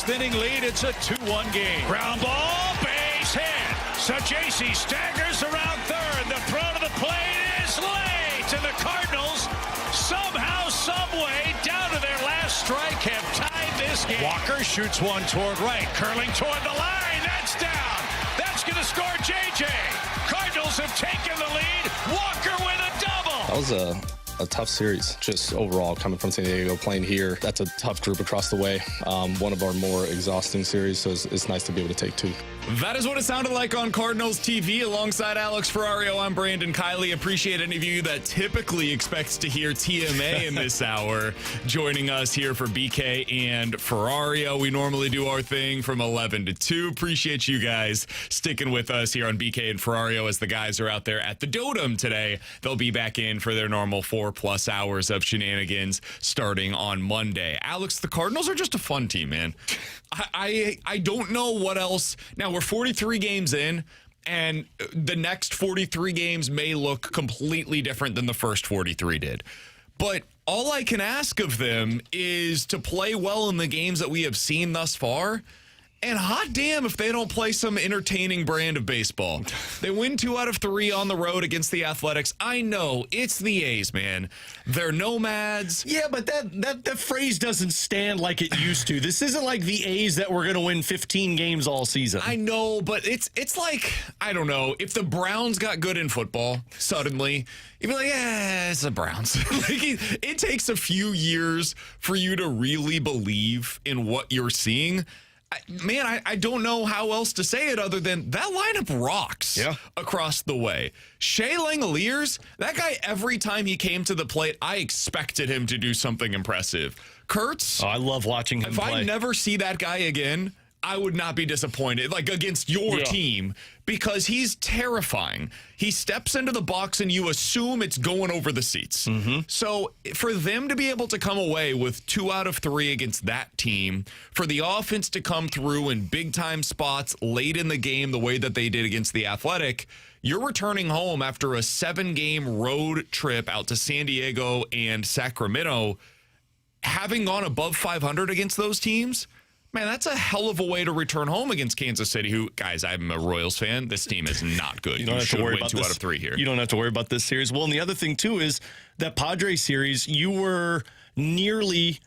6th-inning lead. It's a 2-1 game. Ground ball, base hit. So JC staggers around third. The throw to the plate is late. And the Cardinals, somehow, someway, down to their last strike, have tied this game. Walker shoots one toward right. Curling toward the line. That's down. That's going to score JJ. Cardinals have taken the lead. Walker with a double. That was a tough series, just overall, coming from San Diego, playing here. That's a tough group across the way. One of our more exhausting series, so it's nice to be able to take two. That is what it sounded like on Cardinals TV. Alongside Alex Ferrario, I'm Brandon Kiley. Appreciate any of you that typically expects to hear TMA in this hour joining us here for BK and Ferrario. We normally do our thing from 11 to 2. Appreciate you guys sticking with us here on BK and Ferrario as the guys are out there at the Dotem today. They'll be back in for their normal 4+ hours of shenanigans starting on Monday. Alex, the Cardinals are just a fun team, man. I don't know what else. Now, we're 43 games in, and the next 43 games may look completely different than the first 43 did. But all I can ask of them is to play well in the games that we have seen thus far. And hot damn if they don't play some entertaining brand of baseball. They win 2 out of 3 on the road against the Athletics. I know, it's the A's, man. They're nomads. Yeah, but that phrase doesn't stand like it used to. This isn't like the A's that were going to win 15 games all season. I know, but it's like, I don't know, if the Browns got good in football suddenly, you'd be like, yeah, it's the Browns. Like, it takes a few years for you to really believe in what you're seeing. Man, I don't know how else to say it other than that lineup rocks across the way. Shea Langoliers, that guy, every time he came to the plate, I expected him to do something impressive. Kurtz, I love watching him play. If I never see that guy again, I would not be disappointed, like against your team, because he's terrifying. He steps into the box and you assume it's going over the seats. So for them to be able to come away with 2 out of 3 against that team, for the offense to come through in big-time spots late in the game the way that they did against the Athletic, you're returning home after a 7-game road trip out to San Diego and Sacramento, having gone above 500 against those teams. Man, that's a hell of a way to return home against Kansas City, who, guys, I'm a Royals fan. This team is not good. You don't have to worry about 2 out of 3 here. You don't have to worry about this series. Well, and the other thing, too, is that Padres series, you were nearly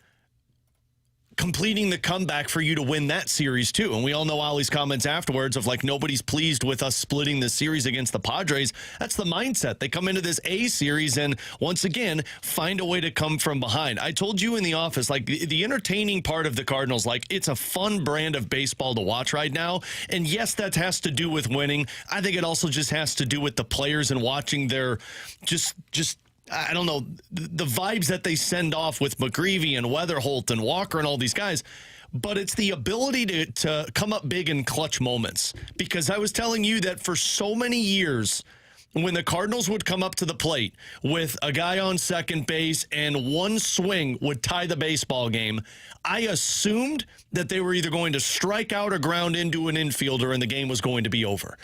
completing the comeback for you to win that series, too. And we all know Ollie's comments afterwards of, like, nobody's pleased with us splitting the series against the Padres. That's the mindset. They come into this A series and, once again, find a way to come from behind. I told you in the office, like, the entertaining part of the Cardinals, like, it's a fun brand of baseball to watch right now. And, yes, that has to do with winning. I think it also just has to do with the players and watching their just I don't know, the vibes that they send off with McGreevy and Weatherholt and Walker and all these guys. But it's the ability to come up big in clutch moments. Because I was telling you that for so many years, when the Cardinals would come up to the plate with a guy on second base and one swing would tie the baseball game, I assumed that they were either going to strike out or ground into an infielder and the game was going to be over.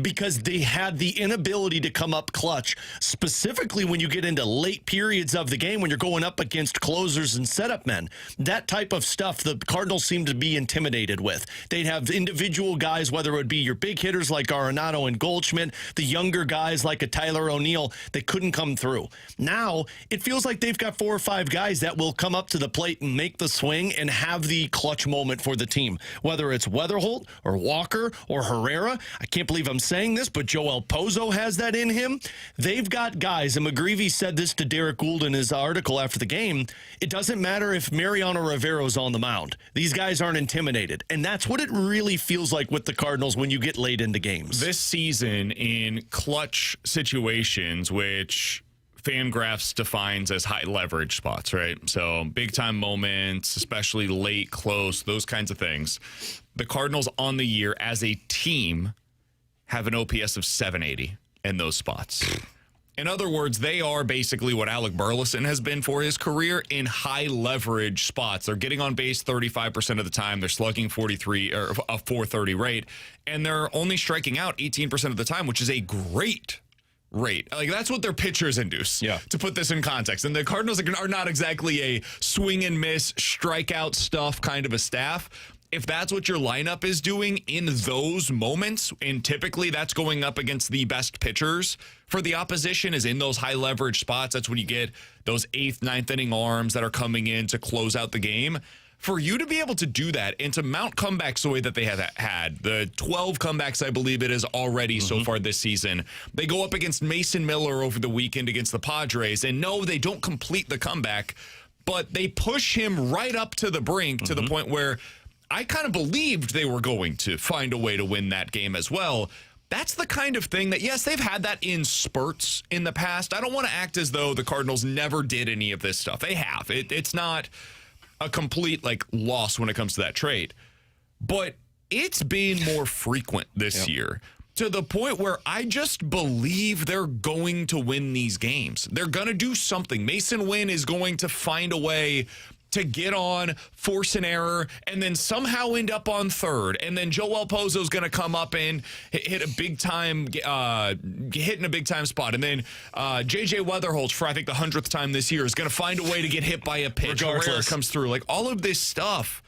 Because they had the inability to come up clutch, specifically when you get into late periods of the game, when you're going up against closers and setup men. That type of stuff the Cardinals seem to be intimidated with. They'd have individual guys, whether it would be your big hitters like Arenado and Goldschmidt, the younger guys like a Tyler O'Neill, they couldn't come through. Now, it feels like they've got 4 or 5 guys that will come up to the plate and make the swing and have the clutch moment for the team. Whether it's Weatherholt or Walker or Herrera, I can't believe I'm saying this, but Joel Pozo has that in him. They've got guys, and McGreevy said this to Derek Gould in his article after the game, it doesn't matter if Mariano Rivera's on the mound. These guys aren't intimidated, and that's what it really feels like with the Cardinals when you get late into games. This season in clutch situations, which Fangraphs defines as high leverage spots, right? So big time moments, especially late, close, those kinds of things. The Cardinals on the year as a team have an OPS of 780 in those spots. In other words, they are basically what Alec Burleson has been for his career in high leverage spots. They're getting on base 35% of the time. They're slugging 43 or a 430 rate, and they're only striking out 18% of the time, which is a great rate. Like, that's what their pitchers induce, to put this in context. And the Cardinals are not exactly a swing and miss, strikeout stuff kind of a staff. if that's what your lineup is doing in those moments, and typically that's going up against the best pitchers for the opposition, is in those high leverage spots. That's when you get those 8th, 9th inning arms that are coming in to close out the game. For you to be able to do that and to mount comebacks the way that they have had, the 12 comebacks I believe it is already so far this season. They go up against Mason Miller over the weekend against the Padres, and no, they don't complete the comeback, but they push him right up to the brink to the point where I kind of believed they were going to find a way to win that game as well. That's the kind of thing that, yes, they've had that in spurts in the past. I don't want to act as though the Cardinals never did any of this stuff. They have. It's not a complete loss when it comes to that trade. But it's been more frequent this year to the point where I just believe they're going to win these games. They're going to do something. Mason Wynn is going to find a way to get on, force an error, and then somehow end up on third. And then Joel Pozo is going to come up and hit a big time, hit in a big time spot. And then JJ Weatherholt, for I think the 100th time this year, is going to find a way to get hit by a pitch. Herrera comes through. All of this stuff,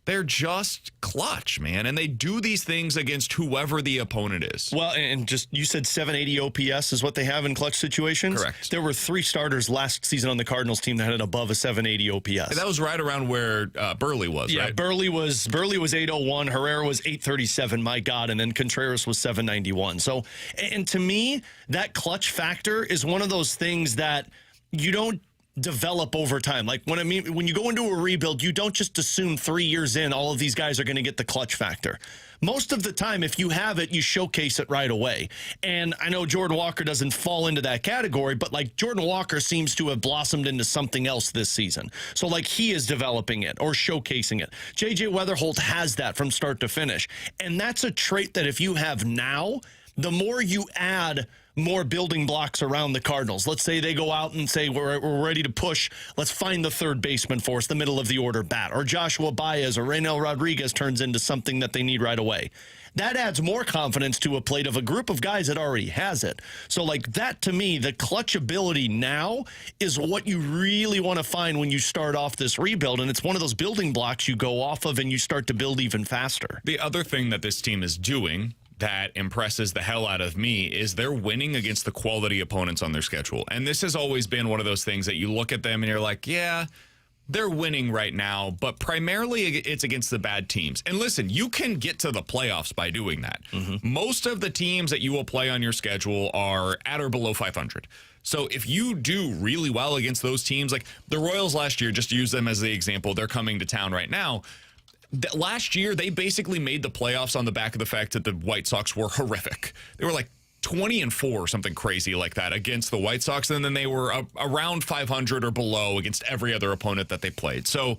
they're just clutch, man. And they do these things against whoever the opponent is. Well, and just, you said 780 OPS is what they have in clutch situations? Correct. There were 3 starters last season on the Cardinals team that had above a 780 OPS. And that was right around where Burley was, right? Yeah, Burley was 801, Herrera was 837, my God, and then Contreras was 791. So, and to me, that clutch factor is one of those things that you don't develop over time. When you go into a rebuild, you don't just assume 3 years in all of these guys are going to get the clutch factor. Most of the time, if you have it, you showcase it right away. And I know Jordan Walker doesn't fall into that category, but Jordan Walker seems to have blossomed into something else this season. So he is developing it or showcasing it. JJ Weatherholt has that from start to finish. And that's a trait that if you have now, the more you add more building blocks around the Cardinals. Let's say they go out and say, we're ready to push. Let's find the third baseman for us, the middle of the order bat. Or Joshua Baez or Reynel Rodriguez turns into something that they need right away. That adds more confidence to a plate of a group of guys that already has it. So that, to me, the clutch ability now is what you really want to find when you start off this rebuild. And it's one of those building blocks you go off of and you start to build even faster. The other thing that this team is doing that impresses the hell out of me is they're winning against the quality opponents on their schedule. And this has always been one of those things that you look at them and you're like, yeah, they're winning right now, but primarily it's against the bad teams. And listen, you can get to the playoffs by doing that. Most of the teams that you will play on your schedule are at or below 500. So if you do really well against those teams, like the Royals last year, just to use them as the example, they're coming to town right now. Last year, they basically made the playoffs on the back of the fact that the White Sox were horrific. They were 20-4 or something crazy like that against the White Sox, and then they were around 500 or below against every other opponent that they played. So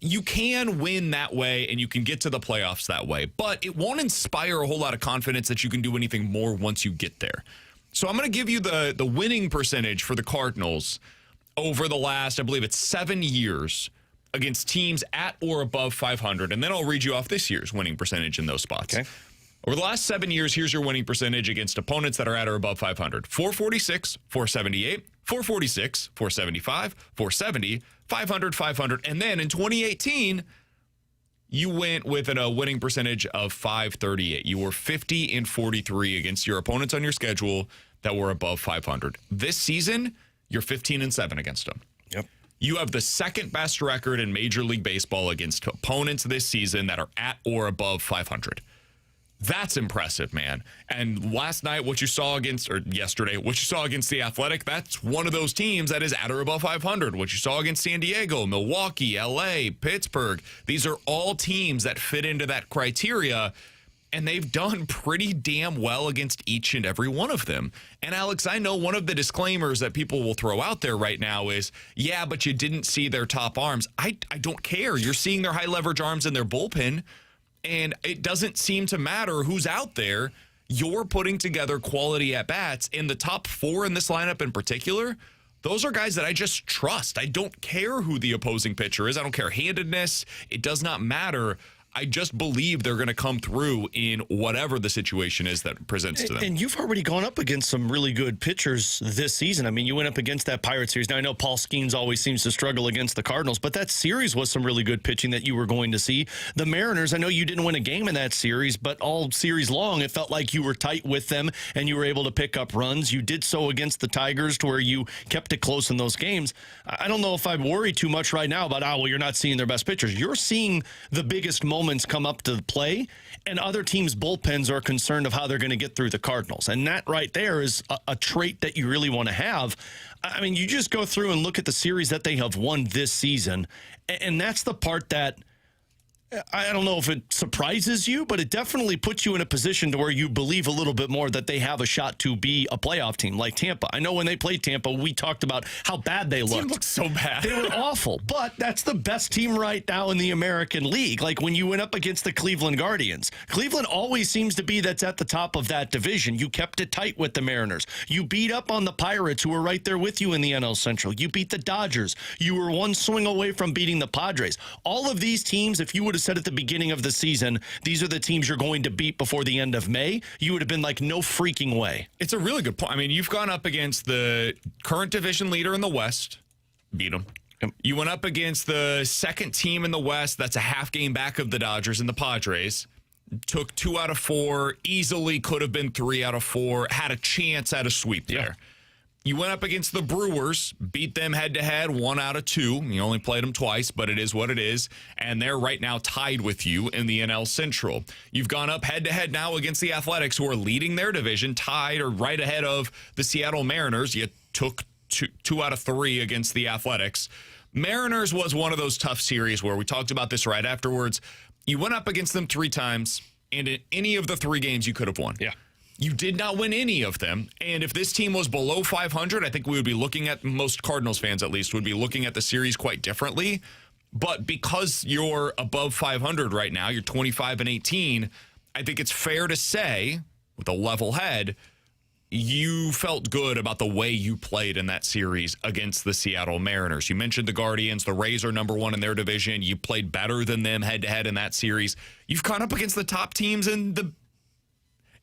you can win that way, and you can get to the playoffs that way, but it won't inspire a whole lot of confidence that you can do anything more once you get there. So I'm going to give you the winning percentage for the Cardinals over the last, I believe it's 7 years, against teams at or above 500, and then I'll read you off this year's winning percentage in those spots. Okay. Over the last 7 years, here's your winning percentage against opponents that are at or above 500. 446, 478, 446, 475, 470, 500, 500, and then in 2018, you went with a winning percentage of 538. You were 50-43 against your opponents on your schedule that were above 500. This season, you're 15-7 against them. Yep. You have the second best record in Major League Baseball against opponents this season that are at or above 500. That's impressive, man. And last night, yesterday, what you saw against the Athletic, that's one of those teams that is at or above 500. What you saw against San Diego, Milwaukee, LA, Pittsburgh, these are all teams that fit into that criteria. And they've done pretty damn well against each and every one of them. And Alex, I know one of the disclaimers that people will throw out there right now is, yeah, but you didn't see their top arms. I don't care. You're seeing their high leverage arms in their bullpen, and it doesn't seem to matter who's out there. You're putting together quality at-bats, and the top 4 in this lineup in particular, those are guys that I just trust. I don't care who the opposing pitcher is. I don't care handedness. It does not matter. I just believe they're going to come through in whatever the situation is that presents to them. And you've already gone up against some really good pitchers this season. I mean, you went up against that Pirates series. Now, I know Paul Skeens always seems to struggle against the Cardinals, but that series was some really good pitching that you were going to see. The Mariners, I know you didn't win a game in that series, but all series long, it felt like you were tight with them and you were able to pick up runs. You did so against the Tigers to where you kept it close in those games. I don't know if I'd worry too much right now about, well, you're not seeing their best pitchers. You're seeing the biggest moments come up to play, and other teams' bullpens are concerned of how they're going to get through the Cardinals. And that right there is a trait that you really want to have. I mean, you just go through and look at the series that they have won this season, and that's the part that I don't know if it surprises you, but it definitely puts you in a position to where you believe a little bit more that they have a shot to be a playoff team like Tampa. I know when they played Tampa, we talked about how bad they looked. They looked so bad. They were awful, but that's the best team right now in the American League. Like when you went up against the Cleveland Guardians, Cleveland always seems to be that's at the top of that division. You kept it tight with the Mariners. You beat up on the Pirates, who were right there with you in the NL Central. You beat the Dodgers. You were one swing away from beating the Padres. All of these teams, if you would have said at the beginning of the season, these are the teams you're going to beat before the end of May, you would have been like, no freaking way. It's a really good point. I mean, you've gone up against the current division leader in the West, beat them. You went up against the second team in the West that's a half game back of the Dodgers and the Padres. Took 2 out of 4, easily could have been 3 out of 4, had a chance at a sweep there. Yeah. You went up against the Brewers, beat them head-to-head, 1 out of 2. You only played them twice, but it is what it is. And they're right now tied with you in the NL Central. You've gone up head-to-head now against the Athletics, who are leading their division, tied or right ahead of the Seattle Mariners. You took 2 out of 3 against the Athletics. Mariners was one of those tough series where we talked about this right afterwards. You went up against them 3 times, and in any of the 3 games you could have won. Yeah. You did not win any of them. And if this team was below 500, I think we would be looking at, most Cardinals fans at least, would be looking at the series quite differently. But because you're above 500 right now, you're 25-18, I think it's fair to say, with a level head, you felt good about the way you played in that series against the Seattle Mariners. You mentioned the Guardians. The Rays are number 1 in their division. You played better than them head-to-head in that series. You've gone up against the top teams in the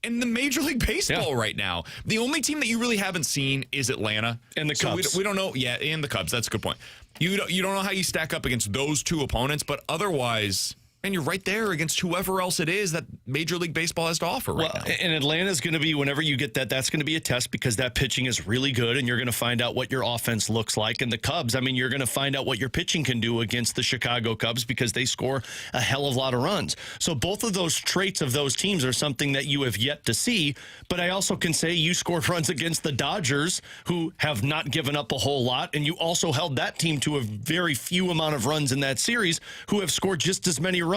Major League Baseball right now. The only team that you really haven't seen is Atlanta. And the Cubs. We don't know. Yeah, and the Cubs. That's a good point. You don't know how you stack up against those 2 opponents, but otherwise, and you're right there against whoever else it is that Major League Baseball has to offer right now. And Atlanta's going to be, whenever you get that's going to be a test because that pitching is really good and you're going to find out what your offense looks like. And the Cubs, I mean, you're going to find out what your pitching can do against the Chicago Cubs because they score a hell of a lot of runs. So both of those traits of those teams are something that you have yet to see. But I also can say you scored runs against the Dodgers, who have not given up a whole lot. And you also held that team to a very few amount of runs in that series, who have scored just as many runs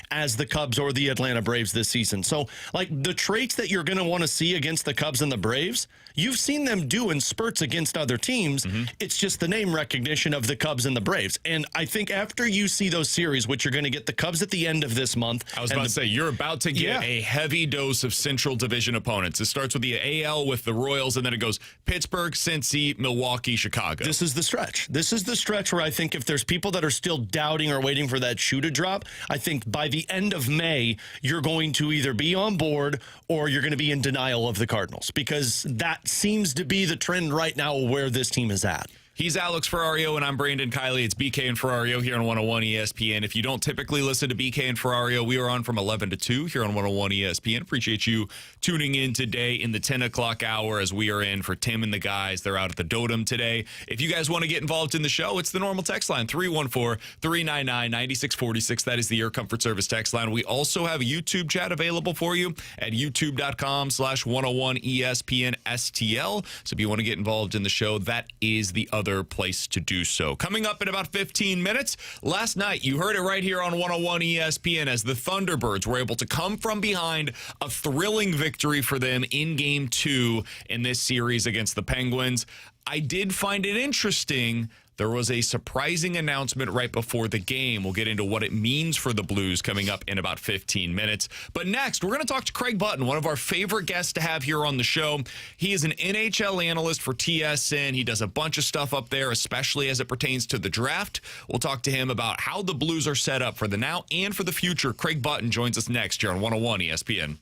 as the Cubs or the Atlanta Braves this season. So, like, the traits that you're going to want to see against the Cubs and the Braves, you've seen them do in spurts against other teams. Mm-hmm. It's just the name recognition of the Cubs and the Braves. And I think after you see those series, which you're going to get the Cubs at the end of this month. I was about to say, you're about to get a heavy dose of Central Division opponents. It starts with the AL with the Royals, and then it goes Pittsburgh, Cincy, Milwaukee, Chicago. This is the stretch. This is the stretch where I think if there's people that are still doubting or waiting for that shoe to drop, I think by the end of May, you're going to either be on board or you're going to be in denial of the Cardinals, because that seems to be the trend right now where this team is at. He's Alex Ferrario, and I'm Brandon Kiley. It's BK and Ferrario here on 101 ESPN. If you don't typically listen to BK and Ferrario, we are on from 11 to 2 here on 101 ESPN. Appreciate you tuning in today in the 10 o'clock hour as we are in for Tim and the guys. They're out at the Dotem today. If you guys want to get involved in the show, it's the normal text line, 314-399-9646. That is the Air Comfort Service text line. We also have a YouTube chat available for you at youtube.com/101ESPN-STL. So if you want to get involved in the show, that is the other place to do so. Coming up in about 15 minutes, last night, you heard it right here on 101 ESPN as the Thunderbirds were able to come from behind, a thrilling victory for them in Game 2 in this series against the Penguins. I did find it interesting there was a surprising announcement right before the game. We'll get into what it means for the Blues coming up in about 15 minutes. But next, we're going to talk to Craig Button, one of our favorite guests to have here on the show. He is an NHL analyst for TSN. He does a bunch of stuff up there, especially as it pertains to the draft. We'll talk to him about how the Blues are set up for the now and for the future. Craig Button joins us next here on 101 ESPN.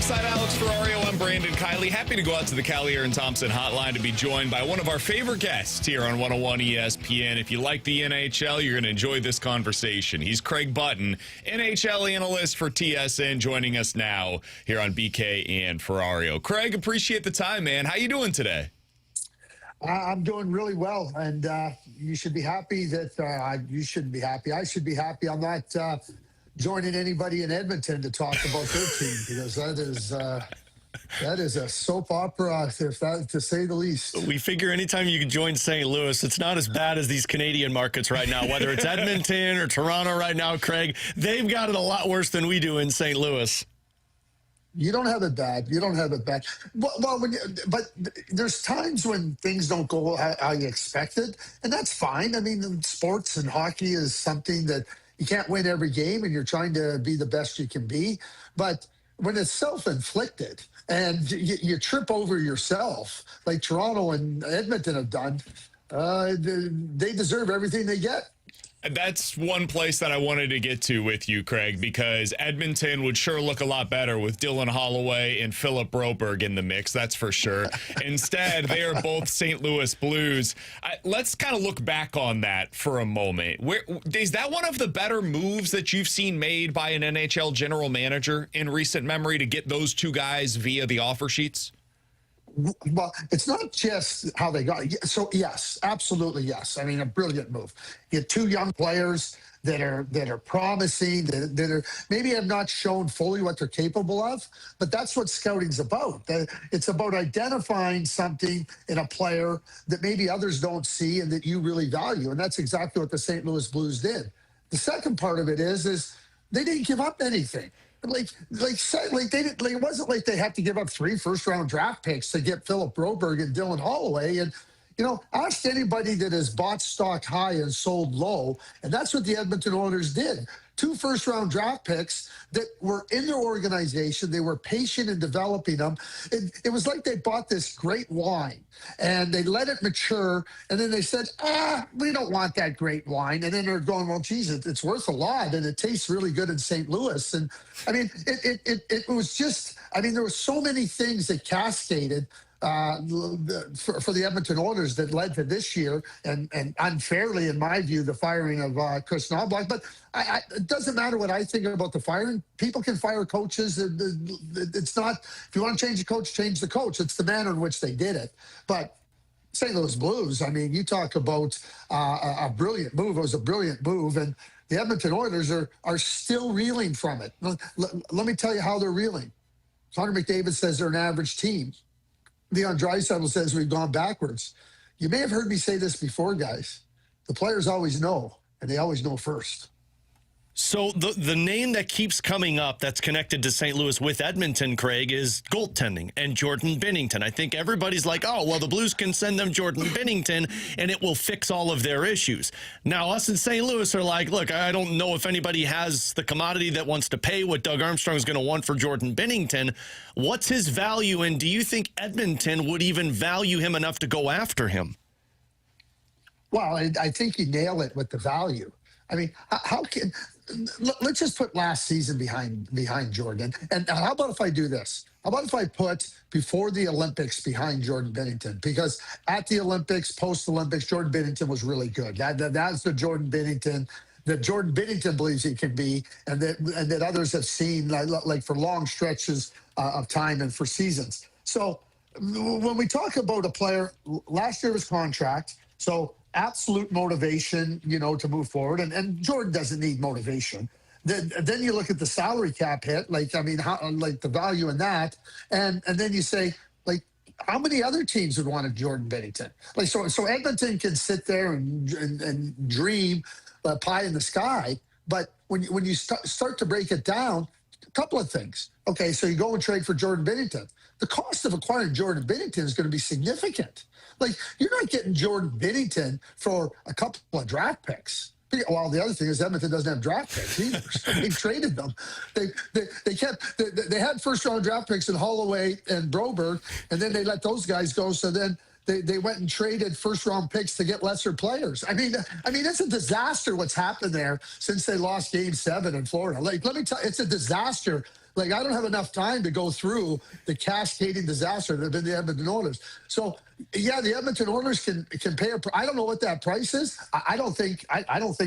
Alongside Alex Ferrario, I'm Brandon Kiley. Happy to go out to the Callier and Thompson hotline to be joined by one of our favorite guests here on 101 ESPN. If you like the NHL, you're going to enjoy this conversation. He's Craig Button, NHL analyst for TSN, joining us now here on BK and Ferrario. Craig, appreciate the time, man. How you doing today? I'm doing really well, and you should be happy that you shouldn't be happy. I should be happy. I'm not joining anybody in Edmonton to talk about their team, because that is a soap opera, to say the least. We figure anytime you can join St. Louis, it's not as bad as these Canadian markets right now, whether it's Edmonton or Toronto right now, Craig. They've got it a lot worse than we do in St. Louis. You don't have it bad. You don't have it bad. Well, but there's times when things don't go how you expected, and that's fine. I mean, sports and hockey is something that you can't win every game, and you're trying to be the best you can be. But when it's self-inflicted and you trip over yourself, like Toronto and Edmonton have done, they deserve everything they get. That's one place that I wanted to get to with you, Craig, because Edmonton would sure look a lot better with Dylan Holloway and Philip Broberg in the mix, that's for sure. Instead, they are both St. Louis Blues. Let's kind of look back on that for a moment. Is that one of the better moves that you've seen made by an NHL general manager in recent memory, to get those two guys via the offer sheets? Well, it's not just how they got. So yes, absolutely yes. I mean, a brilliant move. You have two young players that are promising, that are maybe have not shown fully what they're capable of, but that's what scouting's about. It's about identifying something in a player that maybe others don't see and that you really value, and that's exactly what the St. Louis Blues did. The second part of it is they didn't give up anything. It wasn't like they had to give up 3 first-round draft picks to get Philip Broberg and Dylan Holloway. And, ask anybody that has bought stock high and sold low, and that's what the Edmonton Oilers did. 2 first-round draft picks that were in their organization. They were patient in developing them. It was like they bought this great wine, and they let it mature, and then they said, we don't want that great wine. And then they're going, well, geez, it's worth a lot, and it tastes really good in St. Louis. And, I mean, it was just, there were so many things that cascaded for the Edmonton Oilers that led to this year, and unfairly, in my view, the firing of Chris Knoblauch. But it doesn't matter what I think about the firing. People can fire coaches. It's not, if you want to change the coach, change the coach. It's the manner in which they did it. But St. Louis Blues, you talk about a brilliant move. It was a brilliant move, and the Edmonton Oilers are still reeling from it. Let me tell you how they're reeling. Connor McDavid says they're an average team. Leon Draisaitl says we've gone backwards. You may have heard me say this before, guys. The players always know, and they always know first. So the name that keeps coming up that's connected to St. Louis with Edmonton, Craig, is goaltending and Jordan Binnington. I think everybody's like, oh, well, the Blues can send them Jordan Binnington and it will fix all of their issues. Now, us in St. Louis are like, look, I don't know if anybody has the commodity that wants to pay what Doug Armstrong's going to want for Jordan Binnington. What's his value, and do you think Edmonton would even value him enough to go after him? Well, I think you nail it with the value. How can... Let's just put last season behind Jordan. And how about if I do this? How about if I put before the Olympics behind Jordan Binnington? Because at the Olympics, post-Olympics, Jordan Binnington was really good. That's the Jordan Binnington that Jordan Binnington believes he can be, and that others have seen like for long stretches of time and for seasons. So when we talk about a player, last year was contract, so absolute motivation, to move forward. And Jordan doesn't need motivation. Then you look at the salary cap hit, the value in that. And then you say, how many other teams would want a Jordan Binnington? So Edmonton can sit there and dream pie in the sky. But when you start to break it down, a couple of things. Okay, so you go and trade for Jordan Binnington. The cost of acquiring Jordan Binnington is going to be significant. You're not getting Jordan Binnington for a couple of draft picks. Well, the other thing is Edmonton doesn't have draft picks either. So they've traded them. They had first-round draft picks in Holloway and Broberg, and then they let those guys go. So then they went and traded first-round picks to get lesser players. It's a disaster what's happened there since they lost Game 7 in Florida. Let me tell you, it's a disaster. I don't have enough time to go through the cascading disaster that have been the Edmonton Oilers. So, yeah, the Edmonton Oilers can pay I don't know what that price is. I don't think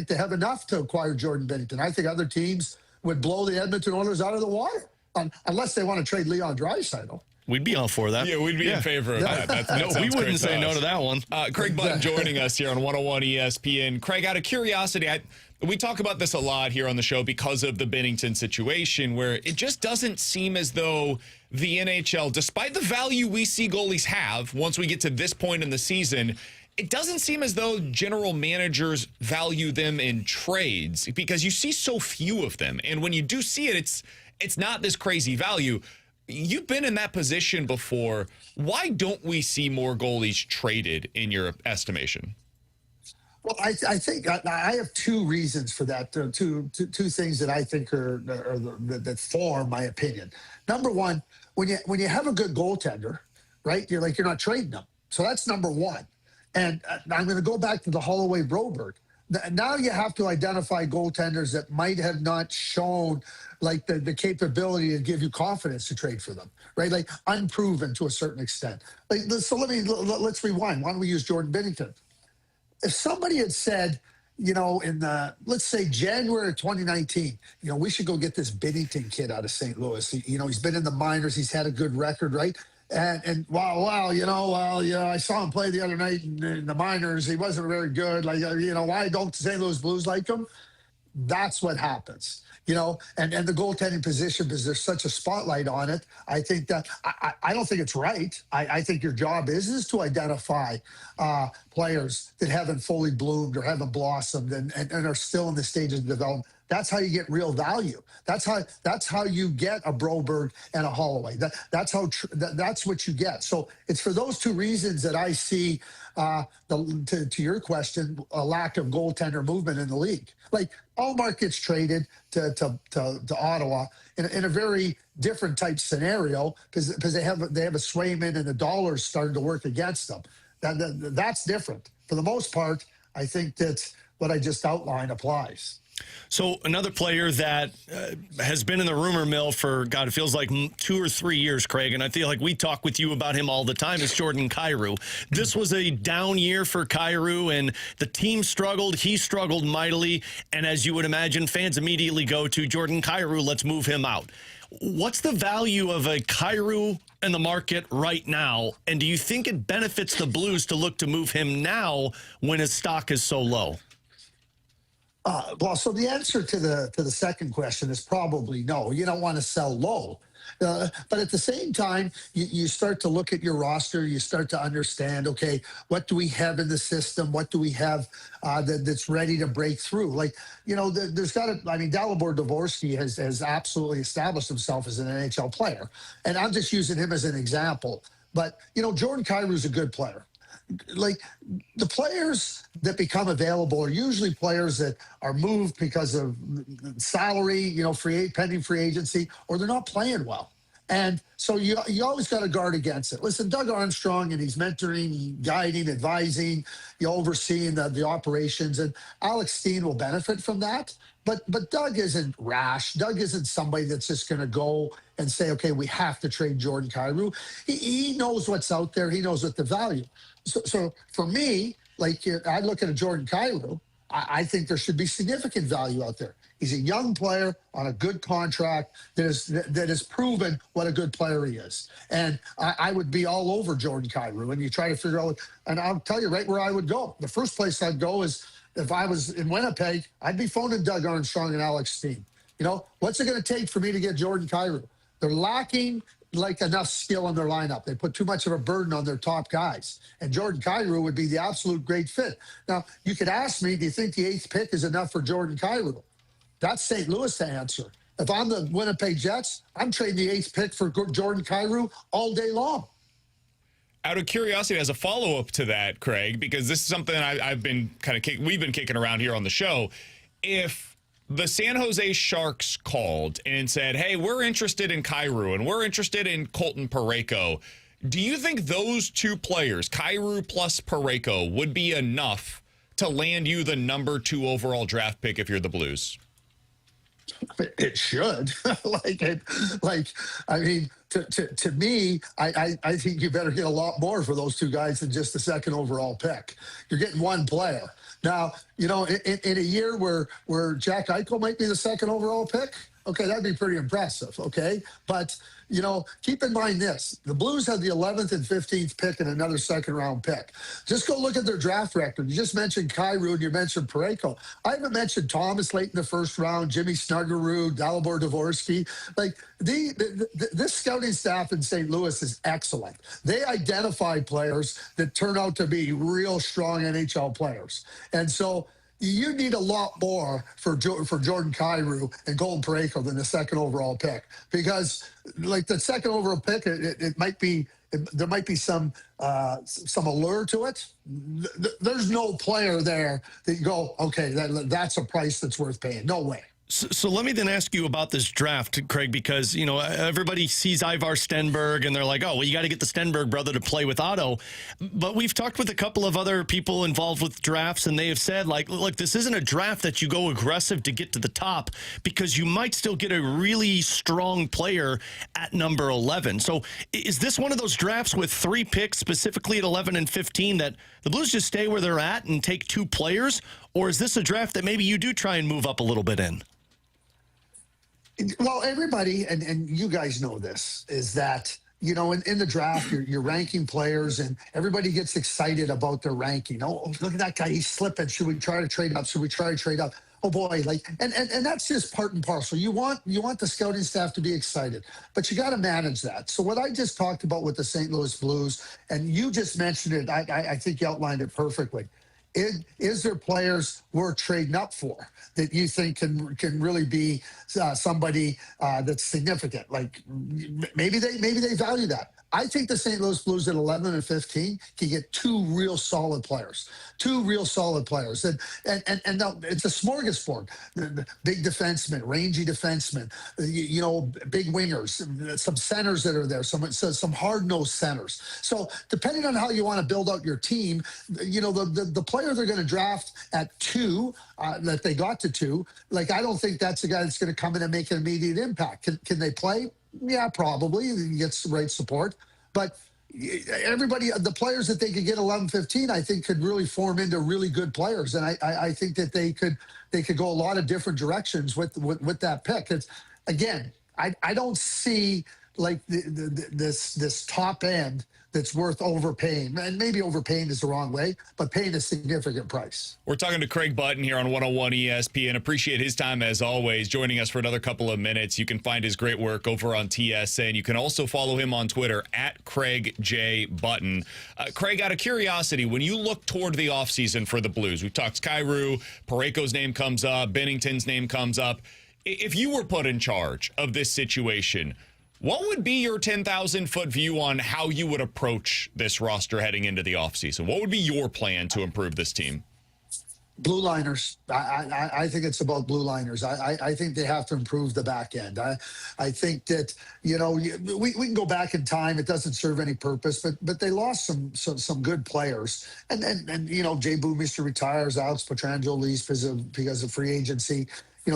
they have enough to acquire Jordan Binnington. I think other teams would blow the Edmonton Oilers out of the water unless they want to trade Leon Draisaitl. We'd be all for that. Yeah, we'd be in favor of that. We wouldn't say no to that one. Craig Button joining us here on 101 ESPN. Craig, out of curiosity, we talk about this a lot here on the show because of the Binnington situation, where it just doesn't seem as though the NHL, despite the value we see goalies have once we get to this point in the season, it doesn't seem as though general managers value them in trades, because you see so few of them. And when you do see it, it's not this crazy value. You've been in that position before. Why don't we see more goalies traded in your estimation? Well, I think I have two reasons for that. Two things that I think that form my opinion. Number one, when you have a good goaltender, right? You're not trading them. So that's number one. And I'm going to go back to the Holloway Broberg. Now you have to identify goaltenders that might have not shown like the capability to give you confidence to trade for them, right? Like unproven to a certain extent. So let's rewind. Why don't we use Jordan Binnington? If somebody had said, in let's say January of 2019, we should go get this Binnington kid out of St. Louis. He's been in the minors. He's had a good record, right? And wow, I saw him play the other night in the minors. He wasn't very good. Why don't St. Louis Blues like him? That's what happens, and the goaltending position, because there's such a spotlight on it. I think that I don't think it's right. I think your job is to identify players that haven't fully bloomed or haven't blossomed and are still in the stages of development. That's how you get real value. That's how you get a Broberg and a Holloway. That's what you get. So it's for those two reasons that I see to your question, a lack of goaltender movement in the league. Like Allmark gets traded to Ottawa in a very different type scenario because they have a Swayman and the dollars starting to work against them. That's different. For the most part, I think that what I just outlined applies. So another player that has been in the rumor mill for, God, it feels like 2 or 3 years, Craig, and I feel like we talk with you about him all the time, is Jordan Kyrou. This was a down year for Kyrou, and the team struggled. He struggled mightily, and as you would imagine, fans immediately go to Jordan Kyrou, let's move him out. What's the value of a Kyrou in the market right now, and do you think it benefits the Blues to look to move him now when his stock is so low? So the answer to the second question is probably no. You don't want to sell low. But at the same time, you start to look at your roster. You start to understand, okay, what do we have in the system? What do we have that's ready to break through? There's got to, Dalibor Dvorsky has absolutely established himself as an NHL player. And I'm just using him as an example. But, Jordan Kyrou's a good player. Like the players that become available are usually players that are moved because of salary, pending free agency, or they're not playing well. And so you always got to guard against it. Listen, Doug Armstrong, and he's mentoring, guiding, advising, overseeing the operations, and Alex Steen will benefit from that. But Doug isn't rash. Doug isn't somebody that's just going to go and say, okay, we have to trade Jordan Kyrou. He knows what's out there. He knows what the value. So for me, I look at a Jordan Kyrou, I think there should be significant value out there. He's a young player on a good contract that has proven what a good player he is. And I would be all over Jordan Kyrou. And you try to figure out, and I'll tell you right where I would go. The first place I'd go is, if I was in Winnipeg, I'd be phoning Doug Armstrong and Alex Steen. What's it going to take for me to get Jordan Kyrou? They're lacking enough skill in their lineup. They put too much of a burden on their top guys. And Jordan Kyrou would be the absolute great fit. Now, you could ask me, do you think the 8th pick is enough for Jordan Kyrou? That's St. Louis to answer. If I'm the Winnipeg Jets, I'm trading the 8th pick for Jordan Kyrou all day long. Out of curiosity, as a follow-up to that, Craig, because this is something we've been kicking around here on the show. If the San Jose Sharks called and said, hey, we're interested in Kyrou and we're interested in Colton Parayko, do you think those two players, Kyrou plus Parayko, would be enough to land you the number 2 overall draft pick if you're the Blues? It should. To me, I think you better get a lot more for those two guys than just the 2nd overall pick. You're getting one player. Now, in a year where Jack Eichel might be the 2nd overall pick, okay, that'd be pretty impressive, okay? But, keep in mind this. The Blues had the 11th and 15th pick and another second-round pick. Just go look at their draft record. You just mentioned Kyrou and you mentioned Parayko. I haven't mentioned Thomas late in the first round, Jimmy Snuggerud, Dalibor Dvorsky. Like, this scouting staff in St. Louis is excellent. They identify players that turn out to be real strong NHL players. And so you need a lot more for Jordan Kyrou and Golden Parayko than the second overall pick, because like the second overall pick, it might be, there might be some allure to it. There's no player there that you go, okay, that's a price that's worth paying. No way. So let me then ask you about this draft, Craig, because, everybody sees Ivar Stenberg and they're like, oh, well, you got to get the Stenberg brother to play with Otto. But we've talked with a couple of other people involved with drafts, and they have said, like, look, this isn't a draft that you go aggressive to get to the top, because you might still get a really strong player at number 11. So is this one of those drafts with 3 picks, specifically at 11 and 15, that the Blues just stay where they're at and take 2 players? Or is this a draft that maybe you do try and move up a little bit in? Well, everybody, and you guys know this, is that, in the draft, you're ranking players, and everybody gets excited about their ranking. Oh, look at that guy, he's slipping. Should we try to trade up? Should we try to trade up? Oh boy, and that's just part and parcel. You want the scouting staff to be excited, but you got to manage that. So what I just talked about with the St. Louis Blues, and you just mentioned it, I think you outlined it perfectly. Is there players worth trading up for that you think can really be somebody that's significant? Like maybe they value that. I think the St. Louis Blues at 11 and 15 can get 2 real solid players. And now it's a smorgasbord. Big defensemen, rangy defensemen, big wingers, some centers that are there, some hard-nosed centers. So depending on how you want to build out your team, the player they're going to draft at 2, that they got to 2, like, I don't think that's a guy that's going to come in and make an immediate impact. Can they play? Yeah, probably. He gets the right support. But everybody, the players that they could get 11, 15, I think could really form into really good players. And I think that they could go a lot of different directions with that pick. It's, again, I don't see like this top end that's worth overpaying. And maybe overpaying is the wrong way, but paying a significant price. We're talking to Craig Button here on 101 ESPN. Appreciate his time as always, joining us for another couple of minutes. You can find his great work over on TSN. You can also follow him on Twitter at Craig J. Button. Craig, out of curiosity, when you look toward the offseason for the Blues, we've talked Kyrou, Parayko's name comes up, Bennington's name comes up. If you were put in charge of this situation, what would be your 10,000-foot view on how you would approach this roster heading into the offseason? What would be your plan to improve this team? Blue liners. I think it's about blue liners. I think they have to improve the back end. I think that, we can go back in time. It doesn't serve any purpose, but they lost some good players. And Jay Bouwmeester retires, Alex Pietrangelo leaves because of free agency.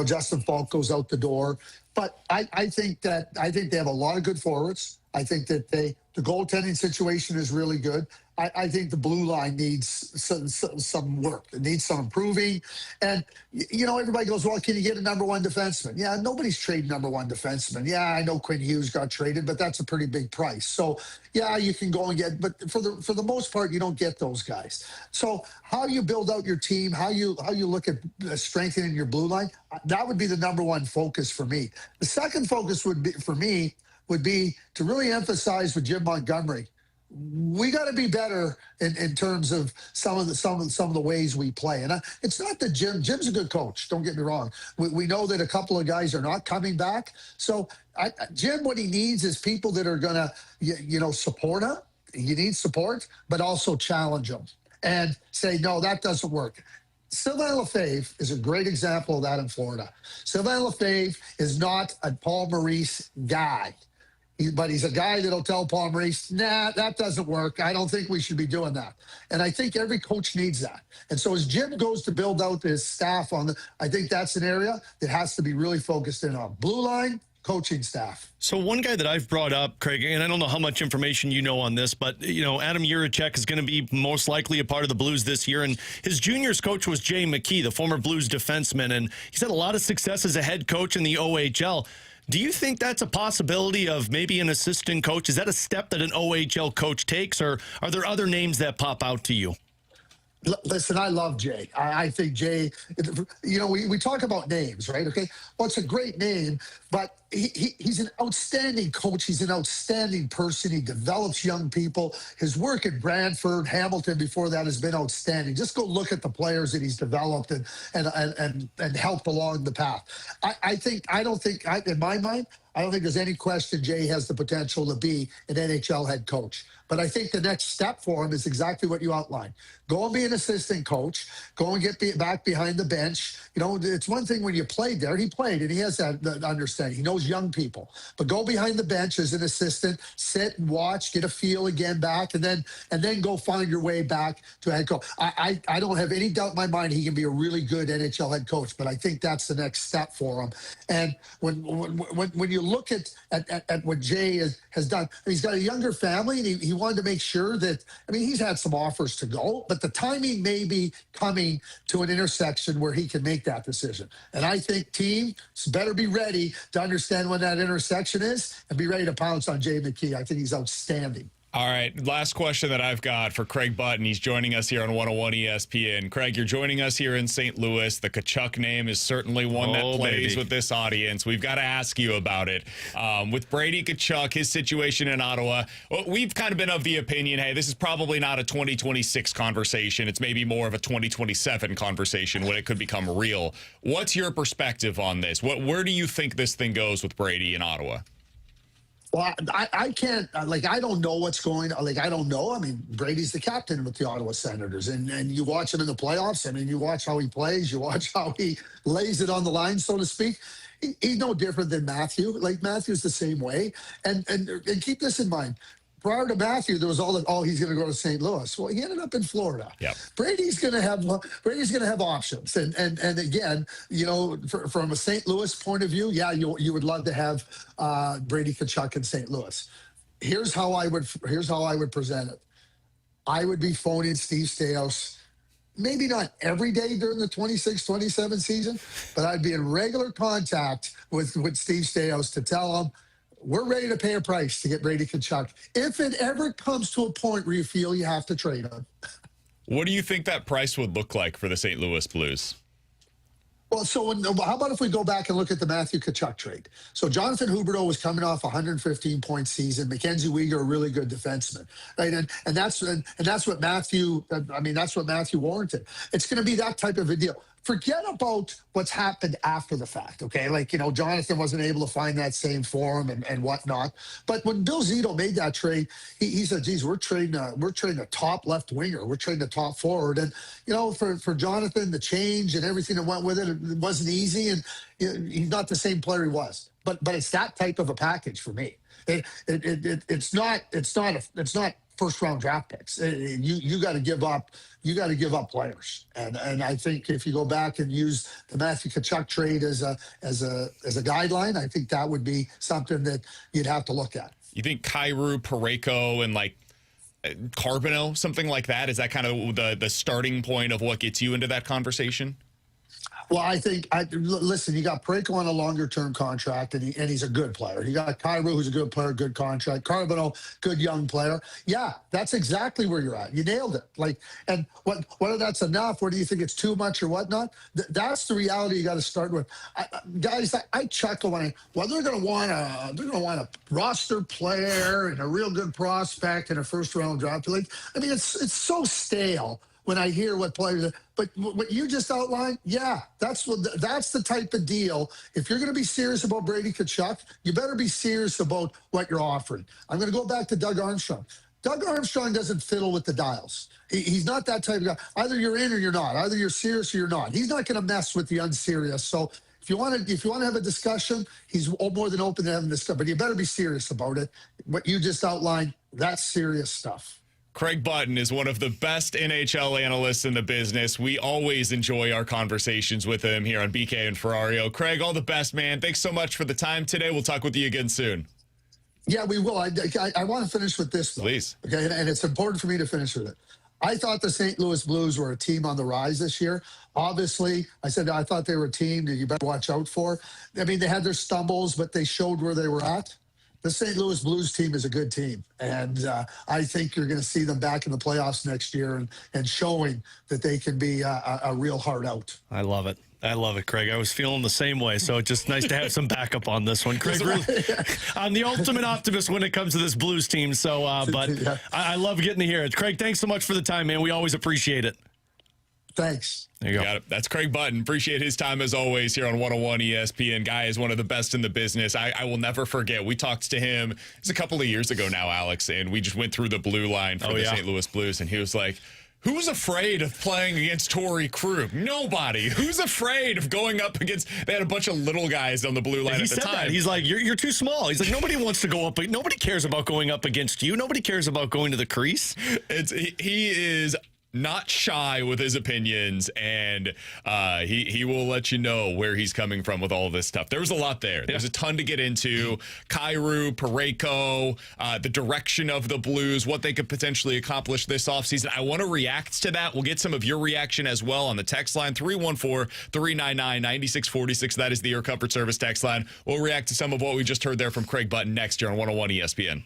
Justin Falk goes out the door. But I think they have a lot of good forwards. I think that the goaltending situation is really good. I think the blue line needs some work. It needs some improving. And, everybody goes, well, can you get a number 1 defenseman? Yeah, nobody's trading number 1 defenseman. Yeah, I know Quinn Hughes got traded, but that's a pretty big price. So, yeah, you can go and get, but for the most part, you don't get those guys. So how you build out your team, how you look at strengthening your blue line, that would be the number 1 focus for me. The second focus would be to really emphasize with Jim Montgomery. We got to be better in terms of some of the ways we play. And it's not that Jim's a good coach. Don't get me wrong. We know that a couple of guys are not coming back. So Jim, what he needs is people that are going to, support him. You need support, but also challenge him and say, no, that doesn't work. Sylvain Lefebvre is a great example of that in Florida. Sylvain Lefebvre is not a Paul Maurice guy. But he's a guy that'll tell Paul Maurice, nah, that doesn't work. I don't think we should be doing that. And I think every coach needs that. And so as Jim goes to build out his staff I think that's an area that has to be really focused in on. Blue line, coaching staff. So one guy that I've brought up, Craig, and I don't know how much information you know on this, but, Adam Jiricek is going to be most likely a part of the Blues this year. And his juniors coach was Jay McKee, the former Blues defenseman. And he's had a lot of success as a head coach in the OHL. Do you think that's a possibility of maybe an assistant coach? Is that a step that an OHL coach takes, or are there other names that pop out to you? Listen, I love Jay. I think Jay, we talk about names, right? Okay. Well, it's a great name, but he's an outstanding coach. He's an outstanding person. He develops young people. His work at Brantford, Hamilton before that has been outstanding. Just go look at the players that he's developed and helped along the path. In my mind, I don't think there's any question Jay has the potential to be an NHL head coach. But I think the next step for him is exactly what you outlined. Go and be an assistant coach. Go and get back behind the bench. It's one thing when you played there. He played, and he has that understanding. He knows young people. But go behind the bench as an assistant, sit and watch, get a feel again back, and then go find your way back to head coach. I don't have any doubt in my mind he can be a really good NHL head coach, but I think that's the next step for him. And when you look at what Jay has done, he's got a younger family, and he wanted to make sure that, he's had some offers to go, but the timing may be coming to an intersection where he can make that decision. And I think teams better be ready to understand when that intersection is and be ready to pounce on Jay McKee. I think he's outstanding. All right, last question that I've got for Craig Button. He's joining us here on 101 ESPN. Craig, you're joining us here in St. Louis. The Tkachuk name is certainly one that plays with this audience. We've got to ask you about it. With Brady Tkachuk, his situation in Ottawa, we've kind of been of the opinion, hey, this is probably not a 2026 conversation. It's maybe more of a 2027 conversation when it could become real. What's your perspective on this? Where do you think this thing goes with Brady in Ottawa? Well, I can't, I don't know what's going on. I don't know. Brady's the captain with the Ottawa Senators, and you watch him in the playoffs. You watch how he plays. You watch how he lays it on the line, so to speak. He's no different than Matthew. Matthew's the same way. And keep this in mind. Prior to Matthew, there was he's going to go to St. Louis. Well, he ended up in Florida. Yep. Brady's going to have options. And again, from a St. Louis point of view, yeah, you would love to have Brady Tkachuk in St. Louis. Here's how I would present it. I would be phoning Steve Staios, maybe not every day during the 26-27 season, but I'd be in regular contact with Steve Staios to tell him, we're ready to pay a price to get Brady Tkachuk if it ever comes to a point where you feel you have to trade him. What do you think that price would look like for the St. Louis Blues? Well, how about if we go back and look at the Matthew Tkachuk trade? So Jonathan Huberdeau was coming off a 115-point season. Mackenzie Weegar, a really good defenseman, right? And that's what Matthew. That's what Matthew warranted. It's going to be that type of a deal. Forget about what's happened after the fact, okay? Jonathan wasn't able to find that same form and whatnot. But when Bill Zito made that trade, he said, geez, we're trading a top left winger. We're trading a top forward. And, for Jonathan, the change and everything that went with it wasn't easy. And he's not the same player he was. But it's that type of a package for me. It's not first round draft picks. You got to give up. You got to give up players, and I think if you go back and use the Matthew Tkachuk trade as a guideline, I think that would be something that you'd have to look at. You think Kyrou, Parayko, and Carbonneau, something like that? Is that kind of the starting point of what gets you into that conversation? Well, I think, listen, you got Parayko on a longer-term contract, and he's a good player. You got Kyrou, who's a good player, good contract. Carbonneau, good young player. Yeah, that's exactly where you're at. You nailed it. And whether that's enough, or do you think it's too much or whatnot? That's the reality you got to start with. Guys, I chuckle when they're going to want a roster player and a real good prospect and a first-round draft. It's so stale when I hear what players. But what you just outlined, yeah, that's the type of deal. If you're going to be serious about Brady Tkachuk, you better be serious about what you're offering. I'm going to go back to Doug Armstrong. Doug Armstrong doesn't fiddle with the dials. He's not that type of guy. Either you're in or you're not. Either you're serious or you're not. He's not going to mess with the unserious. So if you want to have a discussion, he's more than open to having this stuff. But you better be serious about it. What you just outlined, that's serious stuff. Craig Button is one of the best NHL analysts in the business. We always enjoy our conversations with him here on BK and Ferrario. Craig, all the best, man. Thanks so much for the time today. We'll talk with you again soon. Yeah, we will. I want to finish with this, though. Please. Okay, and it's important for me to finish with it. I thought the St. Louis Blues were a team on the rise this year. Obviously, I said I thought they were a team that you better watch out for. I mean, they had their stumbles, but they showed where they were at. The St. Louis Blues team is a good team, and I think you're going to see them back in the playoffs next year and showing that they can be a real hard out. I love it. I love it, Craig. I was feeling the same way, so it's just nice to have some backup on this one. Craig, really, I'm the ultimate optimist when it comes to this Blues team, so but Yeah. I love getting to hear it. Craig, thanks so much for the time, man. We always appreciate it. Thanks. There you go. Got it. That's Craig Button. Appreciate his time as always here on 101 ESPN. Guy is one of the best in the business. I will never forget. We talked to him, it's a couple of years ago now, Alex, and we just went through the blue line for the St. Louis Blues, and he was like, who's afraid of playing against Torrey Krug? Nobody. Who's afraid of going up against? They had a bunch of little guys on the blue line at the time. That. He's like, you're too small. He's like, nobody wants to go up. Nobody cares about going up against you. Nobody cares about going to the crease. He is not shy with his opinions, and he will let you know where he's coming from with all of this stuff. There was a lot there. There's a ton to get into. Kyrou, Parayko, the direction of the Blues, what they could potentially accomplish this offseason. I want to react to that. We'll get some of your reaction as well on the text line, 314-399-9646. That is the Air Comfort Service text line. We'll react to some of what we just heard there from Craig Button next year on 101 ESPN.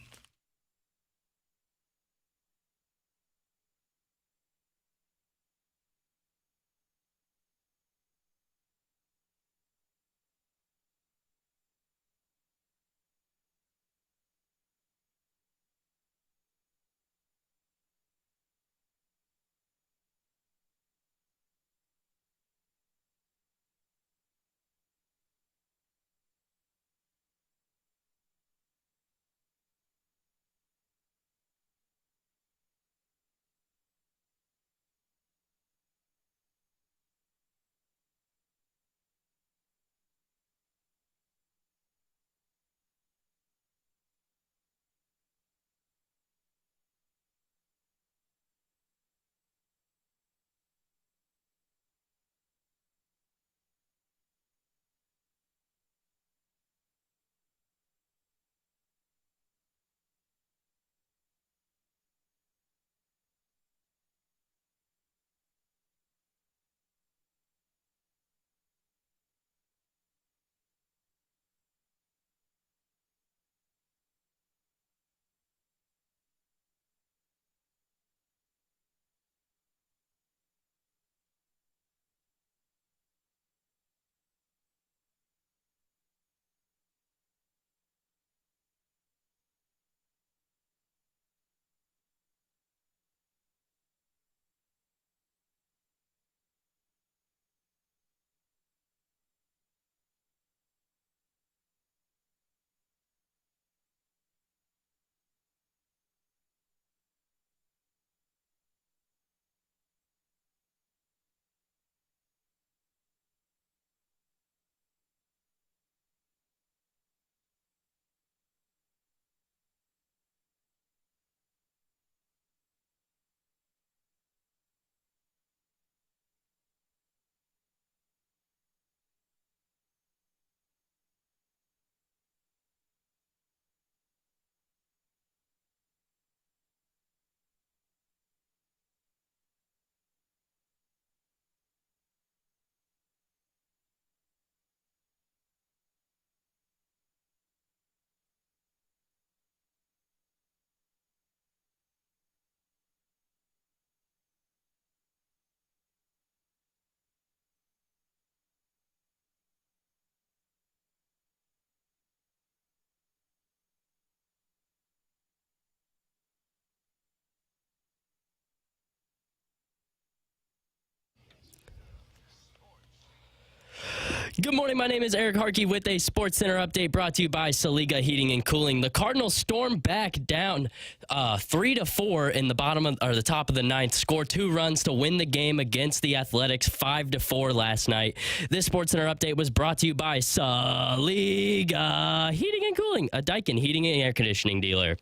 Good morning. My name is Eric Harkey with a Sports Center update brought to you by Saliga Heating and Cooling. The Cardinals stormed back down 3-4 in the the top of the ninth. Scored 2 runs to win the game against the Athletics 5-4 last night. This Sports Center update was brought to you by Saliga Heating and Cooling, a Daikin heating and air conditioning dealer.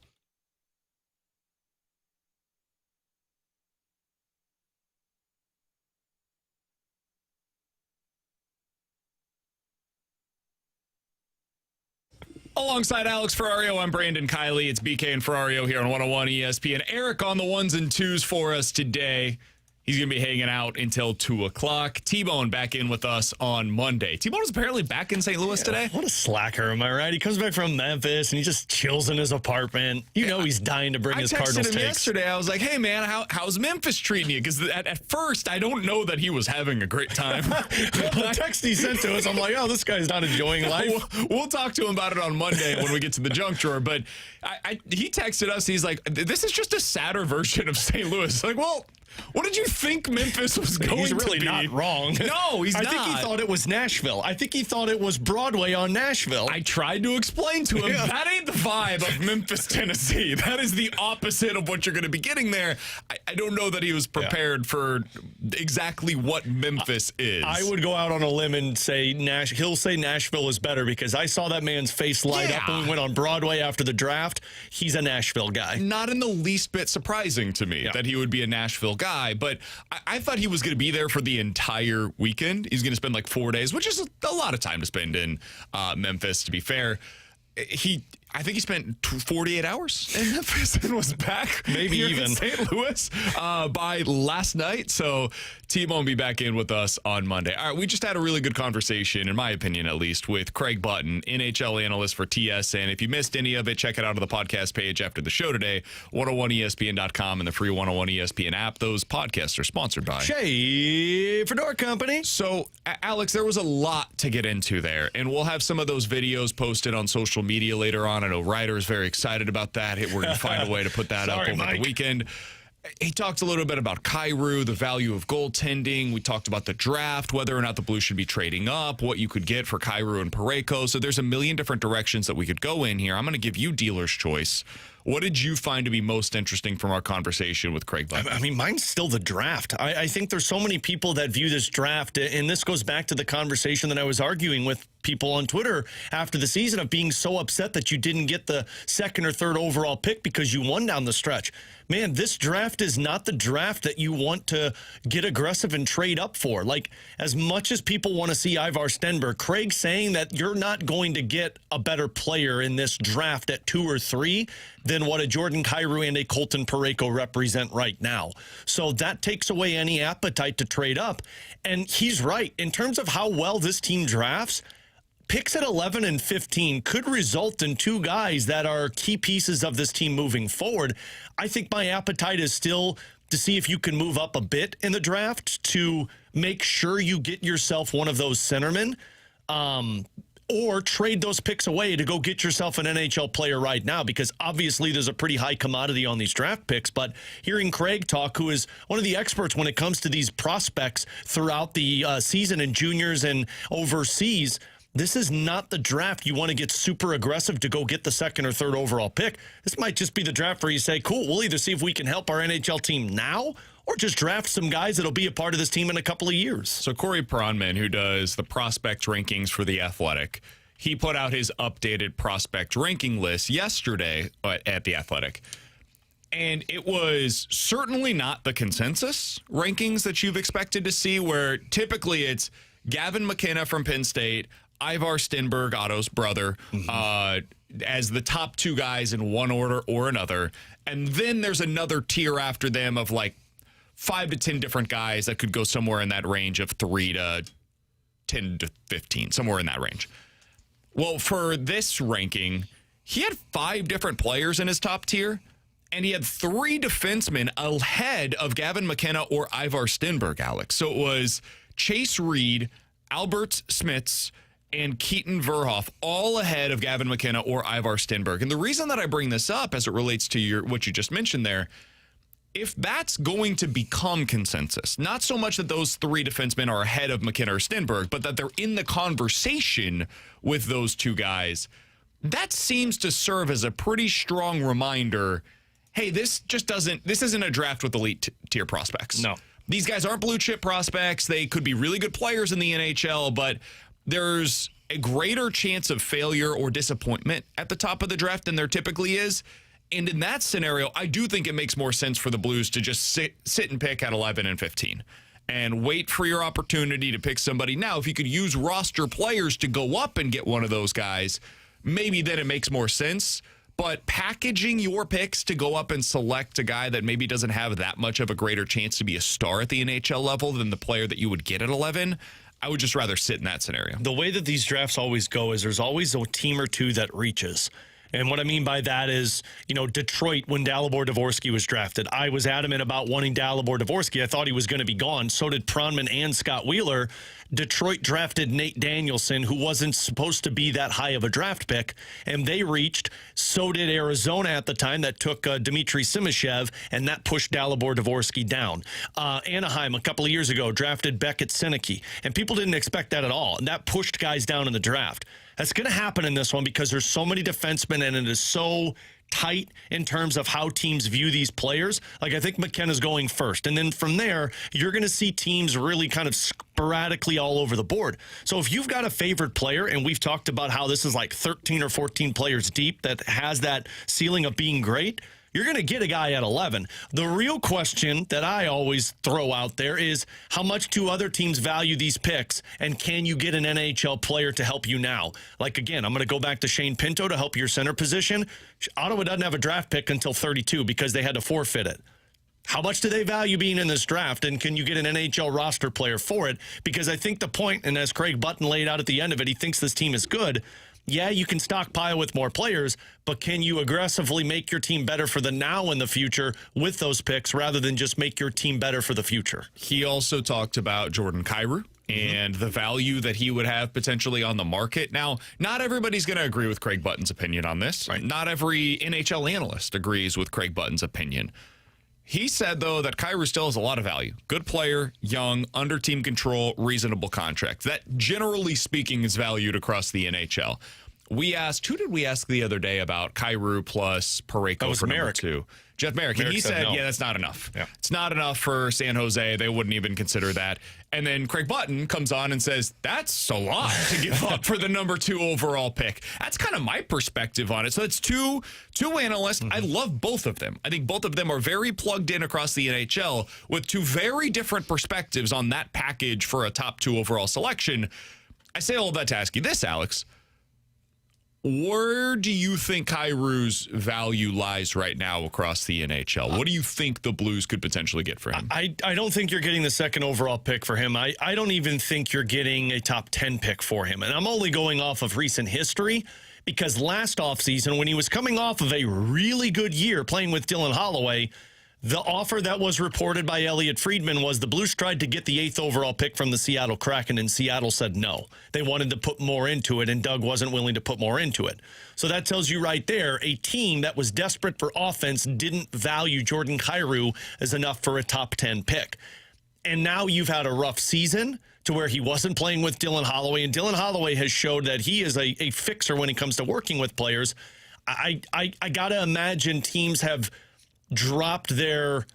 Alongside Alex Ferrario, I'm Brandon Kiley. It's BK and Ferrario here on 101 ESPN. Eric on the ones and twos for us today. He's going to be hanging out until 2 o'clock. T-Bone back in with us on Monday. T-Bone is apparently back in St. Louis today. What a slacker, am I right? He comes back from Memphis and he just chills in his apartment. You know he's dying to bring his Cardinals I texted him takes. yesterday. I was like, hey, man, how's Memphis treating you? Because at first, I don't know that he was having a great time. The text he sent to us, I'm like, oh, this guy's not enjoying life. We'll talk to him about it on Monday when we get to the junk drawer. But he texted us. He's like, this is just a sadder version of St. Louis. Like, well, what did you think Memphis was going to be? He's really not wrong. No, he's not. I think he thought it was Nashville. I think he thought it was Broadway on Nashville. I tried to explain to him, that ain't the vibe of Memphis, Tennessee. That is the opposite of what you're going to be getting there. I don't know that he was prepared for exactly what Memphis is. I would go out on a limb and say he'll say Nashville is better because I saw that man's face light up when we went on Broadway after the draft. He's a Nashville guy. Not in the least bit surprising to me that he would be a Nashville guy, but I thought he was going to be there for the entire weekend. He's going to spend like 4 days, which is a lot of time to spend in Memphis, to be fair. I think he spent 48 hours in Memphis and was back maybe here even in St. Louis by last night. So T-Bone will be back in with us on Monday. All right, we just had a really good conversation, in my opinion at least, with Craig Button, NHL analyst for TSN. If you missed any of it, check it out on the podcast page after the show today, 101ESPN.com and the free 101 ESPN app. Those podcasts are sponsored by Shea Fedora Company. So, Alex, there was a lot to get into there, and we'll have some of those videos posted on social media later on. I know Ryder's very excited about that. We're going to find a way to put that up over the weekend. He talked a little bit about Kyrou, the value of goaltending. We talked about the draft, whether or not the Blues should be trading up, what you could get for Kyrou and Parayko. So there's a million different directions that we could go in here. I'm going to give you dealer's choice. What did you find to be most interesting from our conversation with Craig Button? I mean, mine's still the draft. I think there's so many people that view this draft, and this goes back to the conversation that I was arguing with people on Twitter after the season of being so upset that you didn't get the second or third overall pick because you won down the stretch. Man, this draft is not the draft that you want to get aggressive and trade up for. Like, as much as people want to see Ivar Stenberg, Craig saying that you're not going to get a better player in this draft at 2 or 3 than what a Jordan Kyrou and a Colton Parayko represent right now. So that takes away any appetite to trade up. And he's right. In terms of how well this team drafts, picks at 11 and 15 could result in 2 guys that are key pieces of this team moving forward. I think my appetite is still to see if you can move up a bit in the draft to make sure you get yourself one of those centermen, or trade those picks away to go get yourself an NHL player right now, because obviously there's a pretty high commodity on these draft picks. But hearing Craig talk, who is one of the experts when it comes to these prospects throughout the season in juniors and overseas, this is not the draft you want to get super aggressive to go get the second or third overall pick. This might just be the draft where you say, cool, we'll either see if we can help our NHL team now or just draft some guys that'll be a part of this team in a couple of years. So Corey Pronman, who does the prospect rankings for The Athletic, he put out his updated prospect ranking list yesterday at The Athletic. And it was certainly not the consensus rankings that you've expected to see, where typically it's Gavin McKenna from Penn State, Ivar Stenberg, Otto's brother, as the top 2 guys in one order or another. And then there's another tier after them of like 5 to 10 different guys that could go somewhere in that range of 3 to 10 to 15, somewhere in that range. Well, for this ranking, he had 5 different players in his top tier, and he had 3 defensemen ahead of Gavin McKenna or Ivar Stenberg, Alex. So it was Chase Reed, Albert Smits, and Keaton Verhoff, all ahead of Gavin McKenna or Ivar Stenberg. And the reason that I bring this up as it relates to what you just mentioned there, if that's going to become consensus, not so much that those 3 defensemen are ahead of McKenna or Stenberg, but that they're in the conversation with those 2 guys, that seems to serve as a pretty strong reminder, hey, this isn't a draft with elite tier prospects. No. These guys aren't blue chip prospects. They could be really good players in the NHL, but there's a greater chance of failure or disappointment at the top of the draft than there typically is. And in that scenario, I do think it makes more sense for the Blues to just sit and pick at 11 and 15 and wait for your opportunity to pick somebody. Now, if you could use roster players to go up and get one of those guys, maybe then it makes more sense. But packaging your picks to go up and select a guy that maybe doesn't have that much of a greater chance to be a star at the NHL level than the player that you would get at 11, I would just rather sit in that scenario. The way that these drafts always go is there's always a team or two that reaches. And what I mean by that is, Detroit, when Dalibor Dvorsky was drafted, I was adamant about wanting Dalibor Dvorsky. I thought he was going to be gone. So did Pronman and Scott Wheeler. Detroit drafted Nate Danielson, who wasn't supposed to be that high of a draft pick, and they reached. So did Arizona at the time that took Dmitry Simashev, and that pushed Dalibor Dvorsky down. Anaheim, a couple of years ago, drafted Beckett Sinicki, and people didn't expect that at all, and that pushed guys down in the draft. That's going to happen in this one because there's so many defensemen, and it is so tight in terms of how teams view these players. Like, I think McKenna's going first. And then from there, you're going to see teams really kind of sporadically all over the board. So if you've got a favorite player, and we've talked about how this is like 13 or 14 players deep that has that ceiling of being great, you're going to get a guy at 11. The real question that I always throw out there is how much do other teams value these picks, and can you get an NHL player to help you now? Like, again, I'm going to go back to Shane Pinto to help your center position. Ottawa doesn't have a draft pick until 32 because they had to forfeit it. How much do they value being in this draft, and can you get an NHL roster player for it? Because I think the point, and as Craig Button laid out at the end of it, he thinks this team is good. Yeah, you can stockpile with more players, but can you aggressively make your team better for the now and the future with those picks rather than just make your team better for the future? He also talked about Jordan Kyrou and the value that he would have potentially on the market. Now, not everybody's going to agree with Craig Button's opinion on this. Right. Not every NHL analyst agrees with Craig Button's opinion. He said, though, that Kyrou still has a lot of value. Good player, young, under team control, reasonable contract. That, generally speaking, is valued across the NHL. We asked, who did we ask the other day about Kyrou plus Parayko for number 2? Jeff Merrick. And he said, no. Yeah, that's not enough. Yeah. It's not enough for San Jose. They wouldn't even consider that. And then Craig Button comes on and says, that's a lot to give up for the number 2 overall pick. That's kind of my perspective on it. So it's two analysts. I love both of them. I think both of them are very plugged in across the NHL with 2 very different perspectives on that package for a top 2 overall selection. I say all that to ask you this, Alex. Where do you think Kyrou's value lies right now across the NHL? What do you think the Blues could potentially get for him? I don't think you're getting the second overall pick for him. I don't even think you're getting a top 10 pick for him. And I'm only going off of recent history because last offseason, when he was coming off of a really good year playing with Dylan Holloway, the offer that was reported by Elliot Friedman was the Blues tried to get the 8th overall pick from the Seattle Kraken, and Seattle said no. They wanted to put more into it, and Doug wasn't willing to put more into it. So that tells you right there, a team that was desperate for offense didn't value Jordan Kyrou as enough for a top 10 pick. And now you've had a rough season to where he wasn't playing with Dylan Holloway, and Dylan Holloway has showed that he is a fixer when it comes to working with players. I got to imagine teams have dropped their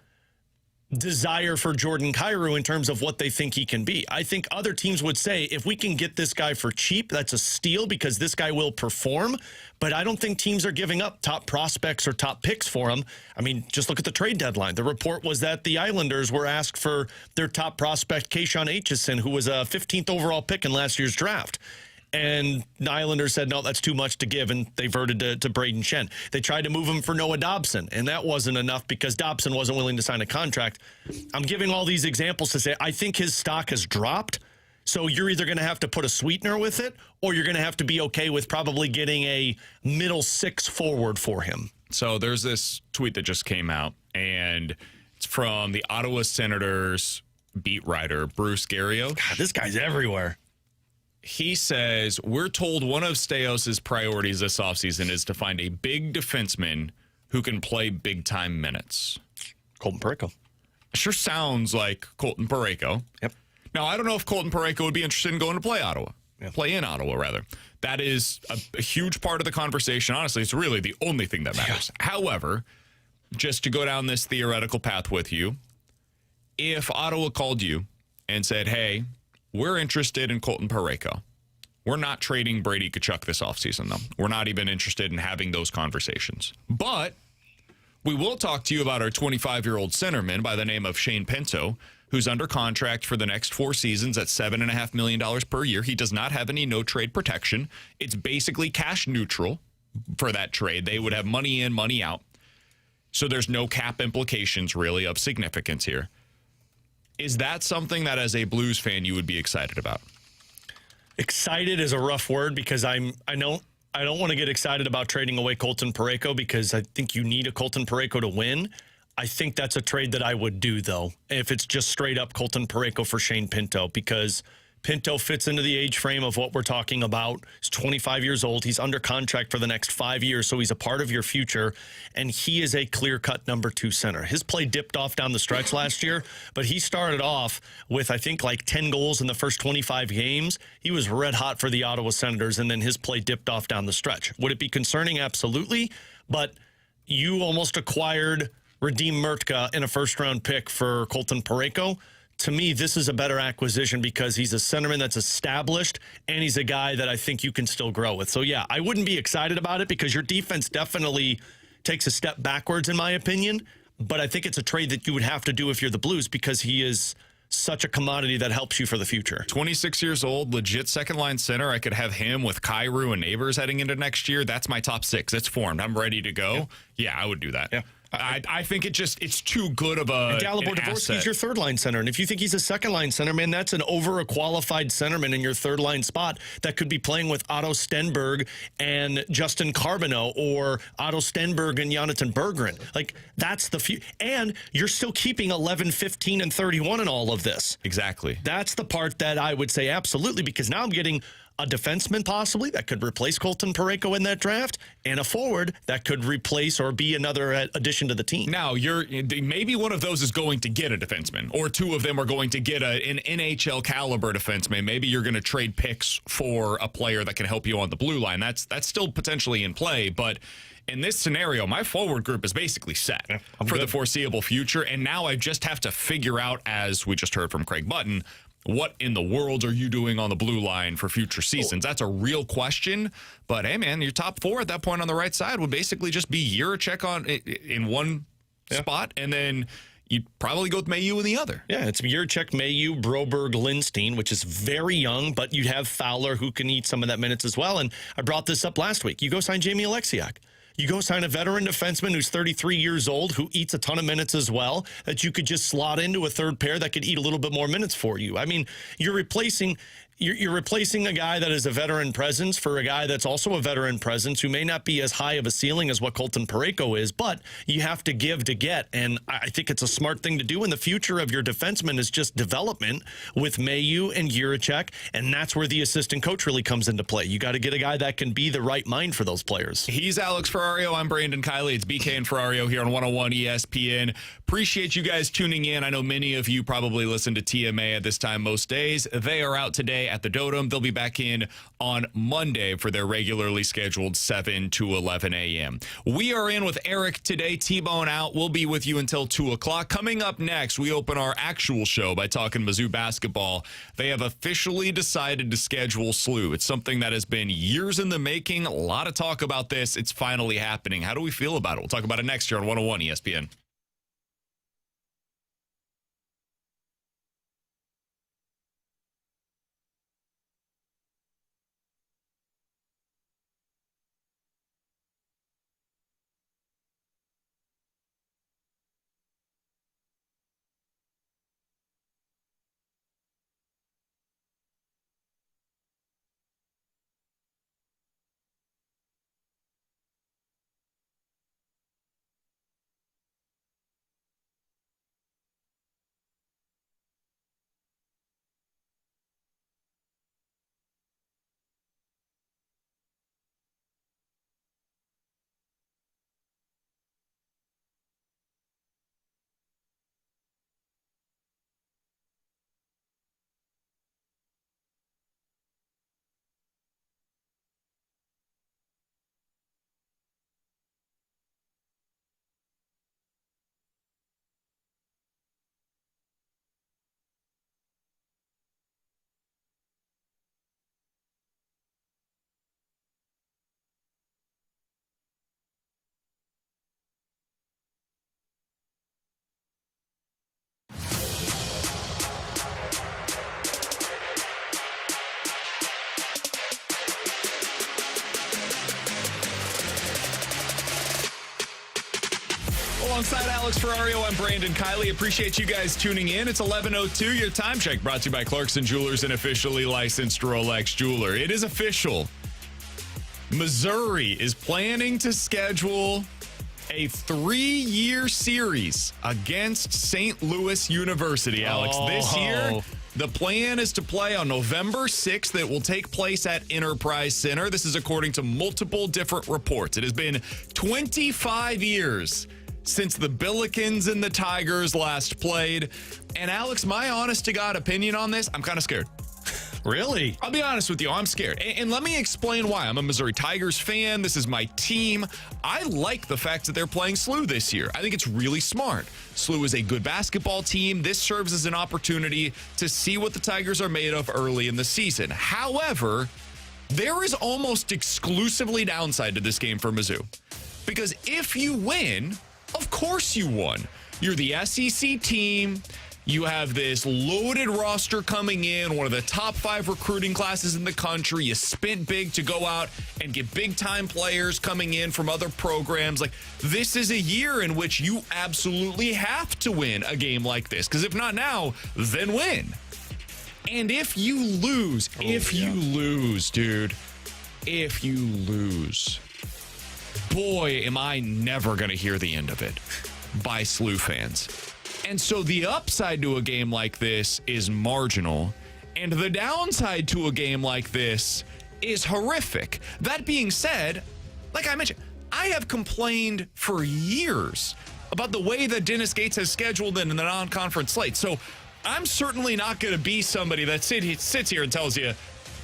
desire for Jordan Kyrou in terms of what they think he can be. I think other teams would say, if we can get this guy for cheap, that's a steal because this guy will perform. But I don't think teams are giving up top prospects or top picks for him. I mean, just look at the trade deadline. The report was that the Islanders were asked for their top prospect, Keishon Aitchison, who was a 15th overall pick in last year's draft. And the Islanders said, no, that's too much to give, and they verted to Braden Shen. They tried to move him for Noah Dobson, and that wasn't enough because Dobson wasn't willing to sign a contract. I'm giving all these examples to say I think his stock has dropped, so you're either going to have to put a sweetener with it, or you're going to have to be okay with probably getting a middle 6 forward for him. So there's this tweet that just came out, and it's from the Ottawa Senators beat writer, Bruce Garrio. God, this guy's everywhere. He says, we're told one of Staios' priorities this offseason is to find a big defenseman who can play big-time minutes. Colton Parayko. Sure sounds like Colton Parayko. Yep. Now, I don't know if Colton Parayko would be interested in going to play Ottawa. Yeah. Play in Ottawa, rather. That is a huge part of the conversation. Honestly, it's really the only thing that matters. Yeah. However, just to go down this theoretical path with you, if Ottawa called you and said, hey, we're interested in Colton Parayko. We're not trading Brady Tkachuk this offseason, though. We're not even interested in having those conversations. But we will talk to you about our 25-year-old centerman by the name of Shane Pinto, who's under contract for the next 4 seasons at $7.5 million per year. He does not have any no-trade protection. It's basically cash neutral for that trade. They would have money in, money out. So there's no cap implications really of significance here. Is that something that as a Blues fan you would be excited about? Excited is a rough word because I don't want to get excited about trading away Colton Parayko because I think you need a Colton Parayko to win. I think that's a trade that I would do, though, if it's just straight up Colton Parayko for Shane Pinto, because Pinto fits into the age frame of what we're talking about. He's 25 years old. He's under contract for the next 5 years, so he's a part of your future, and he is a clear-cut number 2 center. His play dipped off down the stretch last year, but he started off with, I think, like 10 goals in the first 25 games. He was red hot for the Ottawa Senators, and then his play dipped off down the stretch. Would it be concerning? Absolutely, but you almost acquired Radim Murtka in a first-round pick for Colton Parayko. To me, this is a better acquisition because he's a centerman that's established, and he's a guy that I think you can still grow with. So, yeah, I wouldn't be excited about it because your defense definitely takes a step backwards, in my opinion. But I think it's a trade that you would have to do if you're the Blues because he is such a commodity that helps you for the future. 26 years old, legit second-line center. I could have him with Kyrou and Neighbors heading into next year. That's my top 6. It's formed. I'm ready to go. Yeah, I would do that. Yeah. I think it's too good of a Dalibor Dvorsky's your third-line center. And if you think he's a second-line center, man, that's an over-qualified centerman in your third-line spot that could be playing with Otto Stenberg and Justin Carbonneau or Otto Stenberg and Jonathan Berggren. Like, that's the few. And you're still keeping 11, 15, and 31 in all of this. Exactly. That's the part that I would say absolutely, because now I'm getting a defenseman possibly that could replace Colton Parayko in that draft, and a forward that could replace or be another addition to the team. Now, maybe one of those is going to get a defenseman, or 2 of them are going to get an NHL caliber defenseman. Maybe you're going to trade picks for a player that can help you on the blue line. That's still potentially in play, but in this scenario, my forward group is basically set for the foreseeable future, and now I just have to figure out, as we just heard from Craig Button, what in the world are you doing on the blue line for future seasons? That's a real question. But, hey, man, your top 4 at that point on the right side would basically just be Jiricek in one spot, and then you'd probably go with Mayu in the other. Yeah, it's Jiricek, Mayu, Broberg, Lindstein, which is very young, but you'd have Fowler who can eat some of that minutes as well. And I brought this up last week. You go sign Jamie Alexiak. You go sign a veteran defenseman who's 33 years old, who eats a ton of minutes as well, that you could just slot into a third pair that could eat a little bit more minutes for you. I mean, you're replacing a guy that is a veteran presence for a guy that's also a veteran presence who may not be as high of a ceiling as what Colton Parayko is, but you have to give to get, and I think it's a smart thing to do. In the future of your defenseman is just development with Mayu and Jiricek, and that's where the assistant coach really comes into play. You got to get a guy that can be the right mind for those players. He's Alex Ferrario. I'm Brandon Kiley. It's BK and Ferrario here on 101 ESPN. Appreciate you guys tuning in. I know many of you probably listen to TMA at this time most days. They are out today at the Dotem. They'll be back in on Monday for their regularly scheduled 7 to 11 a.m. We are in with Eric today. T-Bone out. We'll be with you until 2 o'clock. Coming up next, we open our actual show by talking Mizzou basketball. They have officially decided to schedule Slu. It's something that has been years in the making. A lot of talk about this. It's finally happening. How do we feel about it? We'll talk about it next year on 101 ESPN. alongside Alex Ferrario. I'm Brandon Kiley. Appreciate you guys tuning in. It's 11:02. Your time check brought to you by Clarkson Jewelers, an officially licensed Rolex jeweler. It is official. Missouri is planning to schedule a 3-year series against St. Louis University, Alex. This year, the plan is to play on November 6th. It will take place at Enterprise Center. This is according to multiple different reports. It has been 25 years since the Billikens and the Tigers last played. And Alex, my honest to God opinion on this, I'm kind of scared. Really? I'll be honest with you. I'm scared. And let me explain why. I'm a Missouri Tigers fan. This is my team. I like the fact that they're playing Slu this year. I think it's really smart. Slu is a good basketball team. This serves as an opportunity to see what the Tigers are made of early in the season. However, there is almost exclusively downside to this game for Mizzou. Because if you win, of course you won. You're the SEC team. You have this loaded roster coming in, one of the top 5 recruiting classes in the country. You spent big to go out and get big-time players coming in from other programs. Like, this is a year in which you absolutely have to win a game like this. Because if not now, then when? And if you lose, if you lose, boy, am I never going to hear the end of it by Slu fans. And so the upside to a game like this is marginal, and the downside to a game like this is horrific. That being said, like I mentioned, I have complained for years about the way that Dennis Gates has scheduled in the non-conference slate. So I'm certainly not going to be somebody that sits here and tells you,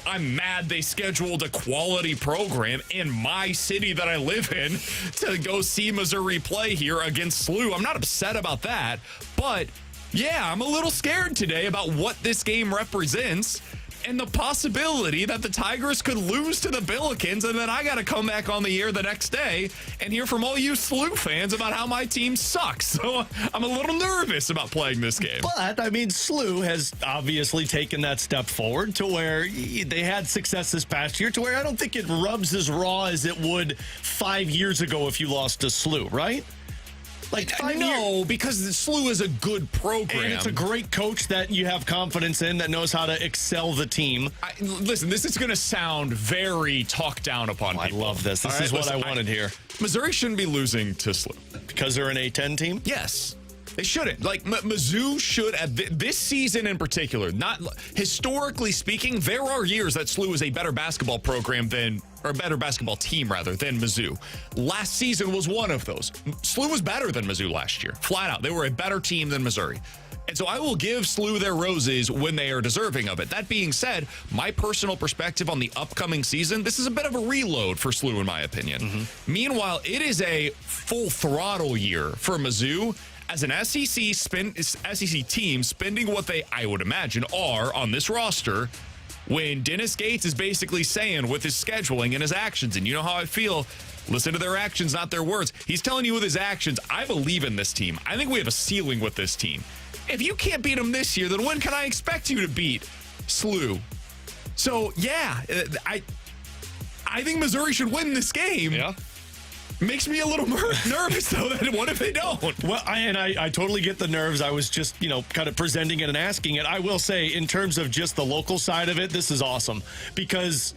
I'm mad they scheduled a quality program in my city that I live in to go see Missouri play here against Slu. I'm not upset about that, but yeah, I'm a little scared today about what this game represents and the possibility that the Tigers could lose to the Billikens, and then I got to come back on the air the next day and hear from all you Slu fans about how my team sucks. So I'm a little nervous about playing this game. But, I mean, Slu has obviously taken that step forward to where they had success this past year, to where I don't think it rubs as raw as it would 5 years ago if you lost to Slu, right? Like, because the Slu is a good program. And it's a great coach that you have confidence in, that knows how to excel the team. Listen, this is going to sound very talked down upon people. I love this. This is what I wanted here. Missouri shouldn't be losing to Slu. Because they're an A-10 team? Yes. They shouldn't. Like, Mizzou should, this season in particular, not historically speaking, there are years that Slu is a better basketball program or a better basketball team, rather, than Mizzou. Last season was one of those. Slu was better than Mizzou last year. Flat out. They were a better team than Missouri. And so I will give Slu their roses when they are deserving of it. That being said, my personal perspective on the upcoming season, this is a bit of a reload for Slu, in my opinion. Mm-hmm. Meanwhile, it is a full throttle year for Mizzou as an SEC team spending what they, I would imagine, are on this roster, when Dennis Gates is basically saying with his scheduling and his actions, and you know how I feel, listen to their actions, not their words. He's telling you with his actions, I believe in this team. I think we have a ceiling with this team. If you can't beat them this year, then when can I expect you to beat Slu? So, yeah, I think Missouri should win this game. Yeah. Makes me a little nervous, though, that what if they don't? Well, I totally get the nerves. I was just, kind of presenting it and asking it. I will say, in terms of just the local side of it, this is awesome, because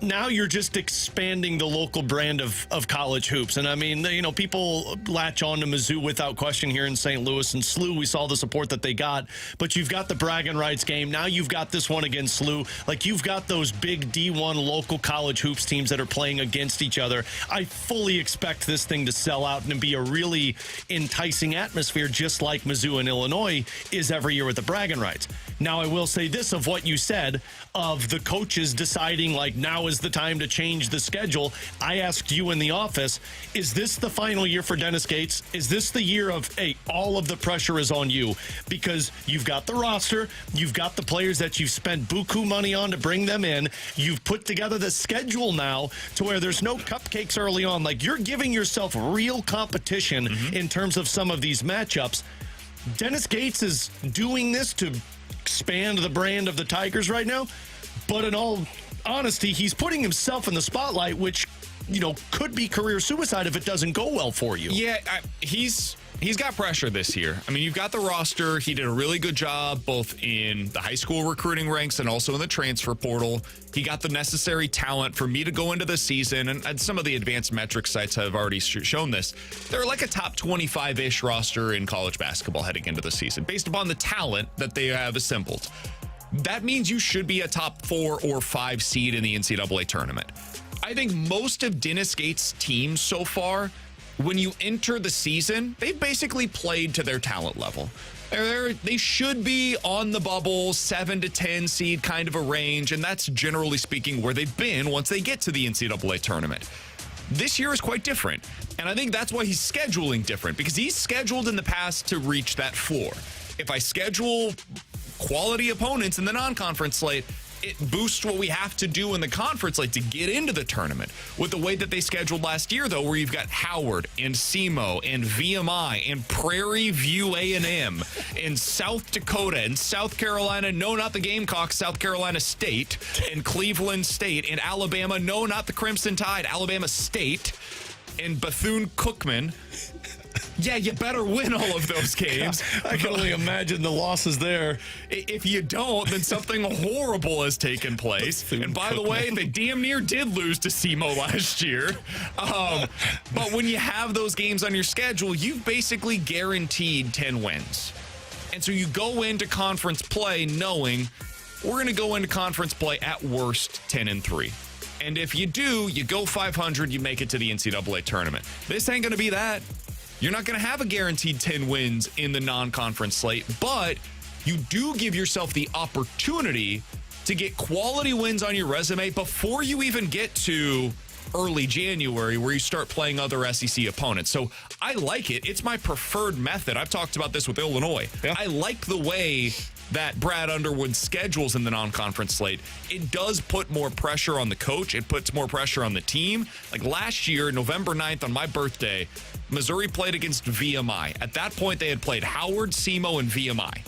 now you're just expanding the local brand of college hoops. And I mean, people latch on to Mizzou without question here in St. Louis, and Slu, we saw the support that they got, but you've got the bragging rights game. Now you've got this one against Slu. Like, you've got those big D1 local college hoops teams that are playing against each other. I fully expect this thing to sell out and be a really enticing atmosphere, just like Mizzou and Illinois is every year with the bragging rights. Now, I will say this of what you said of the coaches deciding, like, now is the time to change the schedule. I asked you in the office, is this the final year for Dennis Gates? Is this the year of, hey, all of the pressure is on you? Because you've got the roster, you've got the players that you've spent buku money on to bring them in, you've put together the schedule now to where there's no cupcakes early on. Like, you're giving yourself real competition in terms of some of these matchups. Dennis Gates is doing this to expand the brand of the Tigers right now, but in all honesty, he's putting himself in the spotlight, which, could be career suicide if it doesn't go well for you. Yeah, he's he's got pressure this year. I mean, you've got the roster. He did a really good job both in the high school recruiting ranks and also in the transfer portal. He got the necessary talent for me to go into the season, and some of the advanced metric sites have already shown this. They're like a top 25-ish roster in college basketball heading into the season based upon the talent that they have assembled. That means you should be a top 4 or 5 seed in the NCAA tournament. I think most of Dennis Gates' teams so far, when you enter the season, they've basically played to their talent level. They should be on the bubble, 7 to 10 seed kind of a range, and that's generally speaking where they've been once they get to the NCAA tournament. This year is quite different, and I think that's why he's scheduling different, because he's scheduled in the past to reach that floor. If I schedule quality opponents in the non-conference slate, it boosts what we have to do in the conference slate to get into the tournament. With the way that they scheduled last year, though, where you've got Howard and SEMO and VMI and Prairie View A&M and South Dakota and South Carolina, no, not the Gamecocks, South Carolina State, and Cleveland State, and Alabama, no, not the Crimson Tide, Alabama State, and Bethune-Cookman. Yeah, you better win all of those games. I can only imagine the losses there. If you don't, then something horrible has taken place. And by the way, they damn near did lose to SEMO last year. But when you have those games on your schedule, you've basically guaranteed 10 wins. And so you go into conference play knowing we're going to go into conference play at worst 10-3. And if you do, you go 500, you make it to the NCAA tournament. This ain't going to be that. You're not going to have a guaranteed 10 wins in the non-conference slate, but you do give yourself the opportunity to get quality wins on your resume before you even get to early January, where you start playing other SEC opponents. So I like it. It's my preferred method. I've talked about this with Illinois. Yeah. I like the way that Brad Underwood schedules in the non-conference slate. It does put more pressure on the coach. It puts more pressure on the team. Like last year, November 9th, on my birthday, Missouri played against VMI. At that point, they had played Howard, SEMO, and VMI.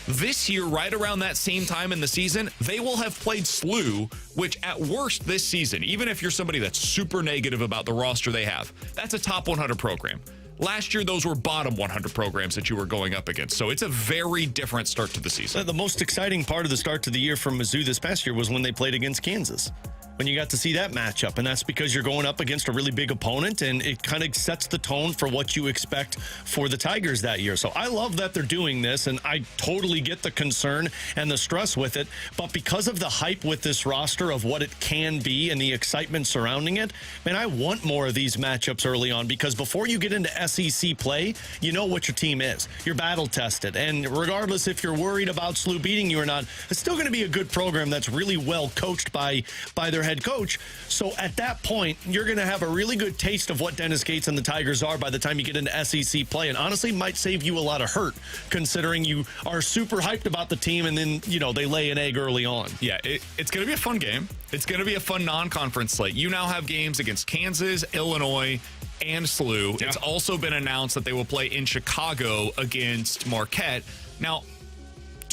This year, right around that same time in the season, they will have played Slu, which at worst this season, even if you're somebody that's super negative about the roster they have, that's a top 100 program. Last year, those were bottom 100 programs that you were going up against. So it's a very different start to the season. The most exciting part of the start to the year from Mizzou this past year was when they played against Kansas, when you got to see that matchup. And that's because you're going up against a really big opponent, and it kind of sets the tone for what you expect for the Tigers that year. So I love that they're doing this, and I totally get the concern and the stress with it. But because of the hype with this roster of what it can be and the excitement surrounding it, man, I want more of these matchups early on, because before you get into SEC play, you know what your team is. You're battle tested. And regardless if you're worried about Slu beating you or not, it's still going to be a good program that's really well coached by their head coach. So at that point, you're going to have a really good taste of what Dennis Gates and the Tigers are by the time you get into SEC play, and honestly might save you a lot of hurt, considering you are super hyped about the team and then, you know, they lay an egg early on. Yeah, it's going to be a fun game. It's going to be a fun non-conference slate. You now have games against Kansas, Illinois, and Slu. Yeah. It's also been announced that they will play in Chicago against Marquette. Now,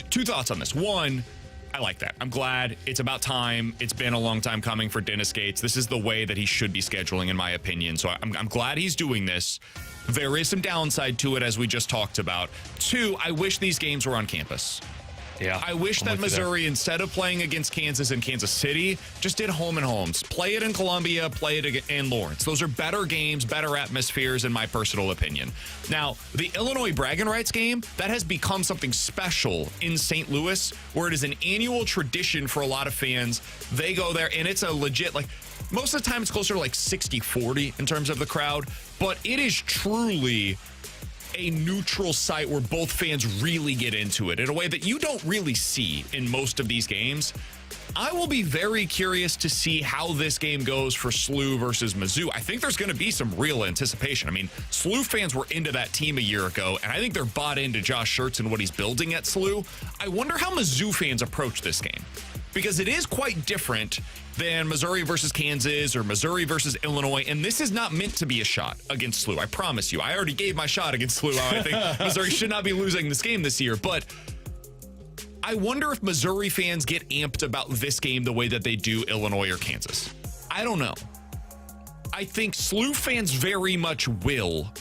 two thoughts on this. One, I like that. I'm glad. It's about time. It's been a long time coming for Dennis Gates. This is the way that he should be scheduling, in my opinion. So I'm glad he's doing this. There is some downside to it, as we just talked about. Two, I wish these games were on campus. Yeah, I wish that Missouri, instead of playing against Kansas and Kansas City, just did home and homes. Play it in Columbia, play it in Lawrence. Those are better games, better atmospheres, in my personal opinion. Now, the Illinois bragging rights game, that has become something special in St. Louis, where it is an annual tradition for a lot of fans. They go there, and it's a legit, like, most of the time it's closer to like 60-40 in terms of the crowd, but it is truly a neutral site where both fans really get into it in a way that you don't really see in most of these games. I will be very curious to see how this game goes for Slu versus Mizzou. I think there's going to be some real anticipation. I mean, Slu fans were into that team a year ago, and I think they're bought into Josh Schertz and what he's building at Slu. I wonder how Mizzou fans approach this game, because it is quite different than Missouri versus Kansas or Missouri versus Illinois, and this is not meant to be a shot against Slu. I promise you. I already gave my shot against Slu. I think Missouri should not be losing this game this year, but I wonder if Missouri fans get amped about this game the way that they do Illinois or Kansas. I don't know. I think Slu fans very much will.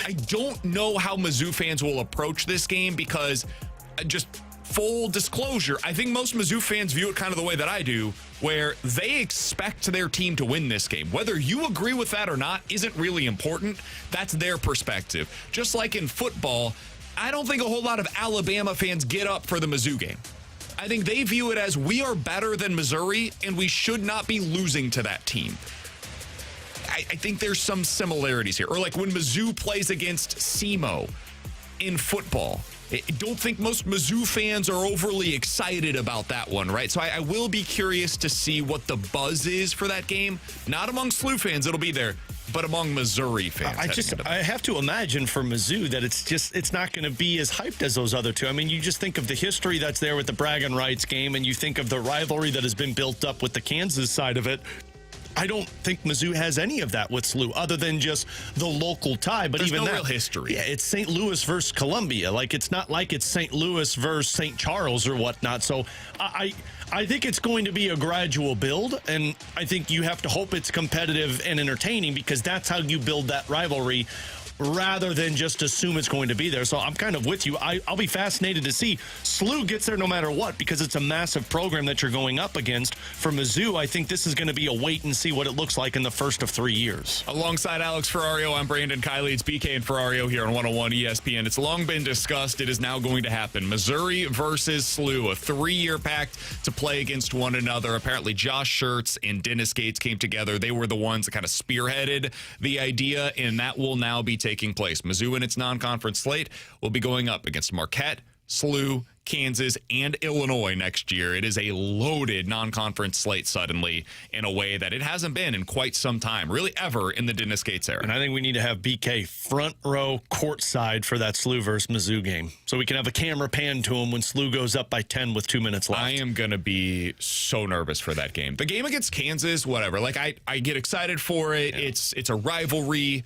I don't know how Mizzou fans will approach this game because just full disclosure, I think most Mizzou fans view it kind of the way that I do, where they expect their team to win this game. Whether you agree with that or not isn't really important. That's their perspective. Just like in football, I don't think a whole lot of Alabama fans get up for the Mizzou game. I think they view it as we are better than Missouri and we should not be losing to that team. I think there's some similarities here. Or like when Mizzou plays against SEMO in football. I don't think most Mizzou fans are overly excited about that one, right? So I will be curious to see what the buzz is for that game. Not among Slu fans, it'll be there, but among Missouri fans. I have to imagine for Mizzou that it's not going to be as hyped as those other two. I mean, you just think of the history that's there with the bragging rights game, and you think of the rivalry that has been built up with the Kansas side of it. I don't think Mizzou has any of that with Slu, other than just the local tie. But there's even no that, real history. Yeah, it's St. Louis versus Columbia. Like, it's not like it's St. Louis versus St. Charles or whatnot. So I think it's going to be a gradual build, and I think you have to hope it's competitive and entertaining because that's how you build that rivalry, rather than just assume it's going to be there. So I'm kind of with you. I'll be fascinated to see. Slu gets there no matter what because it's a massive program that you're going up against. For Mizzou, I think this is going to be a wait and see what it looks like in the first of 3 years. Alongside Alex Ferrario, I'm Brandon Kiley. It's BK and Ferrario here on 101 ESPN. It's long been discussed. It is now going to happen. Missouri versus Slu, a 3-year pact to play against one another. Apparently, Josh Schertz and Dennis Gates came together. They were the ones that kind of spearheaded the idea, and that will now be taking place. Mizzou in its non-conference slate will be going up against Marquette, Slu, Kansas, and Illinois next year. It is a loaded non-conference slate suddenly in a way that it hasn't been in quite some time, really ever in the Dennis Gates era. And I think we need to have BK front row courtside for that Slu versus Mizzou game. So we can have a camera pan to him when Slu goes up by 10 with 2 minutes left. I am going to be so nervous for that game. The game against Kansas, whatever. Like I get excited for it. Yeah. It's a rivalry.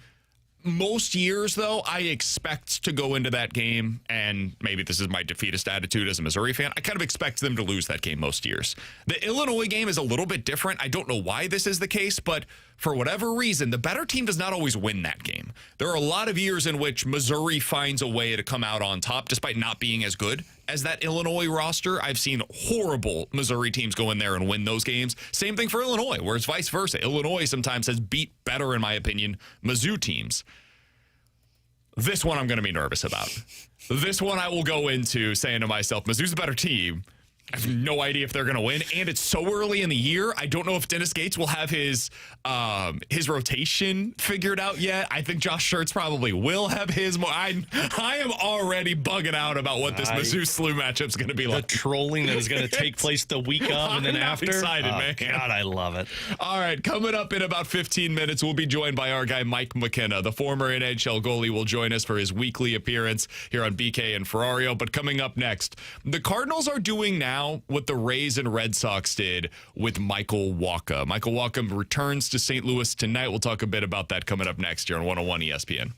Most years, though, I expect to go into that game, and maybe this is my defeatist attitude as a Missouri fan, I kind of expect them to lose that game most years. The Illinois game is a little bit different. I don't know why this is the case, but for whatever reason, the better team does not always win that game. There are a lot of years in which Missouri finds a way to come out on top, despite not being as good as that Illinois roster. I've seen horrible Missouri teams go in there and win those games. Same thing for Illinois, where it's vice versa. Illinois sometimes has beat better, in my opinion, Mizzou teams. This one I'm going to be nervous about. This one I will go into saying to myself, Mizzou's a better team. I have no idea if they're going to win, and it's so early in the year. I don't know if Dennis Gates will have his rotation figured out yet. I think Josh Schertz probably will have his. I am already bugging out about what this Mizzou Slu matchup is going to be like. The trolling that is going to take place the week of and then after. I'm excited, man. God, I love it. All right, coming up in about 15 minutes, we'll be joined by our guy Mike McKenna. The former NHL goalie will join us for his weekly appearance here on BK and Ferrario. But coming up next, the Cardinals are doing now what the Rays and Red Sox did with Michael Wacha. Michael Wacha returns to St. Louis tonight. We'll talk a bit about that coming up next here on 101 ESPN.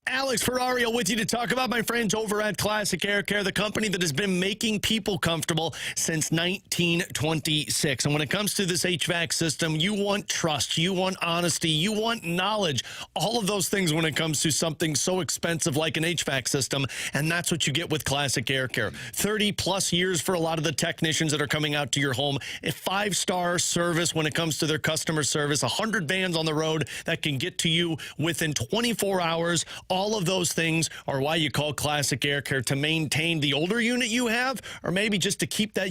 Alex Ferrario with you to talk about my friends over at Classic Air Care, the company that has been making people comfortable since 1926. And when it comes to this HVAC system, you want trust, you want honesty, you want knowledge, all of those things when it comes to something so expensive like an HVAC system. And that's what you get with Classic Air Care. 30 plus years for a lot of the technicians that are coming out to your home. A 5-star service when it comes to their customer service. 100 vans on the road that can get to you within 24 hours. All of those things are why you call Classic Air Care, to maintain the older unit you have, or maybe just to keep that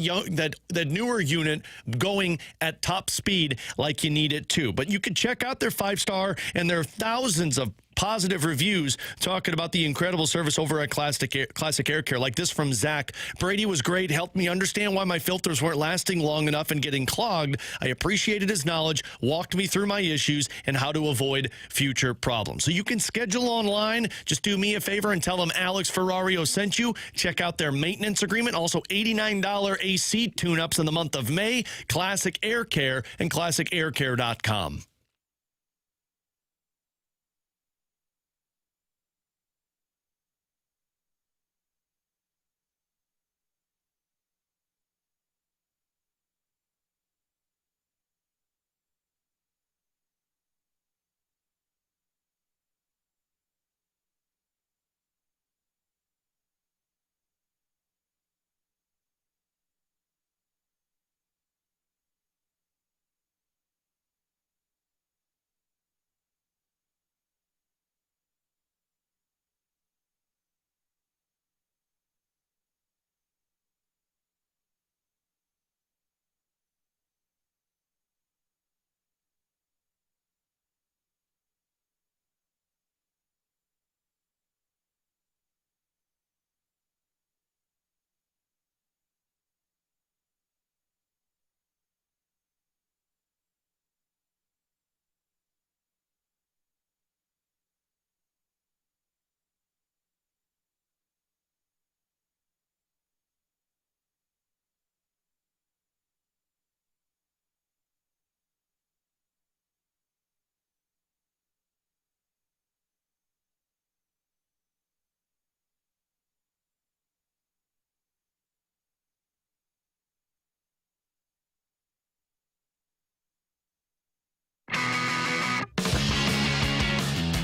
that newer unit going at top speed like you need it to. But you can check out their 5-star and their thousands of positive reviews talking about the incredible service over at Classic Air Care, like this from Zach. Brady was great, helped me understand why my filters weren't lasting long enough and getting clogged. I appreciated his knowledge, walked me through my issues and how to avoid future problems. So you can schedule online. Just do me a favor and tell them Alex Ferrario sent you. Check out their maintenance agreement. Also $89 AC tune-ups in the month of May. Classic Air Care and classicaircare.com.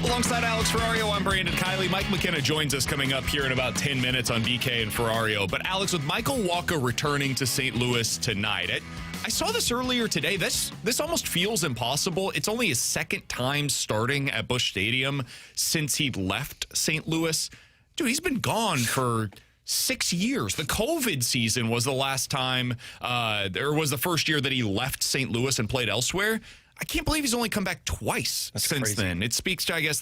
Alongside Alex Ferrario, I'm Brandon Kiley. Mike McKenna joins us coming up here in about 10 minutes on BK and Ferrario. But Alex, with Michael Wacha returning to St. Louis tonight, I saw this earlier today. This almost feels impossible. It's only his second time starting at Busch Stadium since he left St. Louis. Dude, he's been gone for 6 years. The COVID season was the last time, or was the first year that he left St. Louis and played elsewhere. I can't believe he's only come back twice since then. It speaks to, I guess,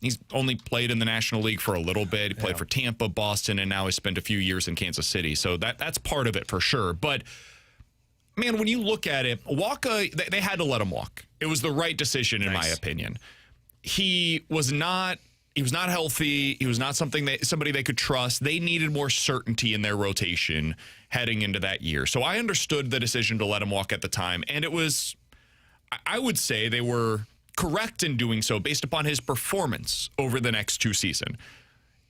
he's only played in the National League for a little bit. He played for Tampa, Boston, and now he's spent a few years in Kansas City. So that's part of it for sure. But, man, when you look at it, Wacha, they had to let him walk. It was the right decision, in my opinion. He was not healthy. He was not somebody they could trust. They needed more certainty in their rotation heading into that year. So I understood the decision to let him walk at the time, and it was, I would say they were correct in doing so based upon his performance over the next two seasons.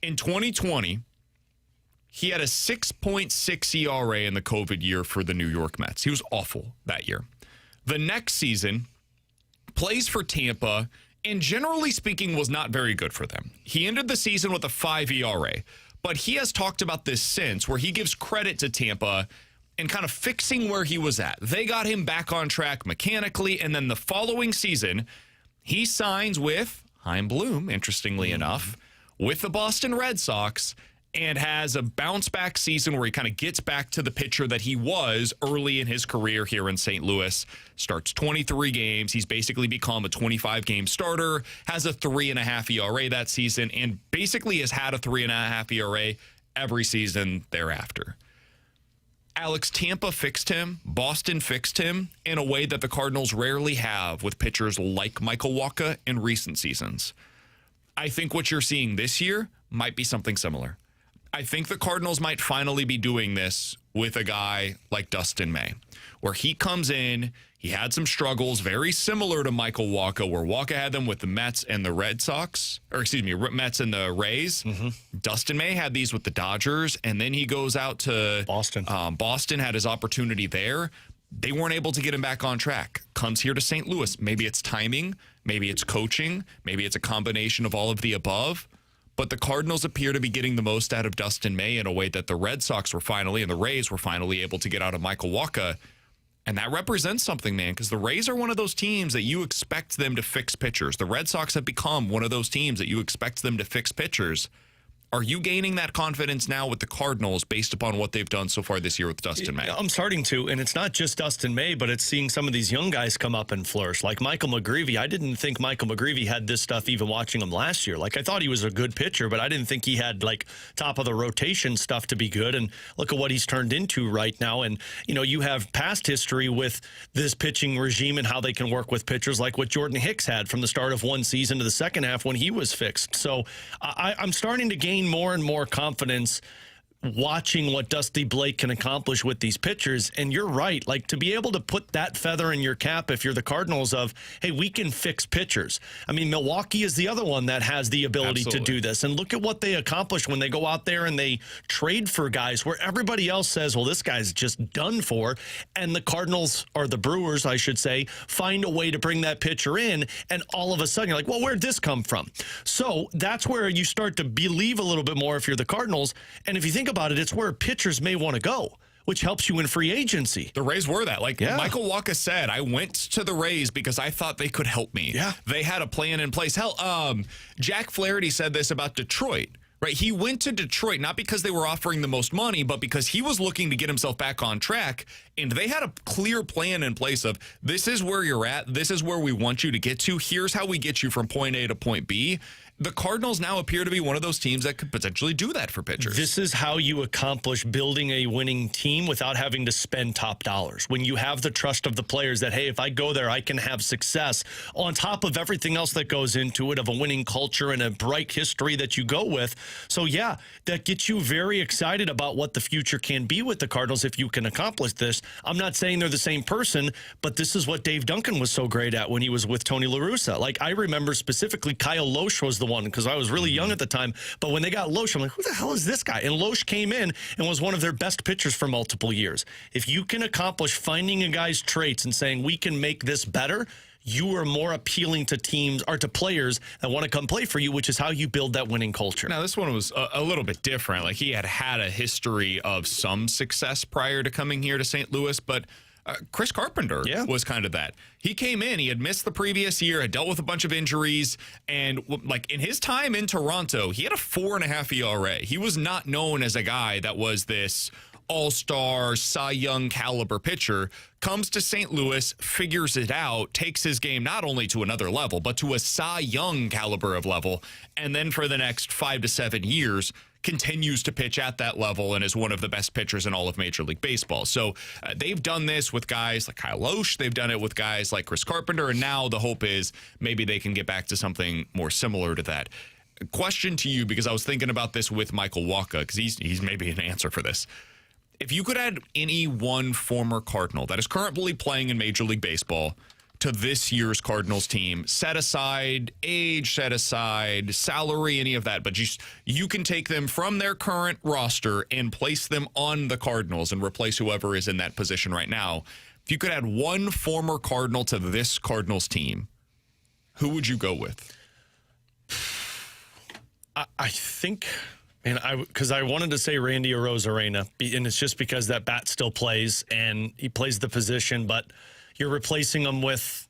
In 2020, he had a 6.6 ERA in the COVID year for the New York Mets. He was awful that year. The next season, plays for Tampa, and generally speaking, was not very good for them. He ended the season with a 5 ERA, but he has talked about this since, where he gives credit to Tampa and kind of fixing where he was at. They got him back on track mechanically, and then the following season, he signs with Chaim Bloom, interestingly enough, with the Boston Red Sox, and has a bounce-back season where he kind of gets back to the pitcher that he was early in his career here in St. Louis. Starts 23 games. He's basically become a 25-game starter, has a 3.5 ERA that season, and basically has had a 3.5 ERA every season thereafter. Alex, Tampa fixed him. Boston fixed him in a way that the Cardinals rarely have with pitchers like Michael Wacha in recent seasons. I think what you're seeing this year might be something similar. I think the Cardinals might finally be doing this with a guy like Dustin May, where he comes in, he had some struggles very similar to Michael Wacha, where Wacha had them with the Mets and the Red Sox, or excuse me, Mets and the Rays. Dustin May had these with the Dodgers, and then he goes out to Boston. Boston had his opportunity there. They weren't able to get him back on track. Comes here to St. Louis. Maybe it's timing, maybe it's coaching, maybe it's a combination of all of the above. But the Cardinals appear to be getting the most out of Dustin May in a way that the Red Sox were finally, and the Rays were finally able to get out of Michael Wacha. And that represents something, man, because the Rays are one of those teams that you expect them to fix pitchers. The Red Sox have become one of those teams that you expect them to fix pitchers. Are you gaining that confidence now with the Cardinals based upon what they've done so far this year with Dustin May? I'm starting to, and it's not just Dustin May, but it's seeing some of these young guys come up and flourish. Like Michael McGreevy. I didn't think Michael McGreevy had this stuff even watching him last year. Like, I thought he was a good pitcher, but I didn't think he had, like, top of the rotation stuff to be good. And look at what he's turned into right now. And, you know, you have past history with this pitching regime and how they can work with pitchers, like what Jordan Hicks had from the start of one season to the second half when he was fixed. So I'm starting to gain more and more confidence watching what Dusty Blake can accomplish with these pitchers. And you're right, like, to be able to put that feather in your cap if you're the Cardinals of, hey, we can fix pitchers. I mean, Milwaukee is the other one that has the ability to do this. And look at what they accomplish when they go out there and they trade for guys where everybody else says, well, this guy's just done for. And the Cardinals, or the Brewers, I should say, find a way to bring that pitcher in. And all of a sudden you're like, well, where'd this come from? So that's where you start to believe a little bit more if you're the Cardinals. And if you think about it, it's where pitchers may want to go, which helps you in free agency. The Rays were that. Like Michael Wacha said, I went to the Rays because I thought they could help me. Yeah. They had a plan in place. Hell, Jack Flaherty said this about Detroit. Right, he went to Detroit not because they were offering the most money, but because he was looking to get himself back on track, and they had a clear plan in place of, this is where you're at, this is where we want you to get to, here's how we get you from point A to point B. The Cardinals now appear to be one of those teams that could potentially do that for pitchers. This is how you accomplish building a winning team without having to spend top dollars. When you have the trust of the players that, hey, if I go there, I can have success on top of everything else that goes into it, of a winning culture and a bright history that you go with. So, yeah, that gets you very excited about what the future can be with the Cardinals if you can accomplish this. I'm not saying they're the same person, but this is what Dave Duncan was so great at when he was with Tony La Russa. Like, I remember specifically Kyle Loesch was the one, because I was really young at the time. But when they got Loesch, I'm like, who the hell is this guy? And Loesch came in and was one of their best pitchers for multiple years. If you can accomplish finding a guy's traits and saying, we can make this better, you are more appealing to teams or to players that want to come play for you, which is how you build that winning culture. Now, this one was a little bit different. Like, he had a history of some success prior to coming here to St. Louis, but Chris Carpenter was kind of that. He came in, he had missed the previous year, had dealt with a bunch of injuries, and like in his time in Toronto, he had a 4.5 ERA. He was not known as a guy that was this all-star, Cy Young caliber pitcher. Comes to St. Louis, figures it out, takes his game not only to another level, but to a Cy Young caliber of level, and then for the next 5 to 7 years, continues to pitch at that level and is one of the best pitchers in all of Major League Baseball. So they've done this with guys like Kyle Loesch. They've done it with guys like Chris Carpenter. And now the hope is maybe they can get back to something more similar to that. Question to you, because I was thinking about this with Michael Wacha, because he's maybe an answer for this. If you could add any one former Cardinal that is currently playing in Major League Baseball to this year's Cardinals team, set aside age, set aside salary, any of that, but just you can take them from their current roster and place them on the Cardinals and replace whoever is in that position right now. If you could add one former Cardinal to this Cardinals team, who would you go with? I think, because I wanted to say Randy Arozarena, and it's just because that bat still plays and he plays the position, but you're replacing him with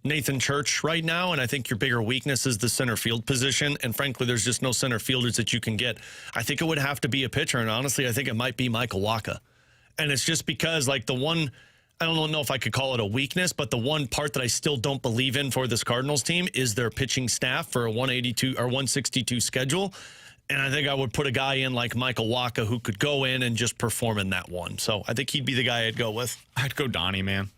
Nathan Church right now, and I think your bigger weakness is the center field position, and frankly, there's just no center fielders that you can get. I think it would have to be a pitcher, and honestly, I think it might be Michael Wacha. And it's just because, like, the one, I don't know if I could call it a weakness, but the one part that I still don't believe in for this Cardinals team is their pitching staff for a 182 or 162 schedule. And I think I would put a guy in like Michael Wacha who could go in and just perform in that one. So I think he'd be the guy I'd go with. I'd go Donnie, man.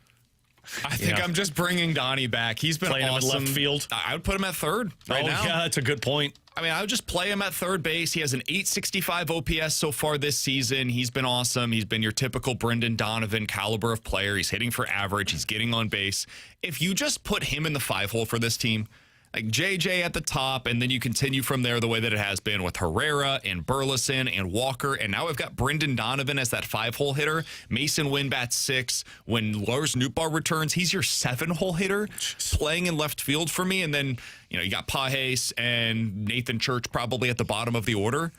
I think I'm just bringing Donnie back. He's been playing awesome. him in left field. I would put him at third right now. Yeah, that's a good point. I mean, I would just play him at third base. He has an 865 OPS so far this season. He's been awesome. He's been your typical Brendan Donovan caliber of player. He's hitting for average. He's getting on base. If you just put him in the 5-hole for this team, like JJ at the top, and then you continue from there the way that it has been with Herrera and Burleson and Walker, and now we've got Brendan Donovan as that 5-hole hitter. Mason Wynn bats 6. When Lars Nootbaar returns, he's your 7-hole hitter playing in left field for me, and then you got Pajes and Nathan Church probably at the bottom of the order.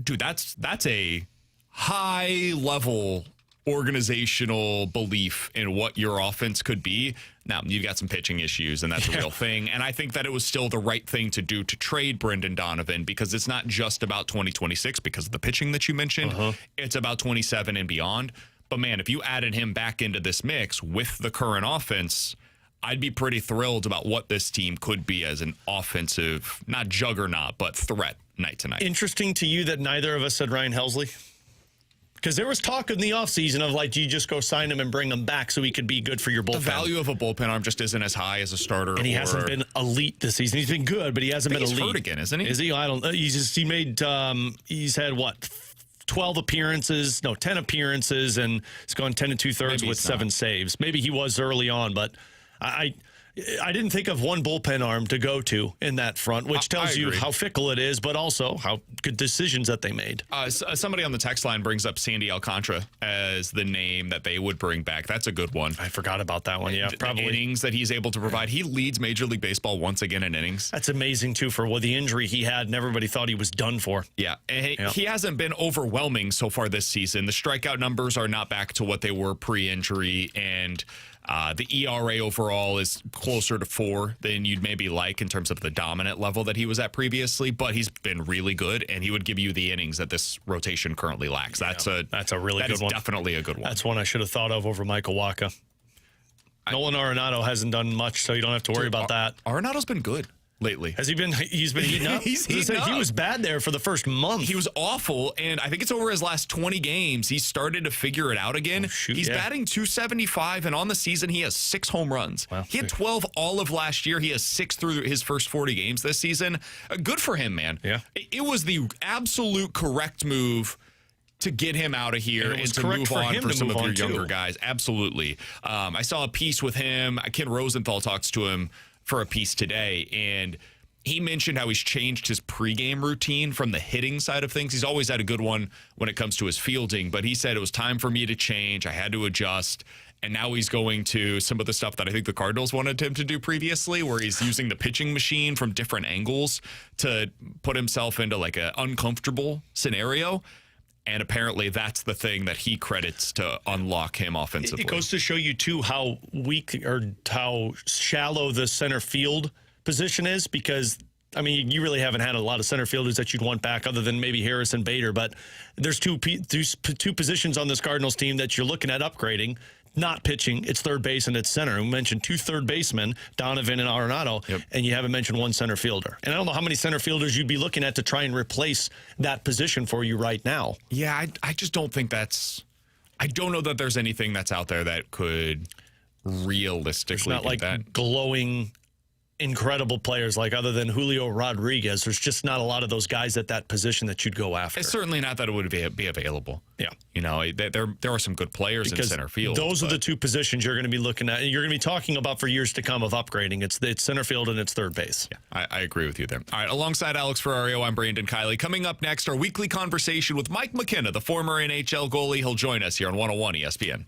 Dude, that's a high-level organizational belief in what your offense could be. Now, you've got some pitching issues, and that's a real thing. And I think that it was still the right thing to do to trade Brendan Donovan, because it's not just about 2026 because of the pitching that you mentioned. It's about 27 and beyond. But, man, if you added him back into this mix with the current offense, I'd be pretty thrilled about what this team could be as an offensive, not juggernaut, but threat night to night. Interesting to you that neither of us said Ryan Helsley? Because there was talk in the offseason of, like, do you just go sign him and bring him back so he could be good for your bullpen? The value of a bullpen arm just isn't as high as a starter. And he hasn't been elite this season. He's been good, but he hasn't been elite. He's hurt again, isn't he? Is he? I don't know. He's had, what, 12 appearances, 10 appearances, and he's gone 10 and 2/3 with 7 saves. Maybe he was early on, but I didn't think of one bullpen arm to go to in that front, which tells you how fickle it is, but also how good decisions that they made. Somebody on the text line brings up Sandy Alcantara as the name that they would bring back. That's a good one. I forgot about that one. Yeah, probably. The innings that he's able to provide. He leads Major League Baseball once again in innings. That's amazing, too, for the injury he had, and everybody thought he was done for. Yeah, he hasn't been overwhelming so far this season. The strikeout numbers are not back to what they were pre-injury, and the ERA overall is closer to 4 than you'd maybe like in terms of the dominant level that he was at previously, but he's been really good, and he would give you the innings that this rotation currently lacks. That's a really good one. Definitely a good one. That's one I should have thought of over Michael Wacha. Nolan Arenado hasn't done much, so you don't have to worry about that. Arenado's been good lately. Has he been? He's been heating up. He was bad there for the first month. He was awful, and I think it's over his last 20 games. He started to figure it out again. He's batting .275, and on the season, he has 6 home runs. Wow. He had 12 all of last year. He has 6 through his first 40 games this season. Good for him, man. Yeah. It was the absolute correct move to get him out of here and to move on for some of your younger guys. Absolutely. I saw a piece with him. Ken Rosenthal talks to him for a piece today, and he mentioned how he's changed his pregame routine from the hitting side of things. He's always had a good one when it comes to his fielding, but he said it was time for me to change. I had to adjust, and now he's going to some of the stuff that I think the Cardinals wanted him to do previously, where he's using the pitching machine from different angles to put himself into like an uncomfortable scenario. And apparently that's the thing that he credits to unlock him offensively. It goes to show you, too, how weak or how shallow the center field position is, because, I mean, you really haven't had a lot of center fielders that you'd want back other than maybe Harrison Bader. But there's two positions on this Cardinals team that you're looking at upgrading. Not pitching, it's third base and it's center. We mentioned 2 third basemen, Donovan and Arenado, and you haven't mentioned 1 center fielder. And I don't know how many center fielders you'd be looking at to try and replace that position for you right now. Yeah, I just don't think I don't know that there's anything that's out there that could realistically It's not like that. Glowing, incredible players, like other than Julio Rodriguez. There's just not a lot of those guys at that position that you'd go after. It's certainly not that it would be available. Yeah. You know, there are some good players in center field. Those are the 2 positions you're going to be looking at, and you're going to be talking about for years to come of upgrading. It's center field and it's third base. Yeah, I agree with you there. All right, alongside Alex Ferrario, I'm Brandon Kiley. Coming up next, our weekly conversation with Mike McKenna, the former NHL goalie. He'll join us here on 101 ESPN.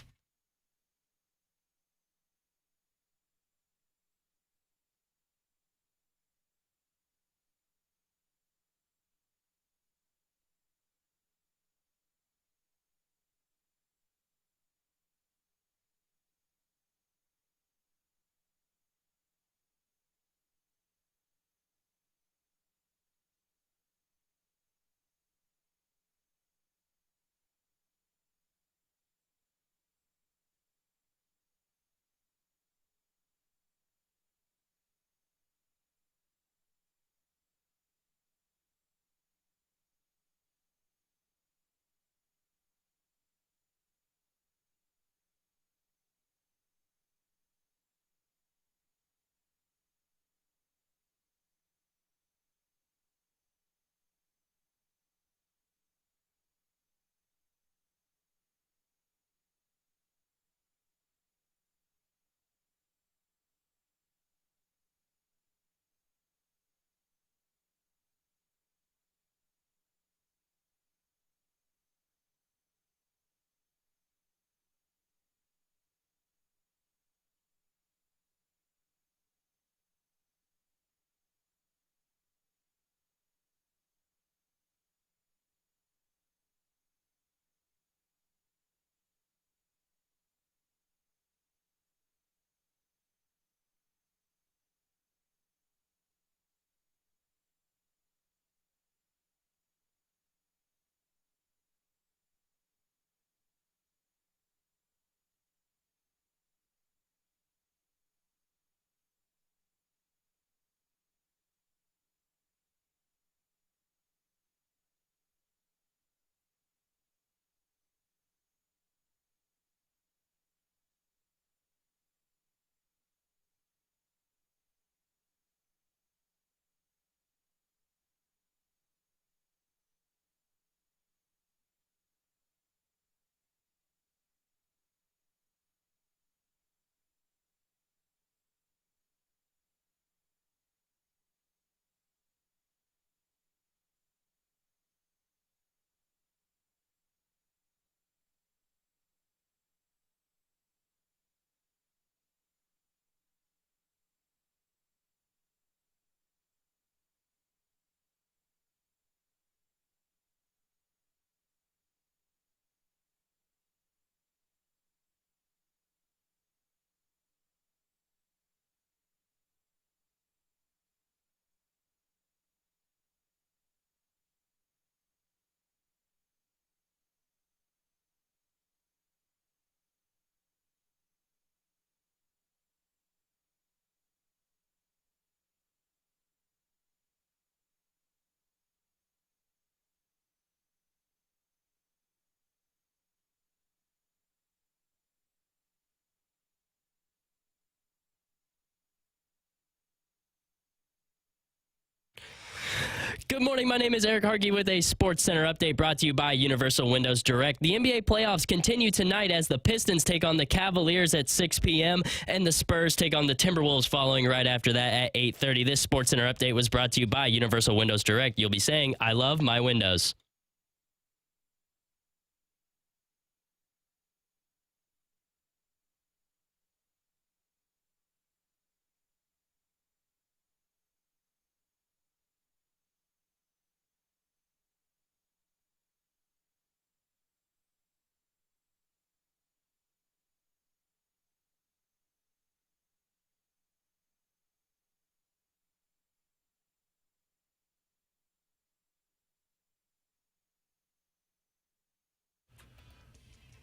Good morning. My name is Eric Harkey with a Sports Center update brought to you by Universal Windows Direct. The NBA playoffs continue tonight as the Pistons take on the Cavaliers at 6 p.m. and the Spurs take on the Timberwolves following right after that at 8:30. This Sports Center update was brought to you by Universal Windows Direct. You'll be saying, I love my windows.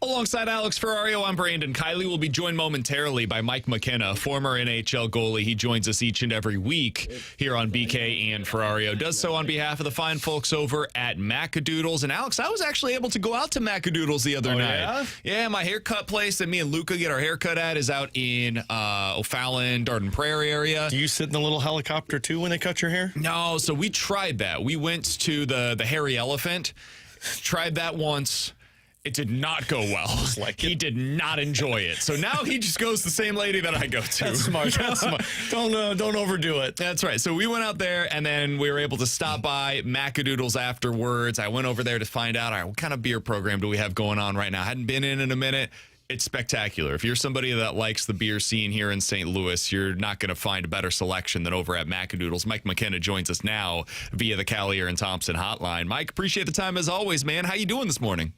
Alongside Alex Ferrario, I'm Brandon Kiley. Will be joined momentarily by Mike McKenna, former NHL goalie. He joins us each and every week here on BK and Ferrario. Does so on behalf of the fine folks over at Macadoodles. And Alex, I was actually able to go out to Macadoodles the other night. Yeah, my haircut place that me and Luca get our haircut at is out in O'Fallon, Darden Prairie area. Do you sit in the little helicopter too when they cut your hair? No, so we tried that. We went to the Hairy Elephant, tried that once. It did not go well. He did not enjoy it. So now he just goes the same lady that I go to. That's smart. That's smart. Don't overdo it. That's right. So we went out there, and then we were able to stop by Macadoodles afterwards. I went over there to find out, all right, what kind of beer program do we have going on right now? Hadn't been in a minute. It's spectacular. If you're somebody that likes the beer scene here in St. Louis, you're not going to find a better selection than over at Macadoodles. Mike McKenna joins us now via the Callier and Thompson hotline. Mike, appreciate the time as always, man. How you doing this morning?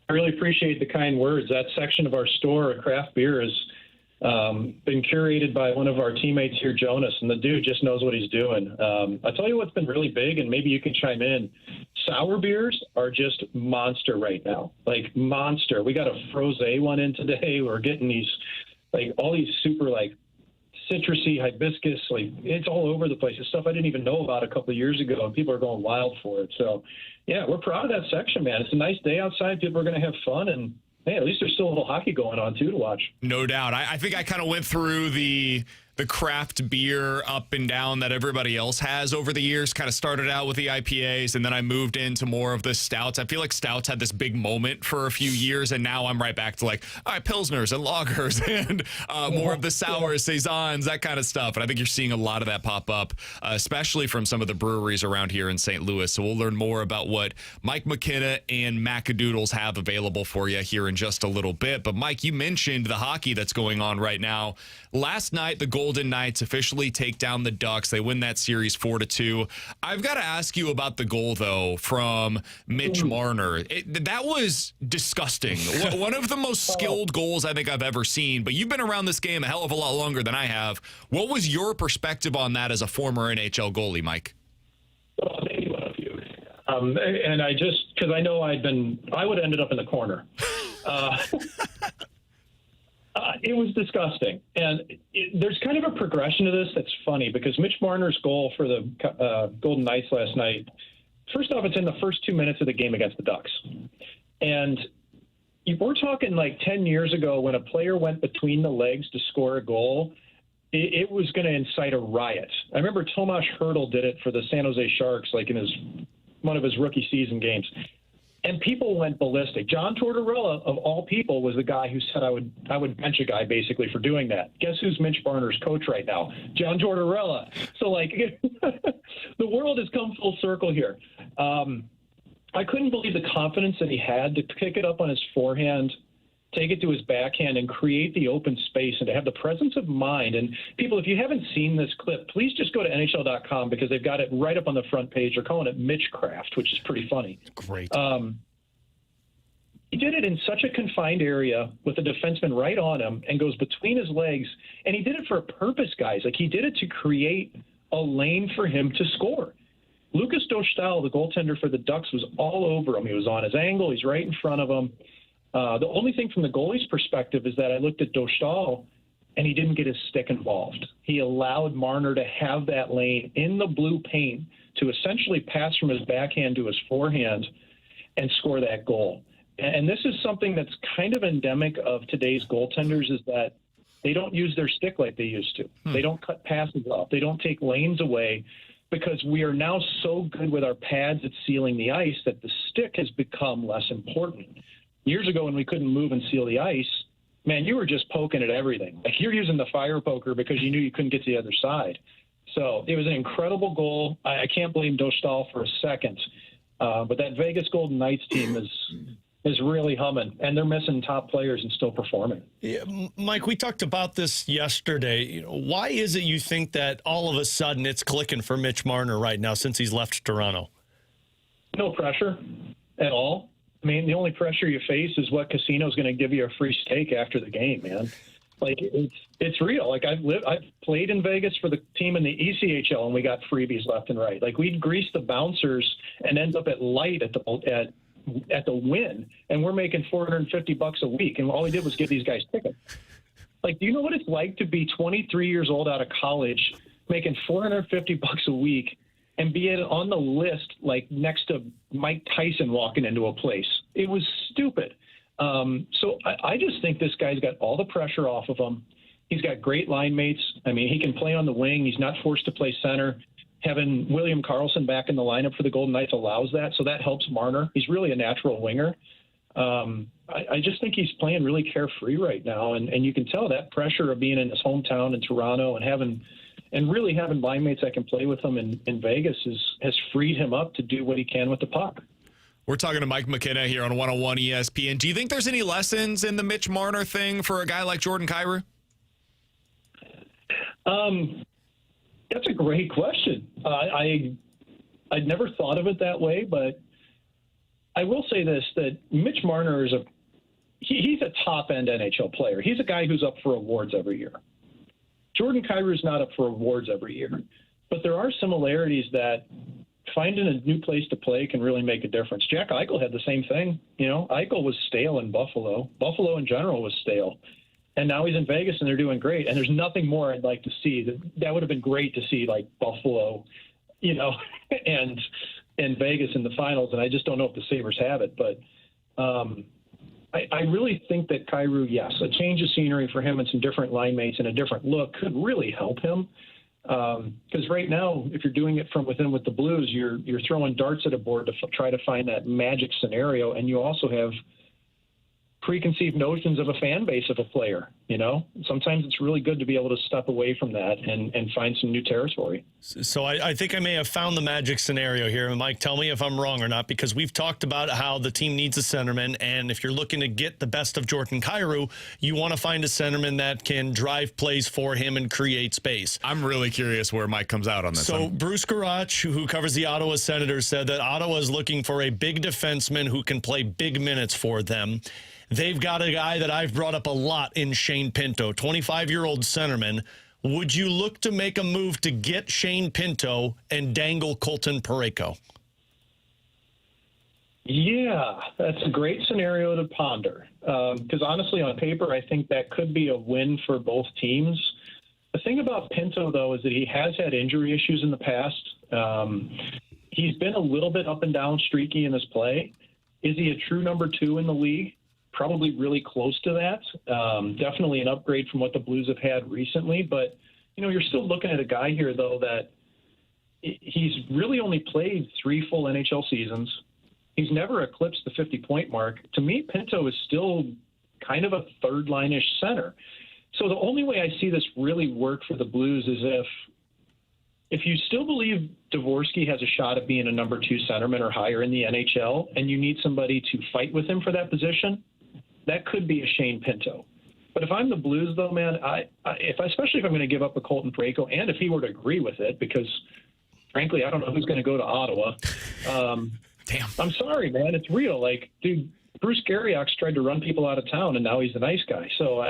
I really appreciate the kind words. That section of our store, craft beer, has been curated by one of our teammates here, Jonas, and the dude just knows what he's doing. I'll tell you what's been really big, and maybe you can chime in. Sour beers are just monster right now, like monster. We got a frosé one in today. We're getting these, like all these super like citrusy hibiscus, like it's all over the place. It's stuff I didn't even know about a couple of years ago, and people are going wild for it. So, yeah, we're proud of that section, man. It's a nice day outside. People are going to have fun, and hey, at least there's still a little hockey going on too to watch. No doubt. I think I kind of went through the craft beer up and down that everybody else has over the years. Kind of started out with the IPAs, and then I moved into more of the stouts. I feel like stouts had this big moment for a few years, and now I'm right back to like, all right, pilsners and lagers and more of the sours, saisons, that kind of stuff. And I think you're seeing a lot of that pop up, especially from some of the breweries around here in St. Louis. So we'll learn more about what Mike McKenna and Macadoodles have available for you here in just a little bit. But Mike, you mentioned the hockey that's going on right now. Last night, the Golden Knights officially take down the Ducks. They win that series 4-2. I've got to ask you about the goal, though, from Mitch Marner. That was disgusting. One of the most skilled goals I think I've ever seen. But you've been around this game a hell of a lot longer than I have. What was your perspective on that as a former NHL goalie, Mike? Well, maybe one of you. And I just, because I know I would have ended up in the corner. It was disgusting. And there's kind of a progression to this that's funny because Mitch Marner's goal for the Golden Knights last night, first off, it's in the first 2 minutes of the game against the Ducks. And we're talking like 10 years ago when a player went between the legs to score a goal, it was going to incite a riot. I remember Tomas Hertl did it for the San Jose Sharks, like in one of his rookie season games. And people went ballistic. John Tortorella, of all people, was the guy who said I would bench a guy basically for doing that. Guess who's Mitch Marner's coach right now? John Tortorella. So, like, the world has come full circle here. I couldn't believe the confidence that he had to pick it up on his forehand, take it to his backhand, and create the open space and to have the presence of mind. And people, if you haven't seen this clip, please just go to NHL.com because they've got it right up on the front page. They're calling it Mitchcraft, which is pretty funny. Great. He did it in such a confined area with the defenseman right on him and goes between his legs. And he did it for a purpose, guys. Like, he did it to create a lane for him to score. Lucas Dostal, the goaltender for the Ducks, was all over him. He was on his angle. He's right in front of him. The only thing from the goalie's perspective is that I looked at Dostal, and he didn't get his stick involved. He allowed Marner to have that lane in the blue paint to essentially pass from his backhand to his forehand and score that goal. And this is something that's kind of endemic of today's goaltenders, is that they don't use their stick like they used to. They don't cut passes off. They don't take lanes away. because we are now so good with our pads at sealing the ice that the stick has become less important. Years ago when we couldn't move and seal the ice, man, you were just poking at everything. Like you're using the fire poker because you knew you couldn't get to the other side. So it was an incredible goal. I can't blame Dostal for a second. But that Vegas Golden Knights team is really humming, and they're missing top players and still performing. Yeah, Mike, we talked about this yesterday. Why is it you think that all of a sudden it's clicking for Mitch Marner right now since he's left Toronto? No pressure at all. I mean, the only pressure you face is what casino's going to give you a free steak after the game, man. Like it's real. Like I've played in Vegas for the team in the ECHL, and we got freebies left and right. Like we'd grease the bouncers and end up at light at the win, and we're making $450 a week, and all we did was give these guys tickets. Like, do you know what it's like to be 23 years old out of college, making $450 a week, and be on the list like next to Mike Tyson walking into a place? It was stupid. So I just think this guy's got all the pressure off of him. He's got great line mates. I mean, he can play on the wing. He's not forced to play center. Having William Karlsson back in the lineup for the Golden Knights allows that, so that helps Marner. He's really a natural winger. I just think he's playing really carefree right now, and you can tell that pressure of being in his hometown in Toronto and really having line mates that can play with him in Vegas has freed him up to do what he can with the puck. We're talking to Mike McKenna here on 101 ESPN. Do you think there's any lessons in the Mitch Marner thing for a guy like Jordan Kyrou? That's a great question. I'd never thought of it that way, but I will say this, that Mitch Marner is he's a top-end NHL player. He's a guy who's up for awards every year. Jordan Kyrou is not up for awards every year, but there are similarities that finding a new place to play can really make a difference. Jack Eichel had the same thing. You know, Eichel was stale in Buffalo. Buffalo in general was stale. And now he's in Vegas, and they're doing great. And there's nothing more I'd like to see. That would have been great to see, like, Buffalo, you know, and Vegas in the finals. And I just don't know if the Sabres have it. But I really think that Kyrou, yes, a change of scenery for him and some different line mates and a different look could really help him. Because right now, if you're doing it from within with the Blues, you're throwing darts at a board to try to find that magic scenario. And you also have preconceived notions of a fan base of a player. You know, sometimes it's really good to be able to step away from that and find some new territory. So I think I may have found the magic scenario here. And Mike, tell me if I'm wrong or not, because we've talked about how the team needs a centerman. And if you're looking to get the best of Jordan Kyrou, you want to find a centerman that can drive plays for him and create space. I'm really curious where Mike comes out on this. So Bruce Garach, who covers the Ottawa Senators, said that Ottawa is looking for a big defenseman who can play big minutes for them. They've got a guy that I've brought up a lot in Shane Pinto, 25-year-old centerman. Would you look to make a move to get Shane Pinto and dangle Colton Parayko? Yeah, that's a great scenario to ponder. Because honestly, on paper, I think that could be a win for both teams. The thing about Pinto, though, is that he has had injury issues in the past. He's been a little bit up and down streaky in his play. Is he a true number 2 in the league? Probably really close to that. Definitely an upgrade from what the Blues have had recently. But, you know, you're still looking at a guy here, though, that he's really only played 3 full NHL seasons. He's never eclipsed the 50-point mark. To me, Pinto is still kind of a third-line-ish center. So the only way I see this really work for the Blues is if you still believe Dvorsky has a shot at being a number 2 centerman or higher in the NHL, and you need somebody to fight with him for that position, that could be a Shane Pinto. But if I'm the Blues, though, man, especially if I'm going to give up a Colton Parayko, and if he were to agree with it, because, frankly, I don't know who's going to go to Ottawa. Damn. I'm sorry, man. It's real. Like, dude, Bruce Garriock's tried to run people out of town, and now he's the nice guy. So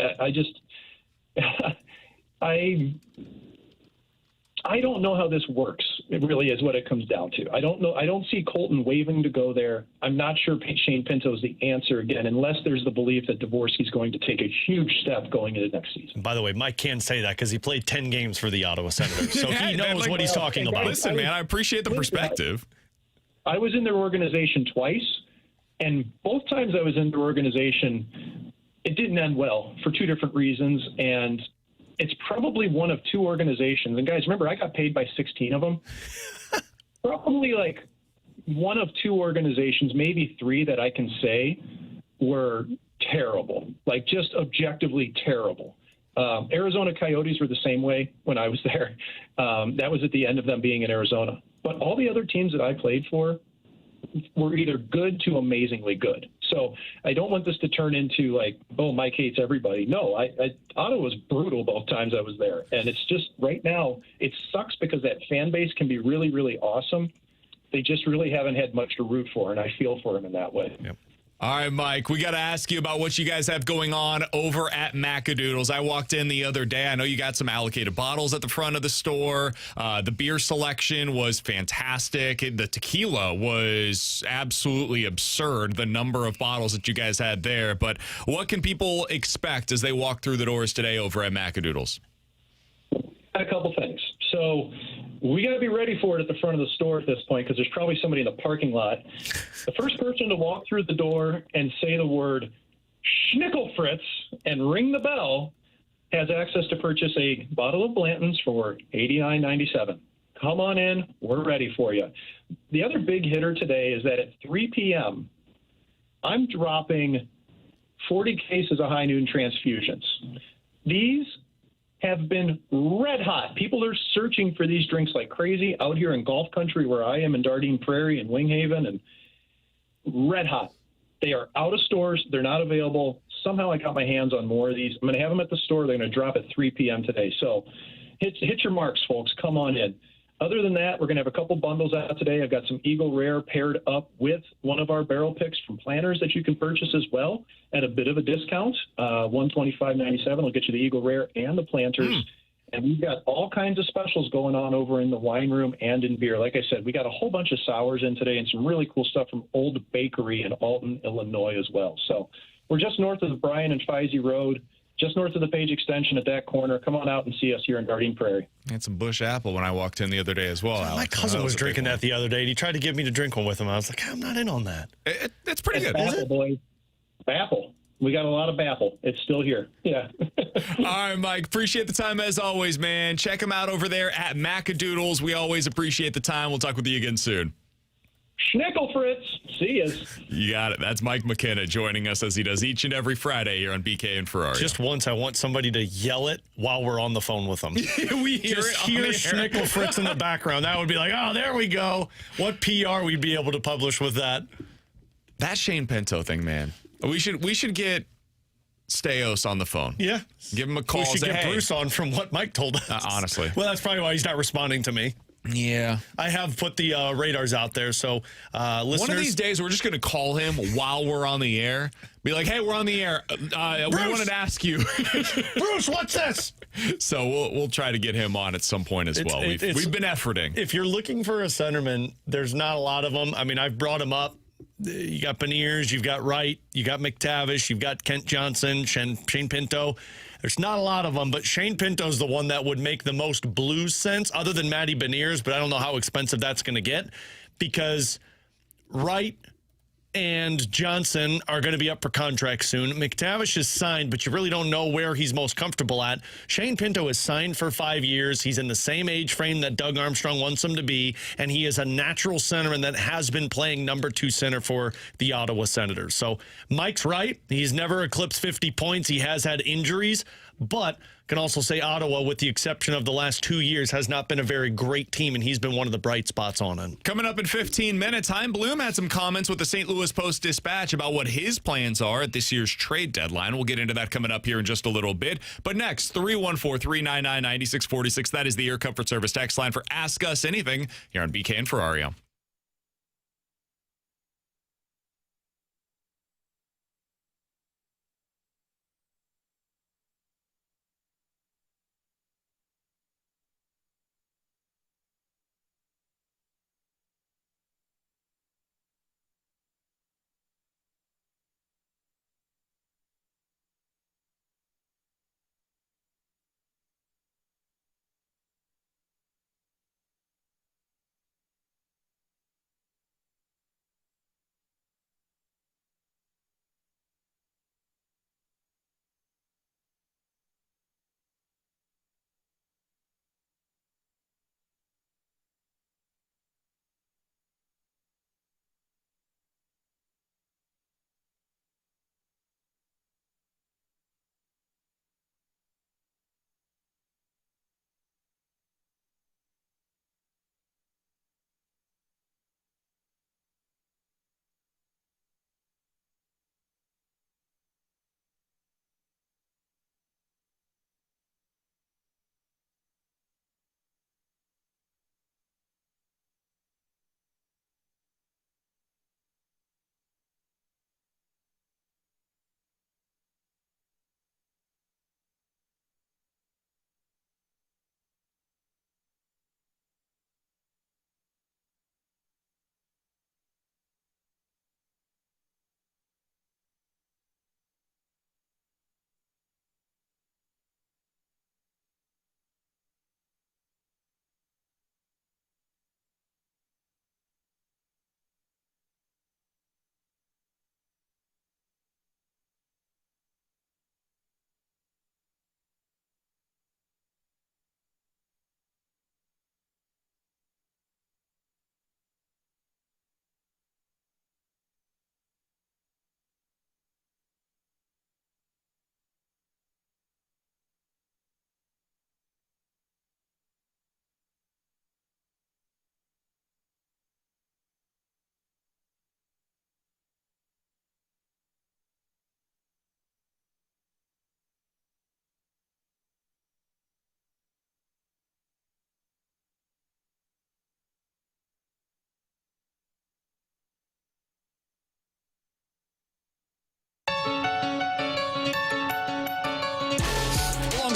I don't know how this works. It really is what it comes down to. I don't know. I don't see Colton waving to go there. I'm not sure Shane Pinto is the answer again, unless there's the belief that Dvorsky's going to take a huge step going into next season. By the way, Mike can't say that because he played 10 games for the Ottawa Senators, so he knows what he's talking about. Listen, man, I appreciate the perspective. I was in their organization twice, and both times I was in their organization, it didn't end well for 2 different reasons, and it's probably one of two organizations. And guys, remember, I got paid by 16 of them. Probably like one of two organizations, maybe three, that I can say were terrible, like just objectively terrible. Arizona Coyotes were the same way when I was there. That was at the end of them being in Arizona. But all the other teams that I played for were either good to amazingly good. So I don't want this to turn into like, oh, Mike hates everybody. No, Ottawa was brutal both times I was there. And it's just right now, it sucks because that fan base can be really, really awesome. They just really haven't had much to root for, and I feel for them in that way. Yep. All right, Mike, we got to ask you about what you guys have going on over at Macadoodles. I walked in the other day. I know you got some allocated bottles at the front of the store. The beer selection was fantastic. The tequila was absolutely absurd, the number of bottles that you guys had there. But what can people expect as they walk through the doors today over at Macadoodles? A couple things. So we got to be ready for it at the front of the store at this point because there's probably somebody in the parking lot. The first person to walk through the door and say the word Schnickelfritz and ring the bell has access to purchase a bottle of Blanton's for $89.97. Come on in. We're ready for you. The other big hitter today is that at 3 p.m., I'm dropping 40 cases of high noon transfusions. These have been red hot. People are searching for these drinks like crazy out here in golf country where I am in Dardenne Prairie and Winghaven, and red hot. They are out of stores. They're not available. Somehow I got my hands on more of these. I'm going to have them at the store. They're going to drop at 3 p.m. today. So hit your marks, folks. Come on in. Other than that, we're going to have a couple bundles out today. I've got some Eagle Rare paired up with one of our barrel picks from Planters that you can purchase as well at a bit of a discount. $125.97 will get you the Eagle Rare and the Planters. And we've got all kinds of specials going on over in the wine room and in beer. Like I said, we got a whole bunch of sours in today and some really cool stuff from Old Bakery in Alton, Illinois as well. So we're just north of the Bryan and Feisey Road, just north of the Page Extension at that corner. Come on out and see us here in Dardenne Prairie. I had some Bush Apple when I walked in the other day as well, Alex. My cousin was drinking that the other day, and he tried to get me to drink one with him. I was like, I'm not in on that. It's pretty good. Apple, boys. Apple. We got a lot of Baffle. It's still here. Yeah. All right, Mike. Appreciate the time as always, man. Check them out over there at Macadoodles. We always appreciate the time. We'll talk with you again soon. Schnickelfritz. See ya. You got it. That's Mike McKenna joining us as he does each and every Friday here on BK and Ferrario. Just once, I want somebody to yell it while we're on the phone with them. We hear Just it hear on the air. Schnickelfritz in the background. That would be like, oh, there we go. What PR we'd be able to publish with that. That Shane Pinto thing, man. We should get Steos on the phone. Yeah. Give him a call. We should say, get hey. Bruce on from what Mike told us. Honestly. Well, that's probably why he's not responding to me. Yeah. I have put the radars out there, so listeners. One of these days, we're just going to call him while we're on the air. Be like, hey, we're on the air. We wanted to ask you. Bruce, what's this? So we'll try to get him on at some point as well. We've been efforting. If you're looking for a centerman, there's not a lot of them. I mean, I've brought him up. You got Beniers, you've got Wright, you got McTavish, you've got Kent Johnson, Shane Pinto. There's not a lot of them, but Shane Pinto's the one that would make the most Blues sense, other than Matty Beniers, but I don't know how expensive that's going to get, because Wright and Johnson are going to be up for contract soon. McTavish is signed, but you really don't know where he's most comfortable at. Shane Pinto is signed for 5 years. He's in the same age frame that Doug Armstrong wants him to be, and he is a natural centerman that has been playing number 2 center for the Ottawa Senators. So Mike's right. He's never eclipsed 50 points. He has had injuries, but can also say Ottawa, with the exception of the last 2 years, has not been a very great team, and he's been one of the bright spots on it. Coming up in 15 minutes, Chaim Bloom had some comments with the St. Louis Post-Dispatch about what his plans are at this year's trade deadline. We'll get into that coming up here in just a little bit. But next, 314-399-9646. That is the Air Comfort Service text line for Ask Us Anything here on BK and Ferrario.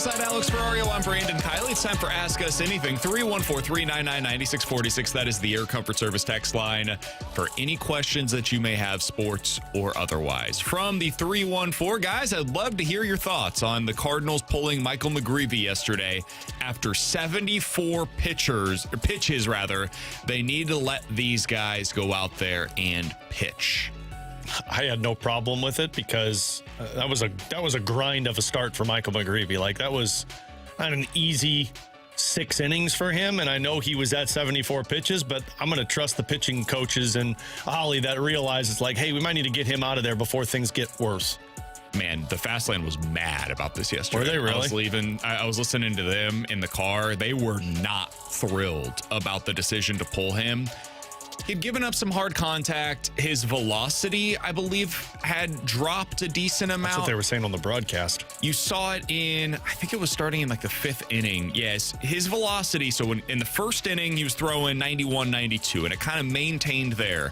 alongside Alex Ferrario, I'm Brandon Kiley. It's time for Ask Us Anything. 314-399-9646. That is the Air Comfort Service text line for any questions that you may have, sports or otherwise. From the 314, guys, I'd love to hear your thoughts on the Cardinals pulling Michael McGreevy yesterday after 74 pitches. They need to let these guys go out there and pitch. I had no problem with it because that was a grind of a start for Michael McGreevy. Like, that was not an easy 6 innings for him, and I know he was at 74 pitches, but I'm going to trust the pitching coaches and Ollie that realizes, like, hey, we might need to get him out of there before things get worse. Man, the fast lane was mad about this yesterday. Were they really? I was listening to them in the car. They were not thrilled about the decision to pull him. He'd given up some hard contact. His velocity, I believe, had dropped a decent amount. That's what they were saying on the broadcast. You saw it I think it was starting in like the 5th inning. Yes, his velocity. So in the first inning, he was throwing 91, 92, and it kind of maintained there.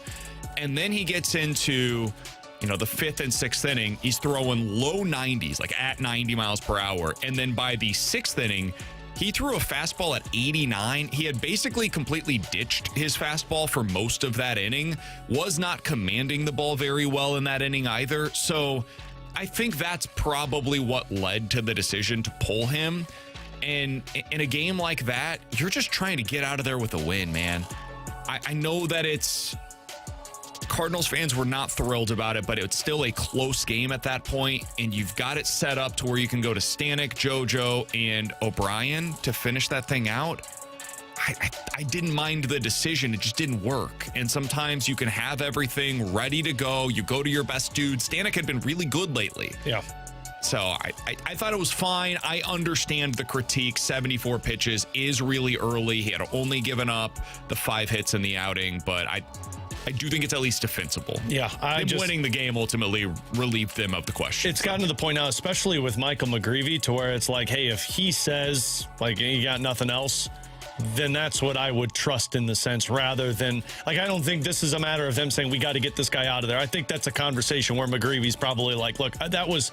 And then he gets into, the 5th and 6th inning, he's throwing low 90s, like at 90 miles per hour. And then by the 6th inning, he threw a fastball at 89. He had basically completely ditched his fastball for most of that inning, was not commanding the ball very well in that inning either. So I think that's probably what led to the decision to pull him. And in a game like that, you're just trying to get out of there with a win, man. I know that Cardinals fans were not thrilled about it, but it's still a close game at that point, and you've got it set up to where you can go to Stanek, JoJo, and O'Brien to finish that thing out. I didn't mind the decision. It just didn't work. And sometimes you can have everything ready to go. You go to your best dude. Stanek had been really good lately. Yeah. So I thought it was fine. I understand the critique. 74 pitches is really early. He had only given up the 5 hits in the outing, but I do think it's at least defensible. Yeah. Winning the game ultimately relieved them of the question. It's gotten to the point now, especially with Michael McGreevy, to where it's like, hey, if he says, like, you got nothing else, then that's what I would trust in the sense, rather than, like, I don't think this is a matter of them saying we got to get this guy out of there. I think that's a conversation where McGreevy's probably like, look, that was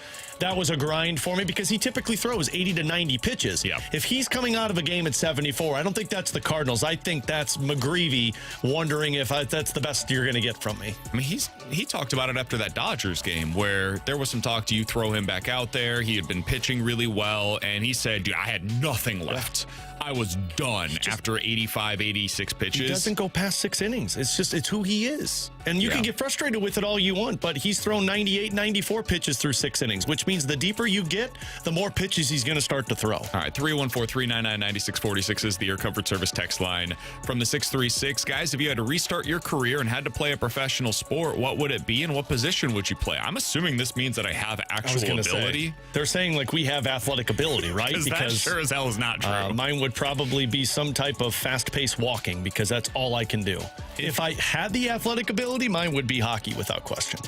a grind for me, because he typically throws 80 to 90 pitches. Yeah. If he's coming out of a game at 74, I don't think that's the Cardinals. I think that's McGreevy wondering if that's the best you're going to get from me. I mean, he talked about it after that Dodgers game where there was some talk, do you throw him back out there? He had been pitching really well, and he said, dude, I had nothing left. I was done after 85, 86 pitches. He doesn't go past 6 innings. It's who he is. And you can get frustrated with it all you want, but he's thrown 98, 94 pitches through 6 innings, which means the deeper you get, the more pitches he's going to start to throw. All right, 314-399-9646 is the Air Comfort Service text line. From the 636, guys, if you had to restart your career and had to play a professional sport, what would it be and what position would you play? I'm assuming this means that I have actual ability. They're saying, like, we have athletic ability, right? Because that sure as hell is not true. Mine would probably be some type of fast-paced walking, because that's all I can do. If I had the athletic ability, mine would be hockey without question.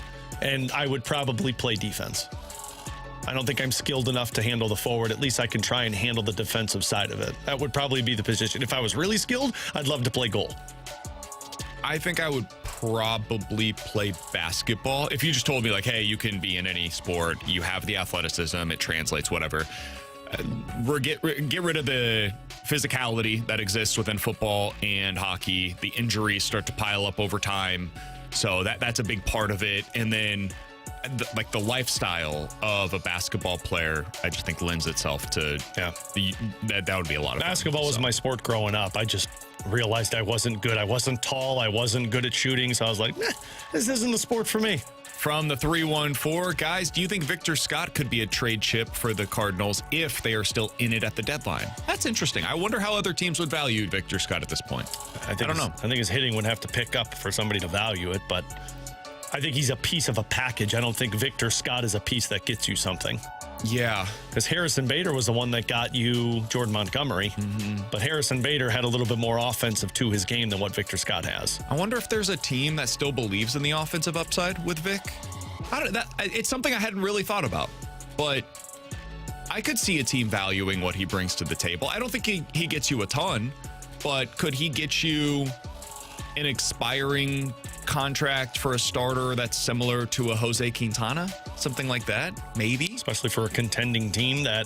And I would probably play defense. I don't think I'm skilled enough to handle the forward. At least I can try and handle the defensive side of it. That would probably be the position. If I was really skilled, I'd love to play goal. I think I would probably play basketball. If you just told me, like, hey, you can be in any sport, you have the athleticism, it translates, whatever. Get rid of the physicality that exists within football and hockey. The injuries start to pile up over time, so that's a big part of it. And then the lifestyle of a basketball player, I just think lends itself to that would be a lot of basketball. Was my sport growing up. I just realized I wasn't good. I wasn't tall. I wasn't good at shooting, so I was like, this isn't the sport for me. From the 314, guys, do you think Victor Scott could be a trade chip for the Cardinals if they are still in it at the deadline? That's interesting. I wonder how other teams would value Victor Scott at this point. I don't know. I think his hitting would have to pick up for somebody to value it, but I think he's a piece of a package. I don't think Victor Scott is a piece that gets you something. Yeah. Because Harrison Bader was the one that got you Jordan Montgomery, but Harrison Bader had a little bit more offensive to his game than what Victor Scott has. I wonder if there's a team that still believes in the offensive upside with Vic. It's something I hadn't really thought about, but I could see a team valuing what he brings to the table. I don't think he gets you a ton, but could he get you an expiring contract for a starter that's similar to a Jose Quintana? Something like that, maybe. especially for a contending team that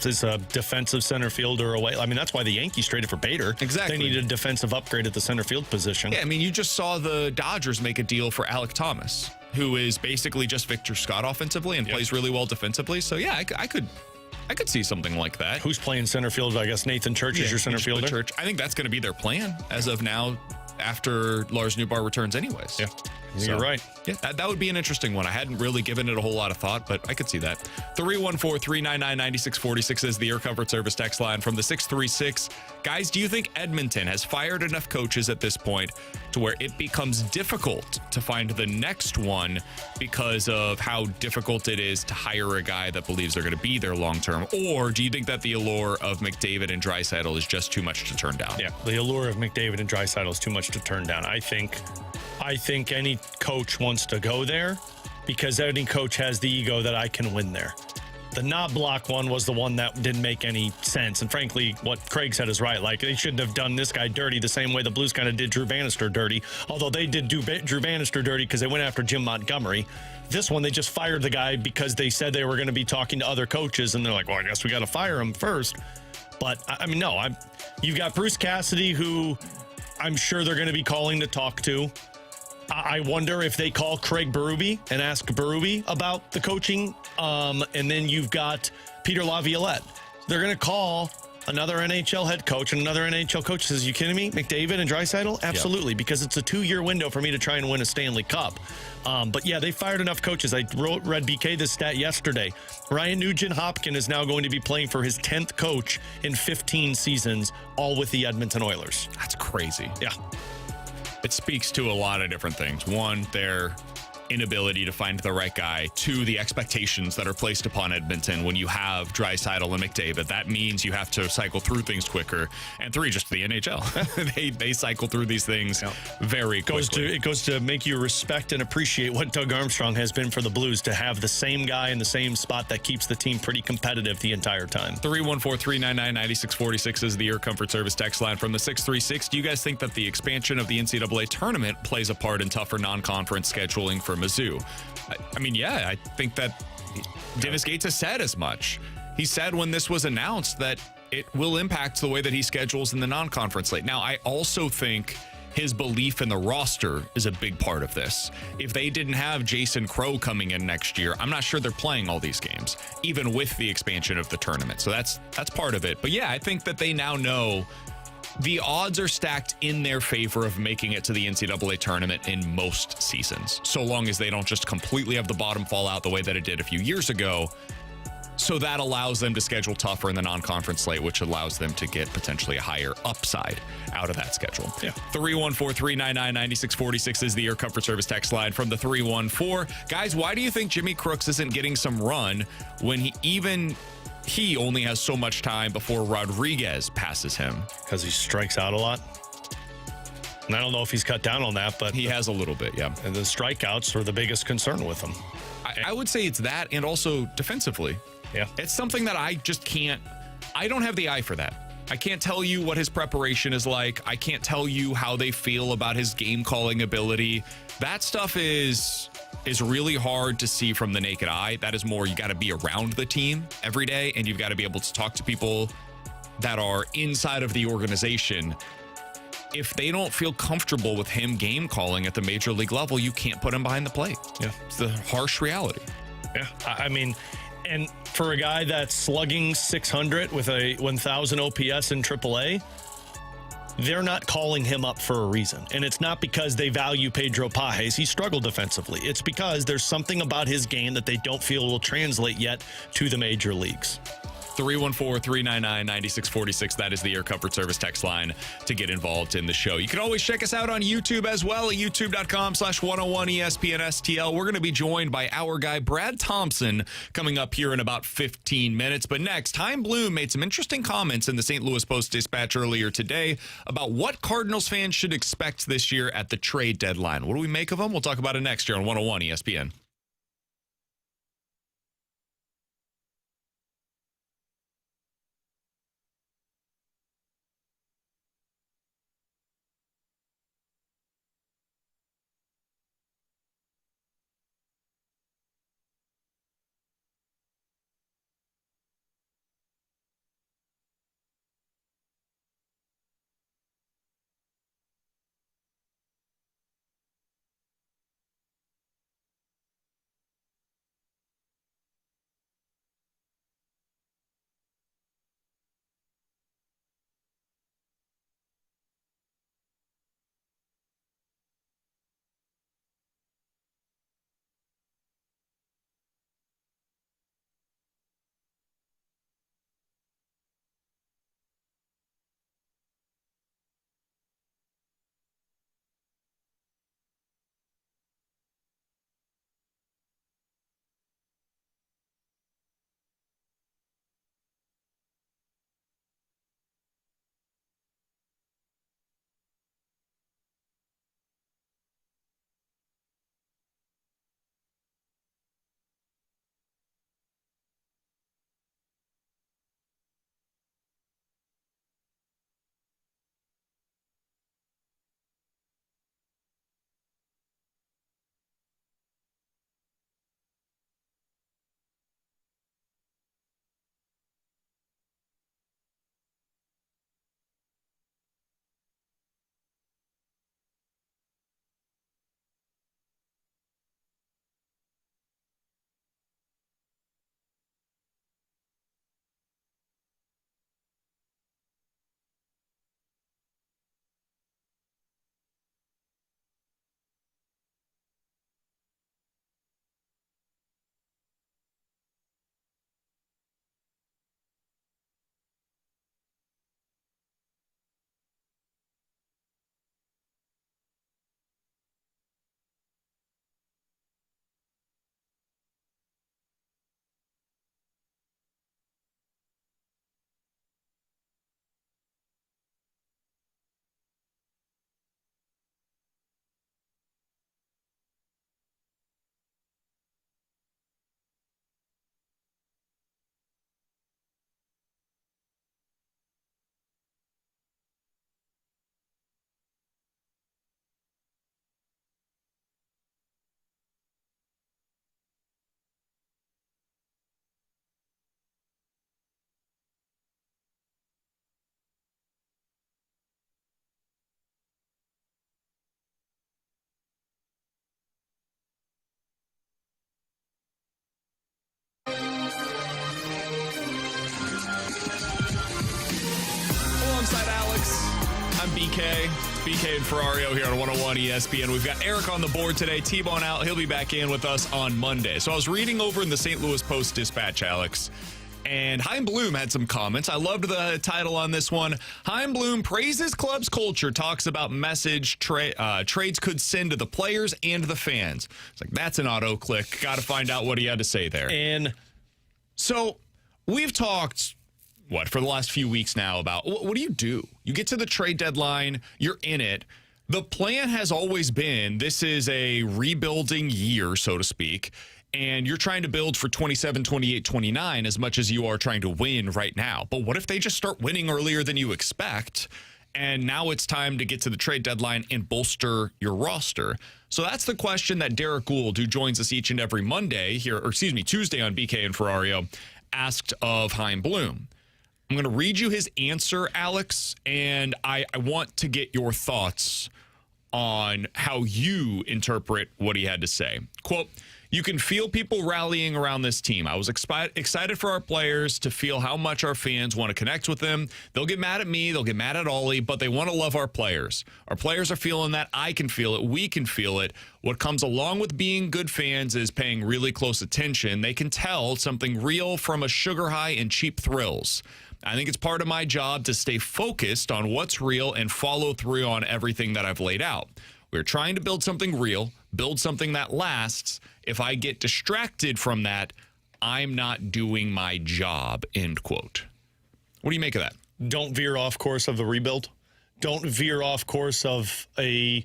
is a defensive center fielder away. I mean, that's why the Yankees traded for Bader. Exactly. They needed a defensive upgrade at the center field position. Yeah, I mean, you just saw the Dodgers make a deal for Alec Thomas, who is basically just Victor Scott offensively and plays really well defensively. So, yeah, I could see something like that. Who's playing center field? I guess Nathan Church is your center fielder. Church. I think that's going to be their plan as of now after Lars Newbar returns anyways. Yeah. You're right. Yeah, that would be an interesting one. I hadn't really given it a whole lot of thought, but I could see that. 314-399-9646 is the Air Comfort Service text line from the 636. Guys, do you think Edmonton has fired enough coaches at this point to where it becomes difficult to find the next one because of how difficult it is to hire a guy that believes they're going to be there long term? Or do you think that the allure of McDavid and Draisaitl is just too much to turn down? Yeah, the allure of McDavid and Draisaitl is too much to turn down. I think any coach wants to go there because any coach has the ego that I can win there. The Knobloch one was the one that didn't make any sense. And frankly, what Craig said is right. Like, they shouldn't have done this guy dirty the same way the Blues kind of did Drew Bannister dirty. Although they did do Drew Bannister dirty because they went after Jim Montgomery. This one, they just fired the guy because they said they were going to be talking to other coaches. And they're like, well, I guess we got to fire him first. But, I mean, no, you've got Bruce Cassidy, who I'm sure they're going to be calling to talk to. I wonder if they call Craig Berube and ask Berube about the coaching. And then you've got Peter Laviolette. They're going to call another NHL head coach, and another NHL coach says, you kidding me? McDavid and Draisaitl? Absolutely, because it's a 2-year window for me to try and win a Stanley Cup. But yeah, they fired enough coaches. I read BK this stat yesterday. Ryan Nugent-Hopkins is now going to be playing for his 10th coach in 15 seasons, all with the Edmonton Oilers. That's crazy. Yeah. It speaks to a lot of different things. One, their inability to find the right guy. Two, the expectations that are placed upon Edmonton when you have Draisaitl and McDavid. That means you have to cycle through things quicker. And three, just the NHL. they cycle through these things very quickly. It goes to make you respect and appreciate what Doug Armstrong has been for the Blues, to have the same guy in the same spot that keeps the team pretty competitive the entire time. 314-399-9646 is the Air Comfort Service text line from the 636. Do you guys think that the expansion of the NCAA tournament plays a part in tougher non-conference scheduling for Mizzou? I mean, yeah, I think that Dennis Gates has said as much. He said when this was announced that it will impact the way that he schedules in the non-conference slate. Now, I also think his belief in the roster is a big part of this. If they didn't have Jason Crow coming in next year, I'm not sure they're playing all these games, even with the expansion of the tournament. So that's part of it. But yeah, I think that they now know the odds are stacked in their favor of making it to the NCAA tournament in most seasons, so long as they don't just completely have the bottom fall out the way that it did a few years ago. So that allows them to schedule tougher in the non-conference slate, which allows them to get potentially a higher upside out of that schedule. Yeah. 314-399-9646 is the Air Comfort Service text line from the 314. Guys, why do you think Jimmy Crooks isn't getting some run when he only has so much time before Rodriguez passes him? Because he strikes out a lot. And I don't know if he's cut down on that, but he has a little bit, yeah. And the strikeouts are the biggest concern with him. I would say it's that, and also defensively. Yeah. It's something that I don't have the eye for that. I can't tell you what his preparation is like. I can't tell you how they feel about his game calling ability. That stuff is really hard to see from the naked eye. That is more, you got to be around the team every day, and you've got to be able to talk to people that are inside of the organization. If they don't feel comfortable with him game calling at the major league level, you can't put him behind the plate. Yeah. It's the harsh reality. Yeah. I mean, and for a guy that's slugging 600 with a 1,000 OPS in AAA, they're not calling him up for a reason. And it's not because they value Pedro Pajes. He struggled defensively. It's because there's something about his game that they don't feel will translate yet to the major leagues. 314-399-9646. That is the Air Comfort Service text line to get involved in the show. You can always check us out on YouTube as well at youtube.com/101ESPNSTL. We're going to be joined by our guy, Brad Thompson, coming up here in about 15 minutes. But next, Chaim Bloom made some interesting comments in the St. Louis Post-Dispatch earlier today about what Cardinals fans should expect this year at the trade deadline. What do we make of them? We'll talk about it next year on 101 ESPN. BK and Ferrario here on 101 ESPN. We've got Eric on the board today. T-Bone out. He'll be back in with us on Monday. So I was reading over in the St. Louis Post-Dispatch, Alex, and Chaim Bloom had some comments. I loved the title on this one. Chaim Bloom praises club's culture, talks about message trades could send to the players and the fans. It's like, that's an auto-click. Got to find out what he had to say there. And so we've talked, for the last few weeks now about what do? You get to the trade deadline, you're in it. The plan has always been this is a rebuilding year, so to speak, and you're trying to build for 27, 28, 29 as much as you are trying to win right now. But what if they just start winning earlier than you expect? And now it's time to get to the trade deadline and bolster your roster. So that's the question that Derek Gould, who joins us each and every Tuesday on BK and Ferrario, asked of Chaim Bloom. I'm going to read you his answer, Alex, and I want to get your thoughts on how you interpret what he had to say. Quote, "You can feel people rallying around this team. I was excited for our players to feel how much our fans want to connect with them. They'll get mad at me. They'll get mad at Ollie, but they want to love our players. Our players are feeling that. I can feel it. We can feel it. What comes along with being good fans is paying really close attention. They can tell something real from a sugar high and cheap thrills. I think it's part of my job to stay focused on what's real and follow through on everything that I've laid out. We're trying to build something real, build something that lasts. If I get distracted from that, I'm not doing my job," end quote. What do you make of that? don't veer off course of the rebuild. Don't veer off course of a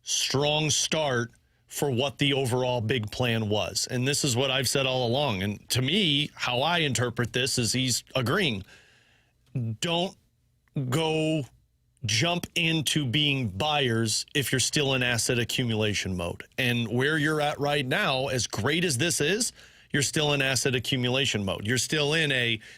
strong start for what the overall big plan was. And this is what I've said all along. And to me, how I interpret this is he's agreeing. Don't go jump into being buyers if you're still in asset accumulation mode. And where you're at right now, as great as this is, you're still in asset accumulation mode. You're still in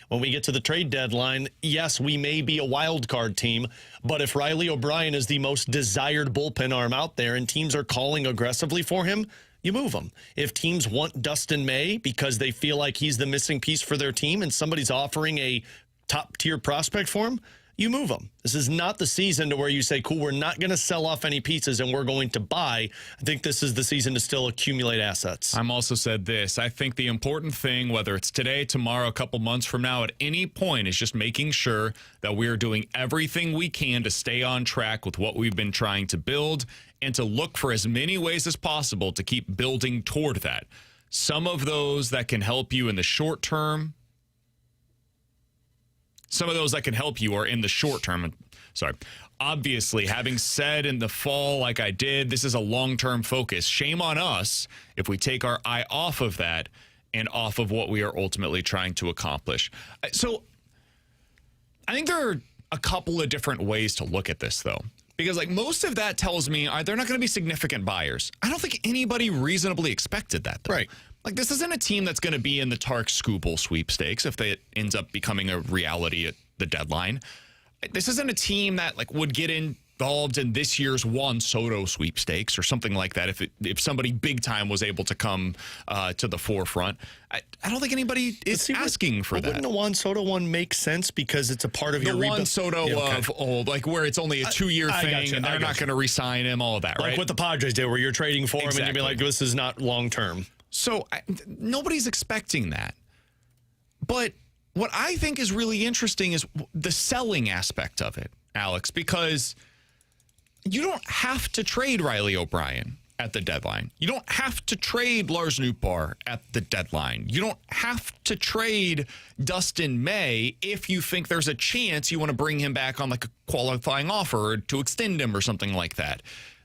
when we get to the trade deadline, yes, we may be a wild card team, but if Riley O'Brien is the most desired bullpen arm out there and teams are calling aggressively for him, you move him. If teams want Dustin May because they feel like he's the missing piece for their team and somebody's offering a top-tier prospect for him, you move them. This is not the season to where you say, cool, we're not going to sell off any pieces and we're going to buy. I think this is the season to still accumulate assets. I'm also said this. I think the important thing, whether it's today, tomorrow, a couple months from now, at any point, is just making sure that we're doing everything we can to stay on track with what we've been trying to build and to look for as many ways as possible to keep building toward that. Some of those that can help you in the short term, some of those that can help you are in the short term. Sorry. Obviously, having said in the fall, like I did, this is a long-term focus. Shame on us if we take our eye off of that and off of what we are ultimately trying to accomplish. So I think there are a couple of different ways to look at this, though. Because like most of that tells me they're not going to be significant buyers. I don't think anybody reasonably expected that, though. Right. Like, this isn't a team that's going to be in the Tark Skubal sweepstakes if it ends up becoming a reality at the deadline. This isn't a team that, like, would get involved in this year's Juan Soto sweepstakes or something like that if somebody big time was able to come to the forefront. I don't think anybody is asking for that. Wouldn't the Juan Soto one make sense because it's a part of your rebuild? The Juan Soto of old, like where it's only a 2-year thing and they're not going to re-sign him, all of that, right? Like what the Padres did where you're trading for him and you'd be like, this is not long-term. So nobody's expecting that. But what I think is really interesting is the selling aspect of it, Alex, because you don't have to trade Riley O'Brien at the deadline. You don't have to trade Lars Nootbaar at the deadline. You don't have to trade Dustin May if you think there's a chance you want to bring him back on like a qualifying offer or to extend him or something like that.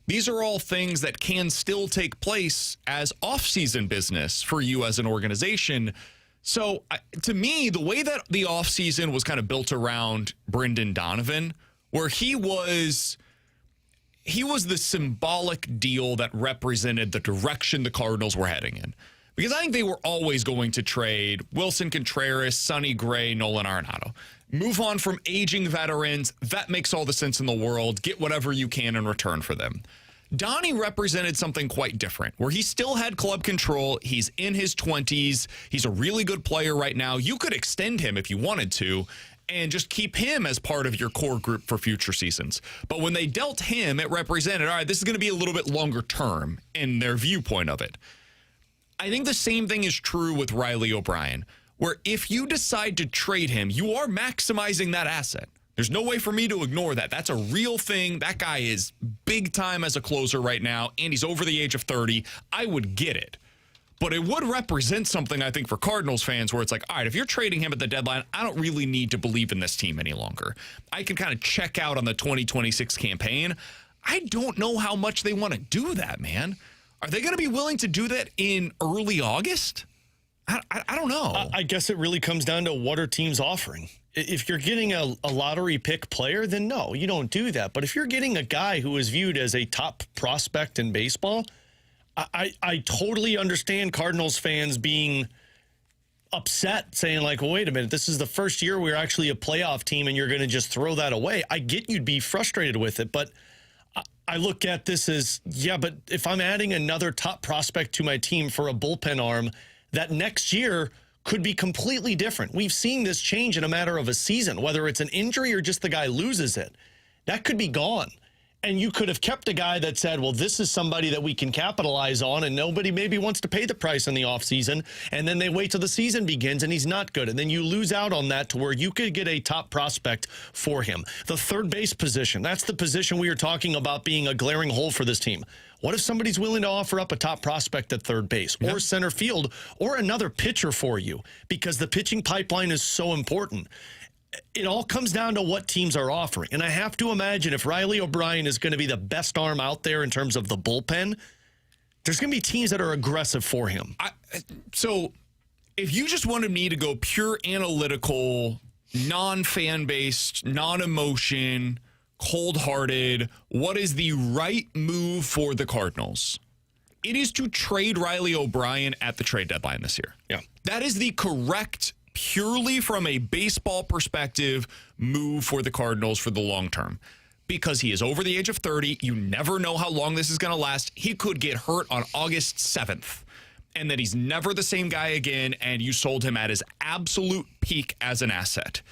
These are all things that can still take place as off-season business for you as an organization. So to me, the way that the off-season was kind of built around Brendan Donovan, where he was the symbolic deal that represented the direction the Cardinals were heading in. Because I think they were always going to trade Wilson Contreras, Sonny Gray, Nolan Arenado. Move on from aging veterans. That makes all the sense in the world. Get whatever you can in return for them. Donnie represented something quite different, where he still had club control. He's in his 20s. He's a really good player right now. You could extend him if you wanted to, and just keep him as part of your core group for future seasons. But when they dealt him, it represented, all right, this is going to be a little bit longer term in their viewpoint of it. I think the same thing is true with Riley O'Brien, where if you decide to trade him, you are maximizing that asset. There's no way for me to ignore that. That's a real thing. That guy is big time as a closer right now, and he's over the age of 30. I would get it. But it would represent something, I think, for Cardinals fans where it's like, all right, if you're trading him at the deadline, I don't really need to believe in this team any longer. I can kind of check out on the 2026 campaign. I don't know how much they want to do that, man. Are they going to be willing to do that in early August? I don't know. I guess it really comes down to what are teams offering. If you're getting a lottery pick player, then no, you don't do that. But if you're getting a guy who is viewed as a top prospect in baseball, I totally understand Cardinals fans being upset, saying like, well, wait a minute, this is the first year we're actually a playoff team and you're going to just throw that away. I get you'd be frustrated with it, but I look at this as, yeah, but if I'm adding another top prospect to my team for a bullpen arm, that next year could be completely different. We've seen this change in a matter of a season, whether it's an injury or just the guy loses it. That could be gone. And you could have kept a guy that said, well, this is somebody that we can capitalize on, and nobody maybe wants to pay the price in the offseason, and then they wait till the season begins and he's not good. And then you lose out on that to where you could get a top prospect for him. The third base position, that's the position we are talking about being a glaring hole for this team. What if somebody's willing to offer up a top prospect at third base or center field or another pitcher for you? Because the pitching pipeline is so important. It all comes down to what teams are offering. And I have to imagine if Riley O'Brien is going to be the best arm out there in terms of the bullpen, there's going to be teams that are aggressive for him. So if you just wanted me to go pure analytical, non-fan-based, non-emotion, cold-hearted, what is the right move for the Cardinals? It is to trade Riley O'Brien at the trade deadline this year. Yeah. That is the correct, purely from a baseball perspective, move for the Cardinals for the long term. Because he is over the age of 30. You never know how long this is going to last. He could get hurt on August 7th. And then he's never the same guy again, and you sold him at his absolute peak as an asset.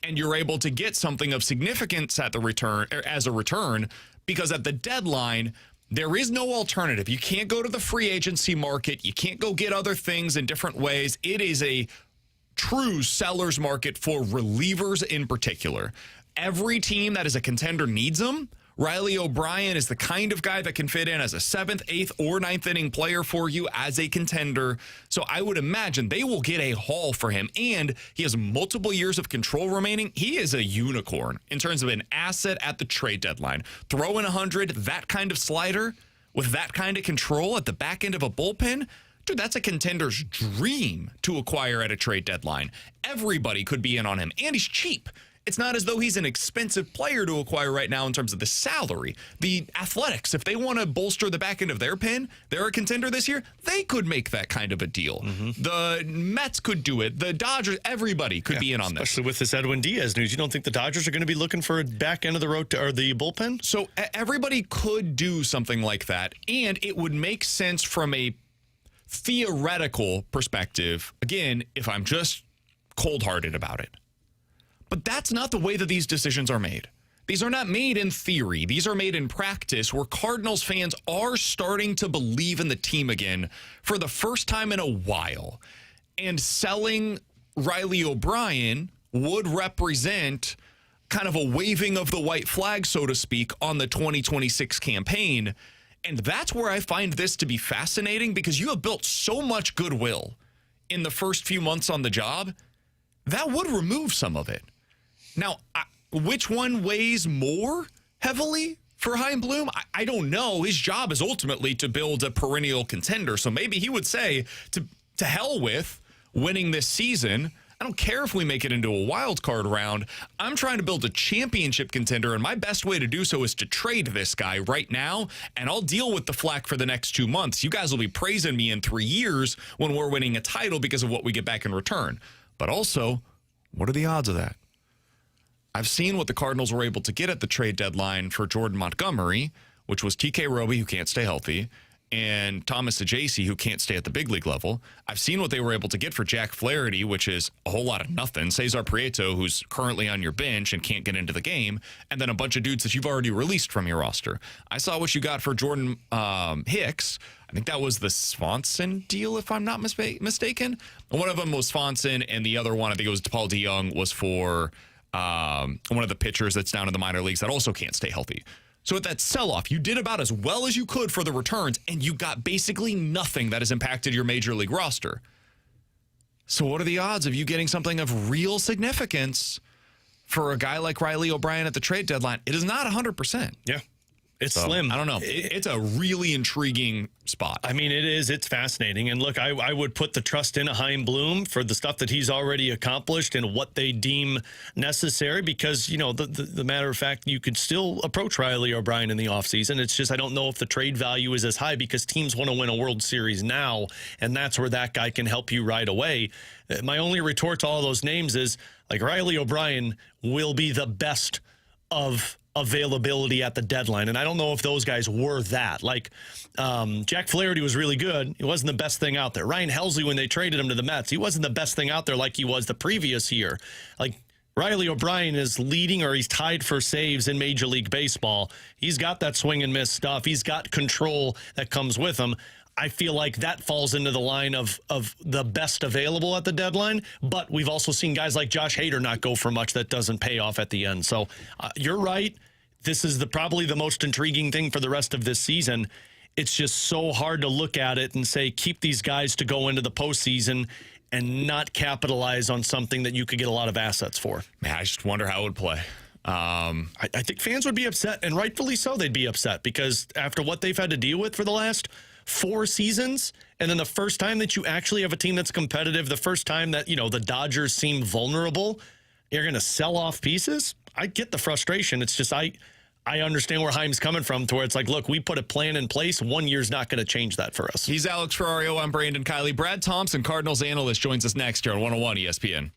And you're able to get something of significance at the return, or as a return, because at the deadline, there is no alternative. You can't go to the free agency market. You can't go get other things in different ways. It is a true seller's market for relievers in particular. Every team that is a contender needs them. Riley O'Brien is the kind of guy that can fit in as a 7th, 8th, or 9th inning player for you as a contender. So I would imagine they will get a haul for him. And he has multiple years of control remaining. He is a unicorn in terms of an asset at the trade deadline. Throw in 100, that kind of slider with that kind of control at the back end of a bullpen. Dude, that's a contender's dream to acquire at a trade deadline. Everybody could be in on him, and he's cheap. It's not as though he's an expensive player to acquire right now in terms of the salary. The Athletics, if they want to bolster the back end of their pen, they're a contender this year, they could make that kind of a deal. The Mets could do it. The Dodgers, everybody could be in on this. Especially with this Edwin Diaz news. You don't think the Dodgers are going to be looking for a back end of the road or the bullpen? So everybody could do something like that, and it would make sense from a theoretical perspective, again, if I'm just cold-hearted about it. But that's not the way that these decisions are made. These are not made in theory. These are made in practice, where Cardinals fans are starting to believe in the team again for the first time in a while. And selling Riley O'Brien would represent kind of a waving of the white flag, so to speak, on the 2026 campaign. And that's where I find this to be fascinating, because you have built so much goodwill in the first few months on the job. That would remove some of it. Now, which one weighs more heavily for Chaim Bloom? I don't know. His job is ultimately to build a perennial contender. So maybe he would say to hell with winning this season. I don't care if we make it into a wild card round. I'm trying to build a championship contender, and my best way to do so is to trade this guy right now, and I'll deal with the flack for the next 2 months. You guys will be praising me in 3 years when we're winning a title because of what we get back in return. But also, what are the odds of that? I've seen what the Cardinals were able to get at the trade deadline for Jordan Montgomery, which was TK Roby, who can't stay healthy, and Thomas Ajacey, who can't stay at the big league level. I've seen what they were able to get for Jack Flaherty, which is a whole lot of nothing. Cesar Prieto, who's currently on your bench and can't get into the game, and then a bunch of dudes that you've already released from your roster. I saw what you got for Jordan Hicks. I think that was the Swanson deal, if I'm not mistaken. One of them was Swanson, and the other one, I think it was Paul DeYoung, was for one of the pitchers that's down in the minor leagues that also can't stay healthy. So at that sell-off, you did about as well as you could for the returns, and you got basically nothing that has impacted your major league roster. So what are the odds of you getting something of real significance for a guy like Riley O'Brien at the trade deadline? It is not 100%. Yeah. It's slim. I don't know. It's a really intriguing spot. I mean, it is. It's fascinating. And look, I would put the trust in a Chaim Bloom for the stuff that he's already accomplished and what they deem necessary because, you know, the matter of fact, you could still approach Riley O'Brien in the offseason. It's just I don't know if the trade value is as high because teams want to win a World Series now, and that's where that guy can help you right away. My only retort to all those names is, like, Riley O'Brien will be the best of availability at the deadline. And I don't know if those guys were that. Like, Jack Flaherty was really good. He wasn't the best thing out there. Ryan Helsley, when they traded him to the Mets, he wasn't the best thing out there like he was the previous year. Like, Riley O'Brien is leading, or he's tied for saves in Major League Baseball. He's got that swing and miss stuff. He's got control that comes with him. I feel like that falls into the line of the best available at the deadline, but we've also seen guys like Josh Hader not go for much that doesn't pay off at the end. So you're right. This is probably the most intriguing thing for the rest of this season. It's just so hard to look at it and say, keep these guys to go into the postseason and not capitalize on something that you could get a lot of assets for. Man, I just wonder how it would play. I think fans would be upset, and rightfully so they'd be upset, because after what they've had to deal with for the last 4 seasons, and then the first time that you actually have a team that's competitive, the first time that, you know, the Dodgers seem vulnerable, you're going to sell off pieces. I get the frustration. It's just I understand where Chaim's coming from, to where it's like, look, we put a plan in place. 1 year's not going to change that for us. He's Alex Ferrario. I'm Brandon Kiley. Brad Thompson, Cardinals analyst, joins us next here on 101 ESPN.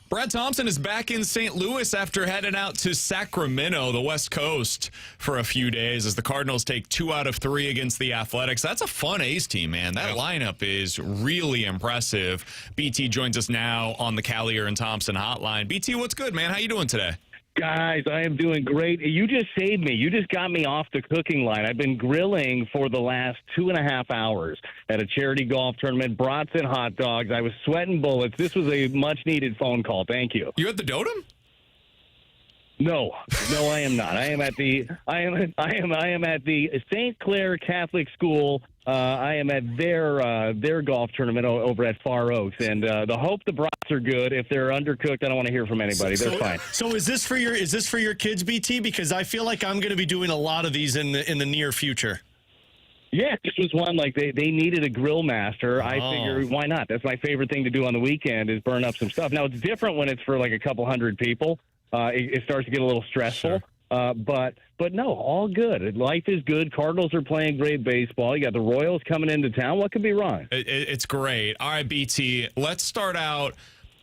Brad Thompson is back in St. Louis after heading out to Sacramento, the West Coast, for a few days as the Cardinals take 2 out of 3 against the Athletics. That's a fun A's team, man. That lineup is really impressive. BT joins us now on the Callier and Thompson hotline. BT, what's good, man? How you doing today? Guys, I am doing great. You just saved me. You just got me off the cooking line. I've been grilling for the last 2.5 hours at a charity golf tournament, brats and hot dogs. I was sweating bullets. This was a much-needed phone call. Thank you. You at the Dotem? No, I am not. I am at the St. Clair Catholic School. I am at their golf tournament over at Far Oaks, and the hope the brats are good. If they're undercooked, I don't want to hear from anybody. They're fine. So is this for your kids, BT? Because I feel like I'm going to be doing a lot of these in the near future. Yeah, this was one like they needed a grill master. I figured why not? That's my favorite thing to do on the weekend is burn up some stuff. Now it's different when it's for like a couple hundred people. It starts to get a little stressful. Sure. But no, all good. Life is good. Cardinals are playing great baseball. You got the Royals coming into town. What could be wrong? It's great. All right, BT, let's start out.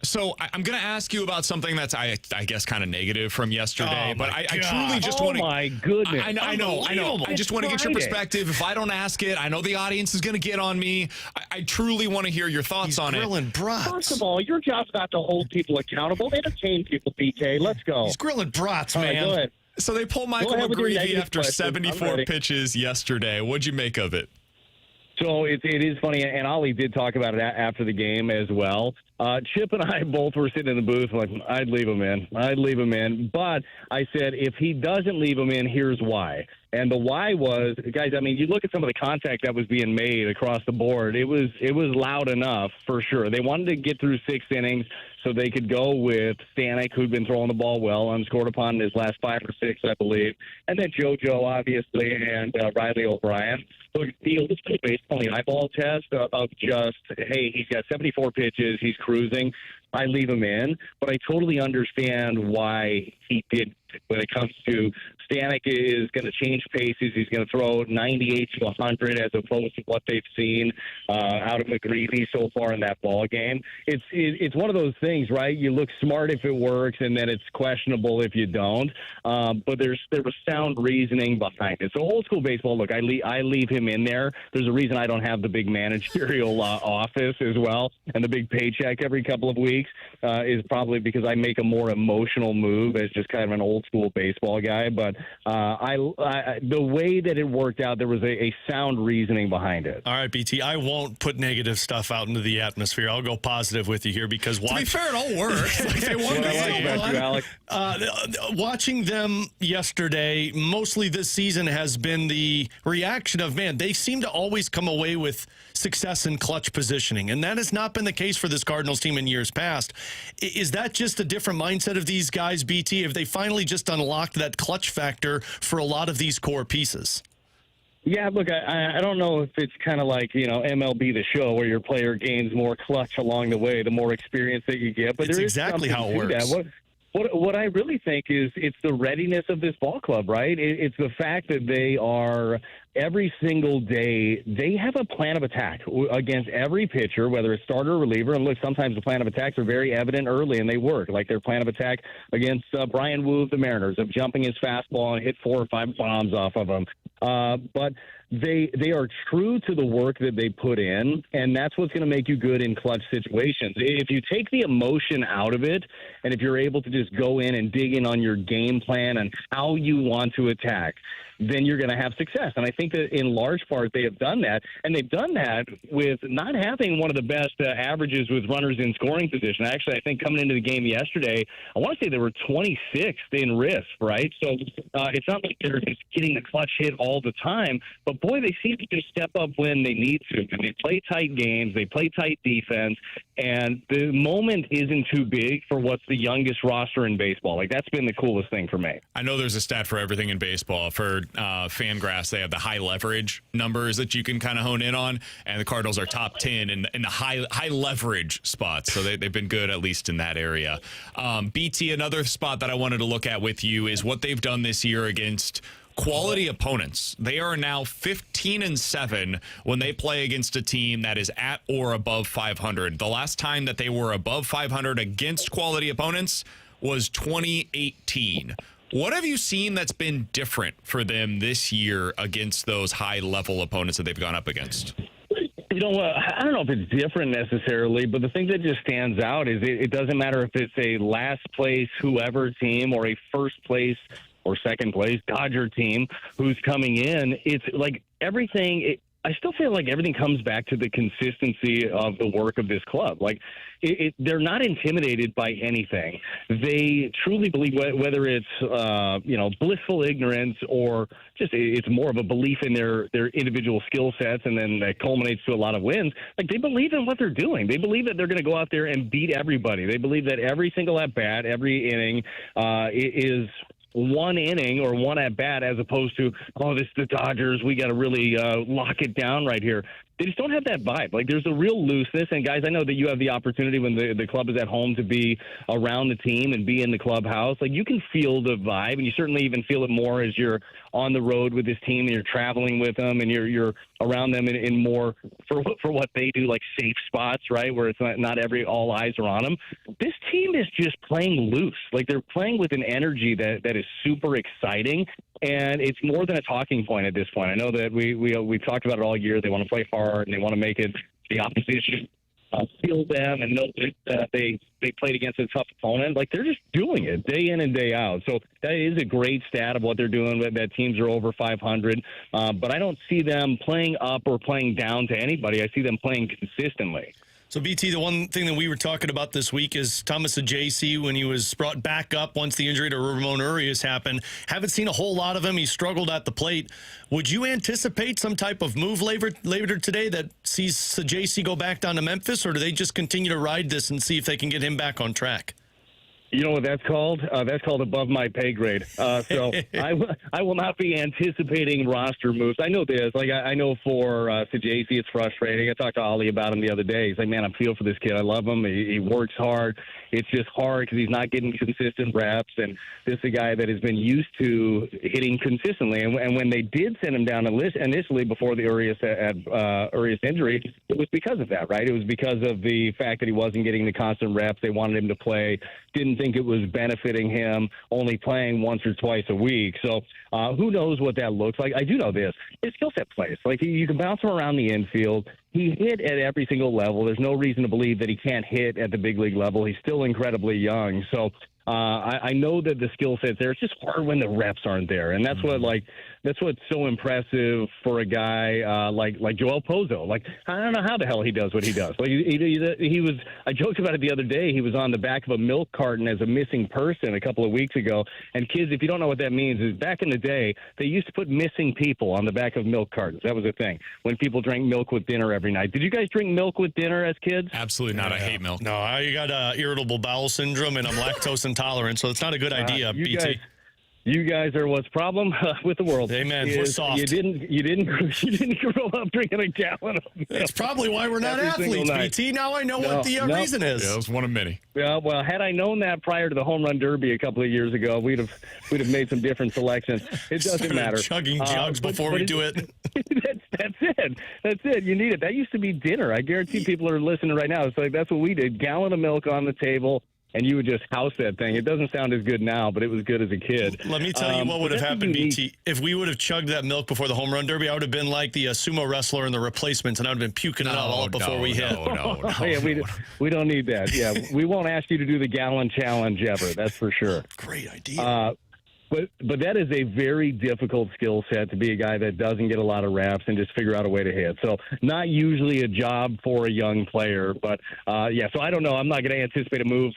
So I'm going to ask you about something that's, I guess, kind of negative from yesterday. But I truly just want to. Oh, my goodness. I know. I just want to get your perspective. If I don't ask it, I know the audience is going to get on me. I truly want to hear your thoughts on it. Grilling brats. First of all, your job's not to hold people accountable. Entertain people, BK. Let's go. He's grilling brats, All man. right, go ahead. So they pulled Michael McGreevy after 74 pitches yesterday. What'd you make of it? So it is funny, and Ollie did talk about it after the game as well. Chip and I both were sitting in the booth like, I'd leave him in. But I said, if he doesn't leave him in, here's why. And the why was, guys, I mean, you look at some of the contact that was being made across the board. It was loud enough for sure. They wanted to get through 6 innings so they could go with Stanek, who'd been throwing the ball well, unscored upon in his last 5 or 6, I believe. And then JoJo, obviously, and Riley O'Brien. So this is basically an eyeball test of just, hey, he's got 74 pitches, he's cruising. I leave him in, but I totally understand why he did when it comes to Stanek is going to change paces. He's going to throw 98 to 100 as opposed to what they've seen out of McGreevy so far in that ball game. It's one of those things, right? You look smart if it works, and then it's questionable if you don't. But there was sound reasoning behind it. So old school baseball, look, I leave him in there. There's a reason I don't have the big managerial office as well, and the big paycheck every couple of weeks is probably because I make a more emotional move as just kind of an old school baseball guy. But the way that it worked out, there was a sound reasoning behind it. All right, BT, I won't put negative stuff out into the atmosphere. I'll go positive with you here because to be fair, it all works. Like they won the game. Watching them yesterday, mostly this season, has been the reaction of, man, they seem to always come away with success in clutch positioning, and that has not been the case for this Cardinals team in years past. Is that just a different mindset of these guys, BT? Have they finally just unlocked that clutch factor for a lot of these core pieces? Yeah, look, I don't know if it's kind of like, MLB The Show where your player gains more clutch along the way, the more experience that you get. But it's there is exactly how it works. What I really think is it's the readiness of this ball club, right? It's the fact that they are every single day, they have a plan of attack against every pitcher, whether it's starter or reliever. And look, sometimes the plan of attacks are very evident early and they work, like their plan of attack against Brian Wu of the Mariners of jumping his fastball and hit 4 or 5 bombs off of him. But they are true to the work that they put in, and that's what's going to make you good in clutch situations. If you take the emotion out of it, and if you're able to just go in and dig in on your game plan and how you want to attack, then you're going to have success. And I think that in large part they have done that, and they've done that with not having one of the best averages with runners in scoring position. Actually, I think coming into the game yesterday, I want to say they were 26th in risk, right? So it's not like they're just getting the clutch hit all the time, but boy, they seem to just step up when they need to. And they play tight games, they play tight defense, and the moment isn't too big for what's the youngest roster in baseball. Like, that's been the coolest thing for me. I know there's a stat for everything in baseball. For Fangraphs, they have the high leverage numbers that you can kind of hone in on, and the Cardinals are top 10 in the high leverage spots. So they've been good, at least in that area. BT, another spot that I wanted to look at with you is what they've done this year against quality opponents. They are now 15-7 when they play against a team that is at or above 500. The last time that they were above 500 against quality opponents was 2018. What have you seen that's been different for them this year against those high-level opponents that they've gone up against? You know what? I don't know if it's different necessarily, but the thing that just stands out is it doesn't matter if it's a last place whoever team or a first place or second place Dodger team who's coming in. It's like everything. I still feel like everything comes back to the consistency of the work of this club. Like they're not intimidated by anything. They truly believe, whether it's blissful ignorance or just it's more of a belief in their individual skill sets, and then that culminates to a lot of wins. Like they believe in what they're doing. They believe that they're going to go out there and beat everybody. They believe that every single at bat, every inning is one inning or one at bat, as opposed to, oh, this is the Dodgers, we got to really lock it down right here. They just don't have that vibe. Like there's a real looseness. And guys, I know that you have the opportunity when the club is at home to be around the team and be in the clubhouse. Like you can feel the vibe, and you certainly even feel it more as you're on the road with this team and you're traveling with them and you're around them in more for what they do, like safe spots, right, where it's not all eyes are on them. This team is just playing loose. Like they're playing with an energy that is super exciting. And it's more than a talking point at this point. I know that we've talked about it all year. They want to play hard, and they want to make it the opposition feel them and know that they played against a tough opponent. Like they're just doing it day in and day out. So that is a great stat of what they're doing. That teams are over 500. But I don't see them playing up or playing down to anybody. I see them playing consistently. So, BT, the one thing that we were talking about this week is Thomas Ajayci, when he was brought back up once the injury to Ramon Urias happened. Haven't seen a whole lot of him. He struggled at the plate. Would you anticipate some type of move later today that sees Ajayci go back down to Memphis, or do they just continue to ride this and see if they can get him back on track? You know what that's called? That's called above my pay grade. So I will not be anticipating roster moves. I know this. Like I know for Ajayci, it's frustrating. I talked to Ollie about him the other day. He's like, man, I feel for this kid. I love him. He works hard. It's just hard because he's not getting consistent reps. And this is a guy that has been used to hitting consistently. And when they did send him down initially before the Urias injury, it was because of that, right? It was because of the fact that he wasn't getting the constant reps. They wanted him to play. Didn't think it was benefiting him only playing once or twice a week. So who knows what that looks like. I do know this. His skill set plays. Like you can bounce him around the infield. He hit at every single level. There's no reason to believe that he can't hit at the big league level. He's still incredibly young. So I know that the skill set's there. It's just hard when the reps aren't there. And that's that's what's so impressive for a guy like Joel Pozo. Like, I don't know how the hell he does what he does. Like he was. I joked about it the other day. He was on the back of a milk carton as a missing person a couple of weeks ago. And kids, if you don't know what that means, is back in the day they used to put missing people on the back of milk cartons. That was a thing when people drank milk with dinner every night. Did you guys drink milk with dinner as kids? Absolutely not. I hate milk. No, I got irritable bowel syndrome and I'm lactose intolerant, so it's not a good idea, BT. You guys are what's problem with the world. Amen. We're soft. You didn't grow up drinking a gallon of milk. That's probably why we're not athletes, BT. Now I know what the reason is. Yeah, it was one of many. Yeah, well, had I known that prior to the home run derby a couple of years ago, we'd have made some different selections. It doesn't matter. Chugging jugs before we do it. That's it. That's it. You need it. That used to be dinner. I guarantee people are listening right now. It's like that's what we did. Gallon of milk on the table. And you would just house that thing. It doesn't sound as good now, but it was good as a kid. Let me tell you what would have happened, BT. If we would have chugged that milk before the home run derby, I would have been like the sumo wrestler in the Replacements, and I would have been puking it all up before we hit. Yeah, we don't need that. Yeah, we won't ask you to do the gallon challenge ever. That's for sure. Great idea. But that is a very difficult skill set to be a guy that doesn't get a lot of reps and just figure out a way to hit. So not usually a job for a young player. But, so I don't know. I'm not going to anticipate a move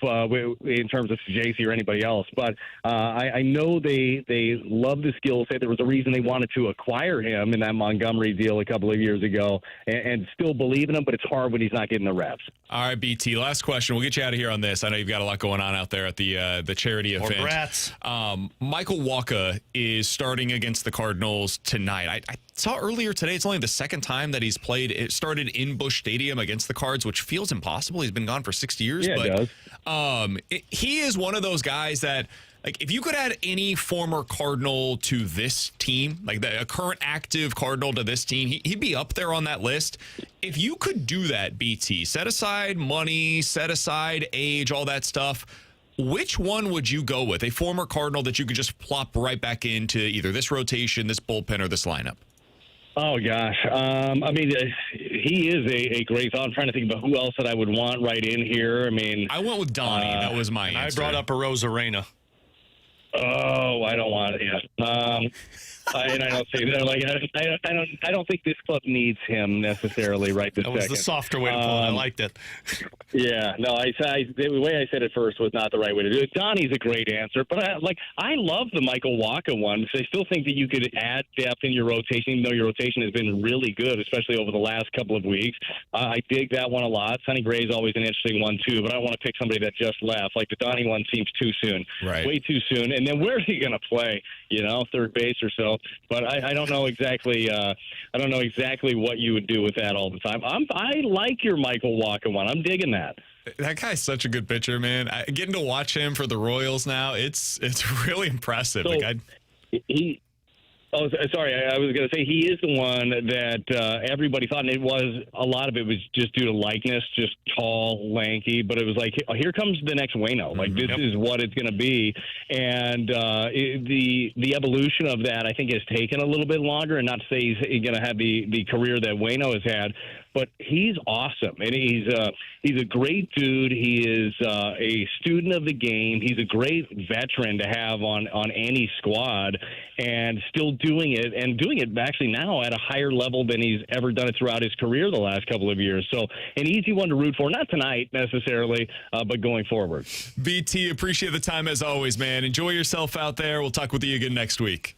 in terms of Ajayci or anybody else. But I know they love the skill set. There was a reason they wanted to acquire him in that Montgomery deal a couple of years ago and still believe in him, but it's hard when he's not getting the reps. All right, BT, last question. We'll get you out of here on this. I know you've got a lot going on out there at the charity event. Congrats. Michael Wacha is starting against the Cardinals tonight. I saw earlier today it's only the second time that he's started in Busch Stadium against the Cards, which feels impossible. He's been gone for 60 years. Yeah, but it does. he is one of those guys that, like, if you could add any former Cardinal to this team, like a current active Cardinal to this team, he'd be up there on that list. If you could do that, BT, set aside money, set aside age, all that stuff, which one would you go with? A former Cardinal that you could just plop right back into either this rotation, this bullpen, or this lineup? Oh, gosh. I mean, he is a great thought. I'm trying to think about who else that I would want right in here. I mean, I went with Donnie. That was my answer. I brought up a Rosarena. Oh, I don't want it. Yeah. And I don't say that. Like, I don't think this club needs him necessarily right this That was second. the softer way to pull it. I liked it. Yeah, no, the way I said it first was not the right way to do it. Donnie's a great answer, but I love the Michael Wacha one because I still think that you could add depth in your rotation, even though your rotation has been really good, especially over the last couple of weeks. I dig that one a lot. Sonny Gray's always an interesting one too, but I don't want to pick somebody that just left. Like the Donnie one seems too soon, right? Way too soon. And then where's he going to play? Third base or so. But I don't know exactly. I don't know exactly what you would do with that all the time. I like your Michael Wacha one. I'm digging that. That guy's such a good pitcher, man. Getting to watch him for the Royals now, it's really impressive. So sorry. I was going to say he is the one that everybody thought, and a lot of it was just due to likeness, just tall, lanky. But it was like, here comes the next Waino. Like this is what it's going to be, and the evolution of that I think has taken a little bit longer. And not to say he's going to have the career that Waino has had, but he's awesome, and he's a great dude. He is a student of the game. He's a great veteran to have on any squad, and still doing it actually now at a higher level than he's ever done it throughout his career the last couple of years. So an easy one to root for, not tonight necessarily, but going forward. BT, appreciate the time as always, man. Enjoy yourself out there. We'll talk with you again next week.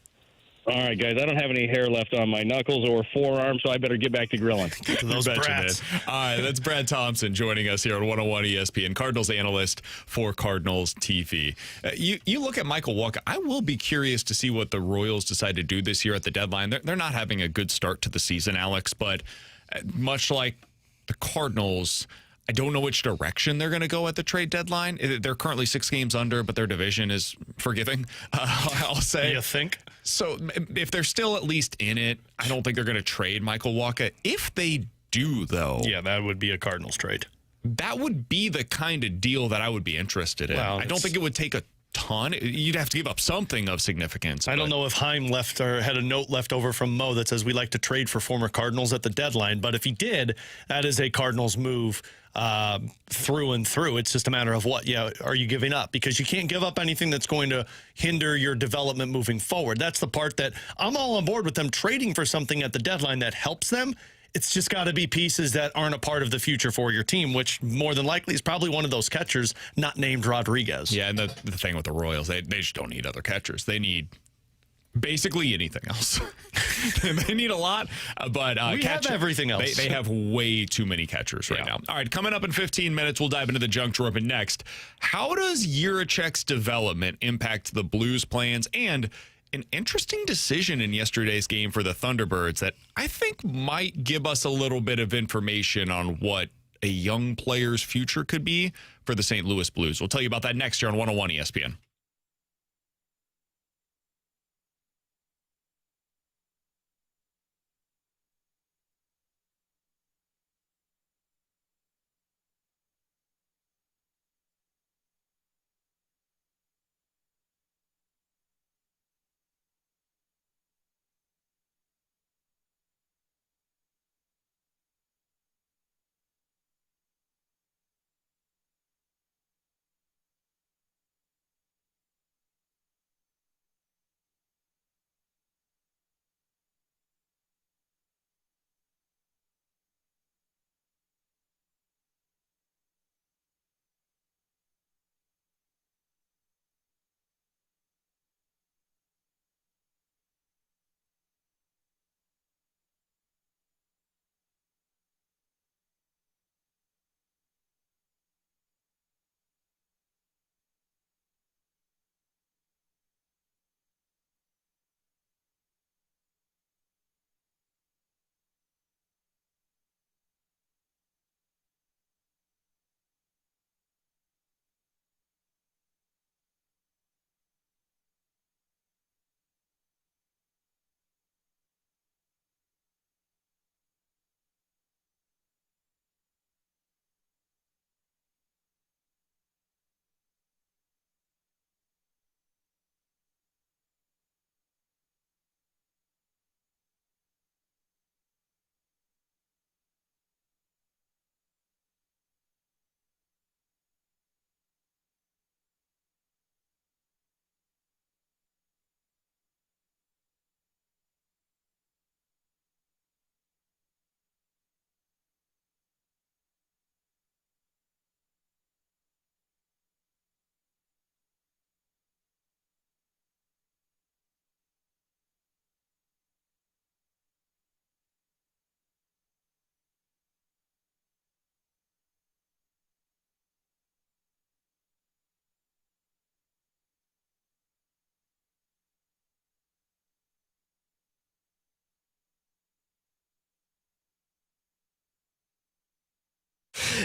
All right, guys, I don't have any hair left on my knuckles or forearms, so I better get back to grilling. Those brats. All right, that's Brad Thompson joining us here on 101 ESPN, Cardinals analyst for Cardinals TV. You look at Michael Wacha. I will be curious to see what the Royals decide to do this year at the deadline. They're not having a good start to the season, Alex, but much like the Cardinals, I don't know which direction they're going to go at the trade deadline. They're currently 6 games under, but their division is forgiving, I'll say. You think? So if they're still at least in it, I don't think they're going to trade Michael Wacha. If they do, though. Yeah, that would be a Cardinals trade. That would be the kind of deal that I would be interested in. Well, I don't think it would take a ton. You'd have to give up something of significance. I don't know if Chaim left or had a note left over from Mo that says we like to trade for former Cardinals at the deadline. But if he did, that is a Cardinals move through and through. It's just a matter of what are you giving up? Because you can't give up anything that's going to hinder your development moving forward. That's the part that I'm all on board with them trading for something at the deadline that helps them. It's just got to be pieces that aren't a part of the future for your team, which more than likely is probably one of those catchers not named Rodriguez. Yeah, and the thing with the Royals, they just don't need other catchers. They need basically anything else. They need a lot, but we have everything else. They have way too many catchers right now. All right, coming up in 15 minutes, we'll dive into the junk drawer. But next, how does Jiricek's development impact the Blues' plans? And an interesting decision in yesterday's game for the Thunderbirds that I think might give us a little bit of information on what a young player's future could be for the St. Louis Blues. We'll tell you about that next year on 101 ESPN.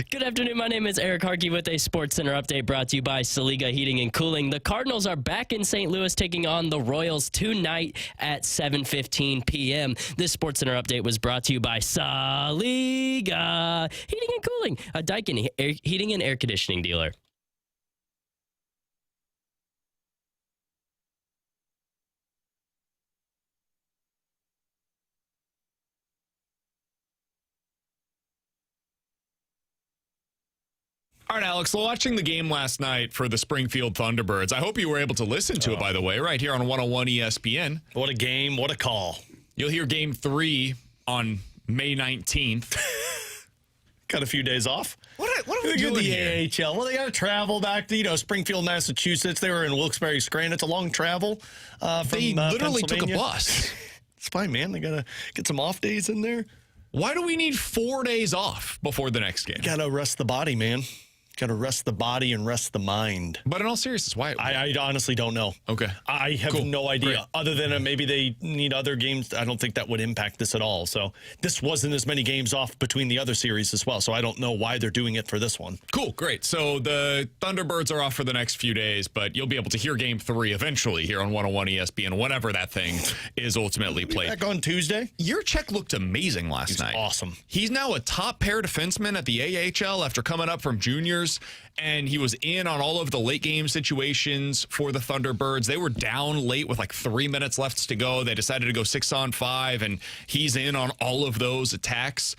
Good afternoon. My name is Eric Harkey with a Sports Center update brought to you by Saliga Heating and Cooling. The Cardinals are back in St. Louis taking on the Royals tonight at 7:15 p.m. This Sports Center update was brought to you by Saliga Heating and Cooling, a Daikin heating and air conditioning dealer. All right, Alex, watching the game last night for the Springfield Thunderbirds, I hope you were able to listen to it, by the way, right here on 101 ESPN. What a game. What a call. You'll hear Game 3 on May 19th. Got a few days off. What are we doing here? The AHL. Well, they got to travel back to, Springfield, Massachusetts. They were in Wilkes-Barre, Scranton. It's a long travel from They literally took a Pennsylvania. bus. It's fine, man. They got to get some off days in there. Why do we need 4 days off before the next game? Got to rest the body, man. Got to rest the body and rest the mind. But in all seriousness, why? I honestly don't know. Okay. I have Cool. no idea. Great. Other than maybe they need other games. I don't think that would impact this at all. So this wasn't as many games off between the other series as well. So I don't know why they're doing it for this one. Cool, great. So the Thunderbirds are off for the next few days, but you'll be able to hear Game 3 eventually here on 101 ESPN, whenever that thing is ultimately played. Back on Tuesday. Jiricek looked amazing last night. Awesome. He's now a top pair defenseman at the AHL after coming up from juniors, and he was in on all of the late game situations for the Thunderbirds. They were down late with like 3 minutes left to go. They decided to go 6-on-5, and he's in on all of those attacks.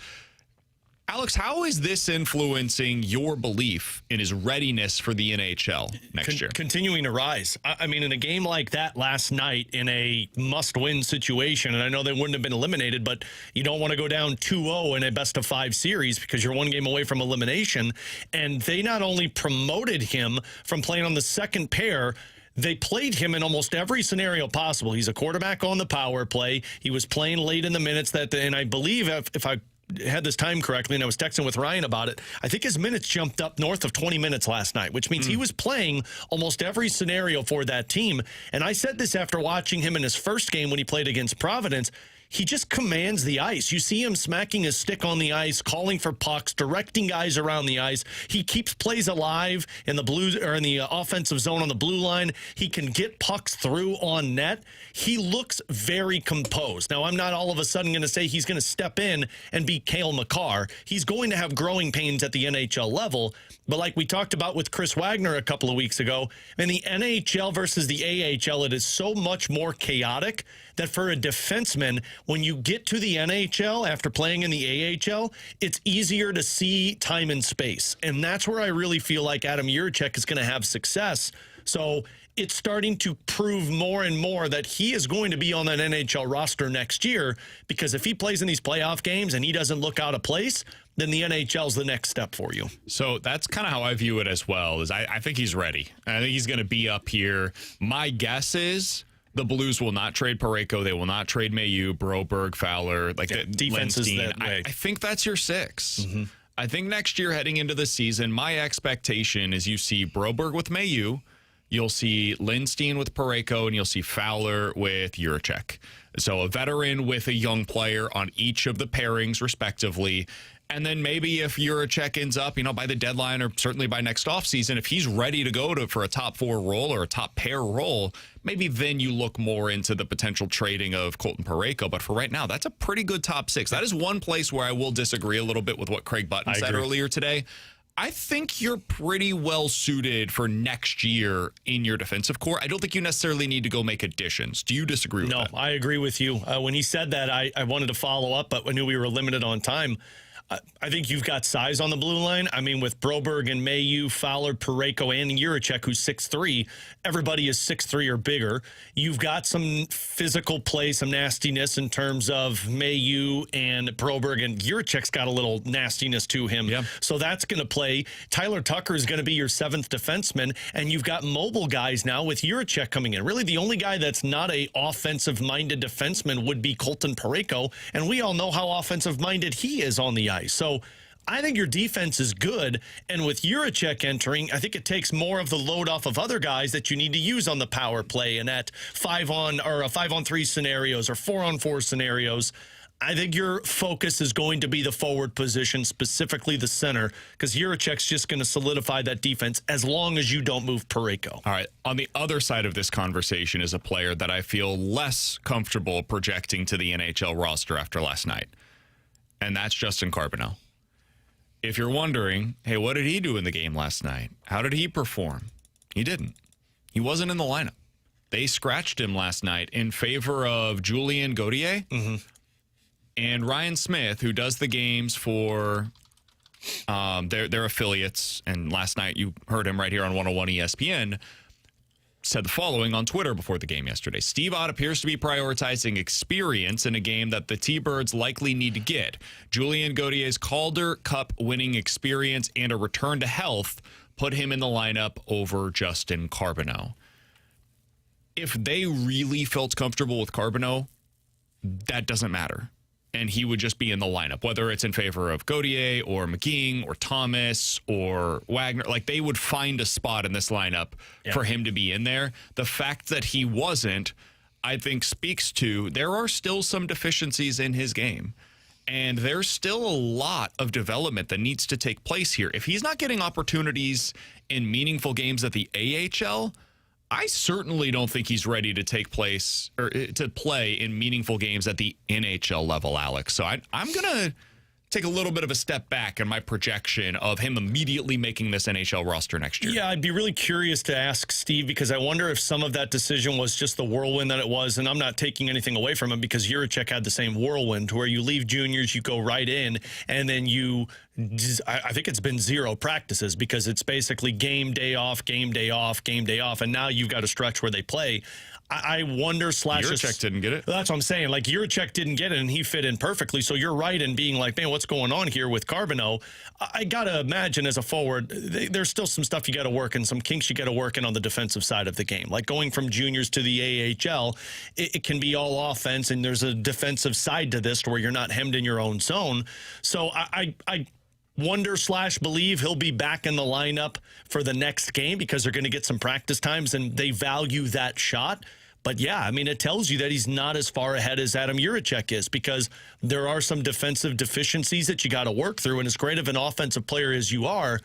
Alex, how is this influencing your belief in his readiness for the NHL next year? Continuing to rise. I mean, in a game like that last night, in a must-win situation, and I know they wouldn't have been eliminated, but you don't want to go down 2-0 in a best-of-5 series because you're one game away from elimination. And they not only promoted him from playing on the second pair, they played him in almost every scenario possible. He's a quarterback on the power play. He was playing late in the minutes, and I believe if I had this time correctly, and I was texting with Ryan about it, I think his minutes jumped up north of 20 minutes last night, which means he was playing almost every scenario for that team. And I said this after watching him in his first game when he played against Providence. He just commands the ice. You see him smacking his stick on the ice, calling for pucks, directing guys around the ice. He keeps plays alive in the blue or in the offensive zone on the blue line. He can get pucks through on net. He looks very composed. Now, I'm not all of a sudden going to say he's going to step in and be Cale Makar. He's going to have growing pains at the NHL level. But like we talked about with Chris Wagner a couple of weeks ago, in the NHL versus the AHL, it is so much more chaotic that for a defenseman, when you get to the NHL after playing in the AHL, it's easier to see time and space. And that's where I really feel like Adam Jiricek is going to have success. So it's starting to prove more and more that he is going to be on that NHL roster next year, because if he plays in these playoff games and he doesn't look out of place, then the NHL is the next step for you. So that's kind of how I view it as well. Is I think he's ready. I think he's going to be up here. My guess is the Blues will not trade Parayko. They will not trade Mailloux, Broberg, Fowler. Like defense is that way. I think that's your 6. Mm-hmm. I think next year heading into the season, my expectation is you see Broberg with Mailloux, you'll see Lindstein with Parayko, and you'll see Fowler with Jiricek. So a veteran with a young player on each of the pairings, respectively. And then maybe if Jiricek ends up, by the deadline or certainly by next offseason, if he's ready to go for a top 4 role or a top pair role, maybe then you look more into the potential trading of Colton Parayko. But for right now, that's a pretty good top 6. That is one place where I will disagree a little bit with what Craig Button said earlier today. I think you're pretty well suited for next year in your defensive core. I don't think you necessarily need to go make additions. Do you disagree with that? No, I agree with you. When he said that, I wanted to follow up, but I knew we were limited on time. I think you've got size on the blue line. I mean, with Broberg and Mailloux, Fowler, Parayko, and Jiricek, who's 6'3", everybody is 6'3" or bigger. You've got some physical play, some nastiness in terms of Mailloux and Broberg, and Jiricek's got a little nastiness to him. Yeah. So that's going to play. Tyler Tucker is going to be your 7th defenseman, and you've got mobile guys now with Jiricek coming in. Really, the only guy that's not a offensive-minded defenseman would be Colton Parayko, and we all know how offensive-minded he is on the ice. So I think your defense is good, and with Jiricek entering, I think it takes more of the load off of other guys that you need to use on the power play and at 5-on-3 scenarios or 4-on-4 scenarios. I think your focus is going to be the forward position, specifically the center, because Jiricek's just going to solidify that defense as long as you don't move Parayko. All right. On the other side of this conversation is a player that I feel less comfortable projecting to the NHL roster after last night, and that's Justin Carbonneau. If you're wondering, hey, what did he do in the game last night? How did he perform? He didn't. He wasn't in the lineup. They scratched him last night in favor of Julien Gauthier. And Ryan Smith, who does the games for their affiliates, and last night you heard him right here on 101 ESPN, said the following on Twitter before the game yesterday. Steve Ott appears to be prioritizing experience in a game that the T-Birds likely need to get. Julien Gauthier's Calder Cup winning experience and a return to health put him in the lineup over Justin Carbonneau. If they really felt comfortable with Carbonneau, that doesn't matter. And he would just be in the lineup, whether it's in favor of Gauthier or McGing or Thomas or Wagner. Like, they would find a spot in this lineup for him to be in there. The fact that he wasn't, I think, speaks to there are still some deficiencies in his game. And there's still a lot of development that needs to take place here. If he's not getting opportunities in meaningful games at the AHL, I certainly don't think he's ready to take place or to play in meaningful games at the NHL level, Alex. So I'm going to take a little bit of a step back in my projection of him immediately making this NHL roster next year. Yeah, I'd be really curious to ask Steve, because I wonder if some of that decision was just the whirlwind that it was, and I'm not taking anything away from him because Jiricek had the same whirlwind where you leave juniors, you go right in, and then I think it's been 0 practices because it's basically game day off, game day off, game day off, and now you've got a stretch where they play. I wonder / Jiricek didn't get it. That's what I'm saying. Like, Jiricek didn't get it, and he fit in perfectly. So you're right in being like, man, what's going on here with Carbonneau? I got to imagine as a forward, there's still some stuff you got to work and some kinks you got to work in on the defensive side of the game. Like going from juniors to the AHL, it can be all offense, and there's a defensive side to this where you're not hemmed in your own zone. So I wonder / believe he'll be back in the lineup for the next game because they're going to get some practice times, and they value that shot. But yeah, I mean, it tells you that he's not as far ahead as Adam Jiricek is because there are some defensive deficiencies that you got to work through. And as great of an offensive player as you are,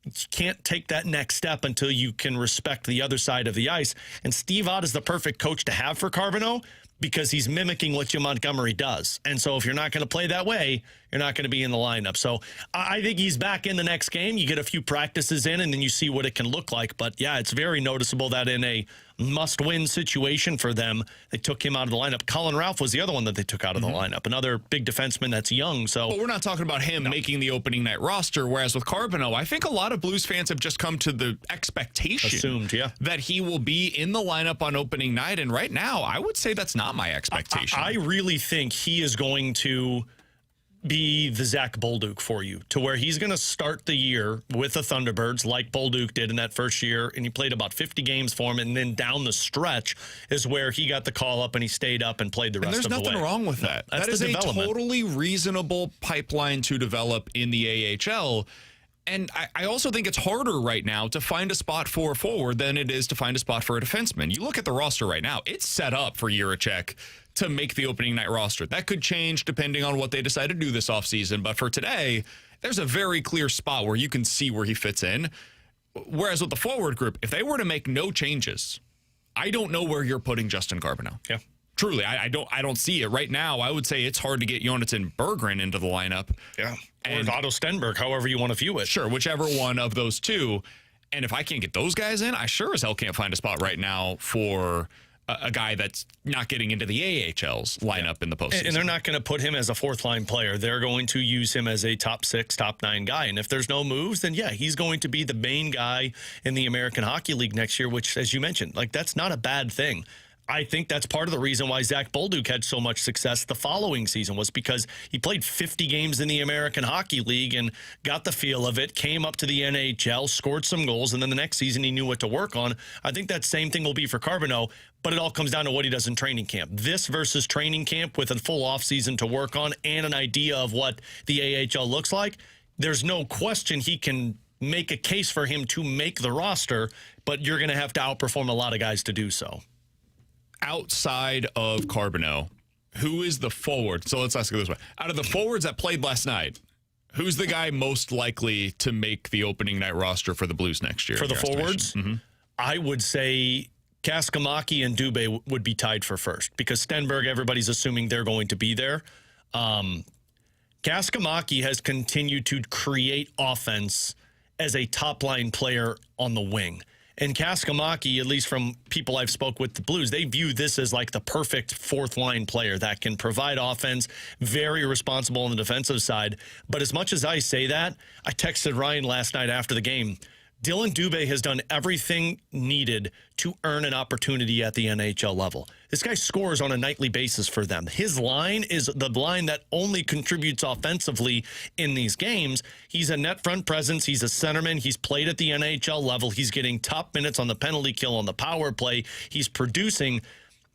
you can't take that next step until you can respect the other side of the ice. And Steve Ott is the perfect coach to have for Carbonneau because he's mimicking what Jim Montgomery does. And so if you're not going to play that way, you're not going to be in the lineup. So I think he's back in the next game. You get a few practices in, and then you see what it can look like. But, yeah, it's very noticeable that in a must-win situation for them, they took him out of the lineup. Colin Ralph was the other one that they took out of the lineup, another big defenseman that's young. So, but we're not talking about him making the opening night roster, whereas with Carbonneau, I think a lot of Blues fans have just come to the expectation that he will be in the lineup on opening night. And right now, I would say that's not my expectation. I really think he is going to be the Zach Bolduc for you, to where he's going to start the year with the Thunderbirds like Bolduc did in that first year, and he played about 50 games for him, and then down the stretch is where he got the call up and he stayed up and played the rest of the way. There's nothing wrong with that. That is a totally reasonable pipeline to develop in the AHL. And I also think it's harder right now to find a spot for a forward than it is to find a spot for a defenseman. You look at the roster right now, it's set up for Jiricek to make the opening night roster. That could change depending on what they decide to do this offseason. But for today, there's a very clear spot where you can see where he fits in. Whereas with the forward group, if they were to make no changes, I don't know where you're putting Justin Carbonneau. Yeah. Truly, I don't see it. Right now, I would say it's hard to get Jonathan Berggren into the lineup. Yeah. Or Otto Stenberg, however you want to view it. Sure, whichever one of those two. And if I can't get those guys in, I sure as hell can't find a spot right now for a guy that's not getting into the AHL's lineup in the postseason. And they're not going to put him as a fourth-line player. They're going to use him as a top 6, top 9 guy. And if there's no moves, then, yeah, he's going to be the main guy in the American Hockey League next year, which, as you mentioned, like, that's not a bad thing. I think that's part of the reason why Zach Bolduc had so much success the following season was because he played 50 games in the American Hockey League and got the feel of it, came up to the NHL, scored some goals, and then the next season he knew what to work on. I think that same thing will be for Carbonneau, but it all comes down to what he does in training camp. This versus training camp with a full offseason to work on and an idea of what the AHL looks like, there's no question he can make a case for him to make the roster, but you're going to have to outperform a lot of guys to do so. Outside of Carbonneau, who is the forward? So let's ask it this way. Out of the forwards that played last night, who's the guy most likely to make the opening night roster for the Blues next year? For the forwards, I would say Kaskamaki and Dubé would be tied for first because Stenberg, everybody's assuming they're going to be there. Kaskamaki has continued to create offense as a top-line player on the wing. And Kaskamaki, at least from people I've spoke with the Blues, they view this as like the perfect fourth-line player that can provide offense, very responsible on the defensive side. But as much as I say that, I texted Ryan last night after the game, Dylan Dubé has done everything needed to earn an opportunity at the NHL level. This guy scores on a nightly basis for them. His line is the line that only contributes offensively in these games. He's a net front presence. He's a centerman. He's played at the NHL level. He's getting top minutes on the penalty kill, on the power play. He's producing.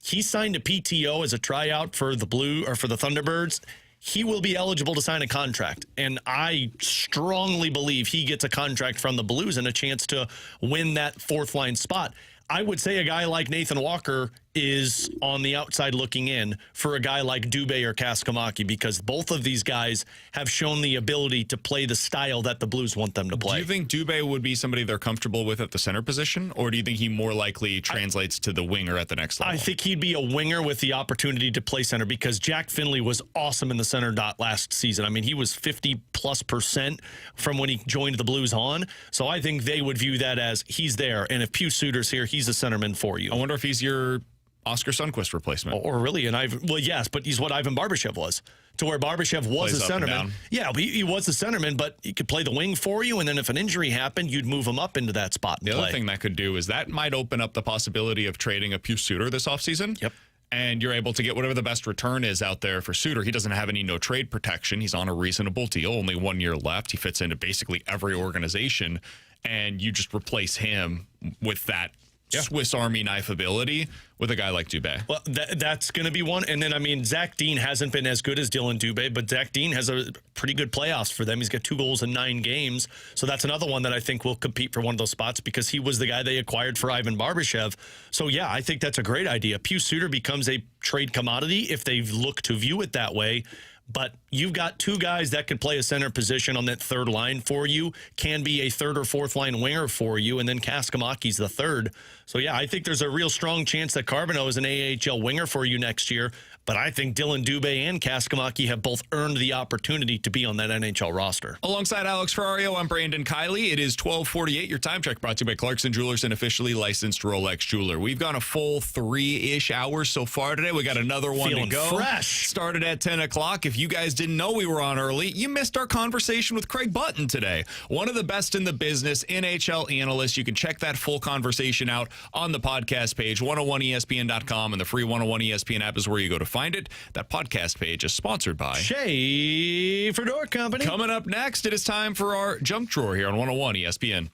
He signed a PTO as a tryout for the Thunderbirds. He will be eligible to sign a contract, and I strongly believe he gets a contract from the Blues and a chance to win that fourth-line spot. I would say a guy like Nathan Walker is on the outside looking in for a guy like Dubé or Kaskamaki because both of these guys have shown the ability to play the style that the Blues want them to play. Do you think Dubé would be somebody they're comfortable with at the center position, or do you think he more likely translates to the winger at the next level? I think he'd be a winger with the opportunity to play center because Jack Finley was awesome in the center dot last season. I mean, he was 50+% from when he joined the Blues on. So I think they would view that as he's there. And if Pew Suter's here, he's a centerman for you. I wonder if he's your Oscar Sundquist replacement. Or really, well, yes, but he's what Ivan Barbashev was. To where Barbashev was a centerman. Yeah, he was a centerman, but he could play the wing for you, and then if an injury happened, you'd move him up into that spot and The play. other thing that could do is that might open up the possibility of trading a Pew Suter this offseason. Yep. And you're able to get whatever the best return is out there for Suter. He doesn't have any no-trade protection. He's on a reasonable deal, only 1 year left. He fits into basically every organization, and you just replace him with that Swiss Army knife ability with a guy like Dubé. Well, that's going to be one. And then, I mean, Zach Dean hasn't been as good as Dylan Dubé, but Zach Dean has a pretty good playoffs for them. He's got 2 goals in 9 games. So that's another one that I think will compete for one of those spots because he was the guy they acquired for Ivan Barbashev. So, yeah, I think that's a great idea. Pew Suter becomes a trade commodity if they look to view it that way. But you've got 2 guys that can play a center position on that third line for you, can be a third or fourth line winger for you, and then Kaskamaki's the third. So, yeah, I think there's a real strong chance that Carbonneau is an AHL winger for you next year. But I think Dylan Dubé and Kaskamaki have both earned the opportunity to be on that NHL roster. Alongside Alex Ferrario, I'm Brandon Kiley. It is 12:48. Your time check brought to you by Clarkson Jewelers, an officially licensed Rolex jeweler. We've gone a full 3-ish hours so far today. We got another one Feeling to go. fresh. Started at 10 o'clock. If you guys didn't know we were on early, you missed our conversation with Craig Button today. One of the best in the business, NHL analyst. You can check that full conversation out on the podcast page, 101ESPN.com, and the free 101 ESPN app is where you go to find it. That podcast page is sponsored by Schaefer Door Company. Coming up next, it is time for our junk drawer here on 101 ESPN.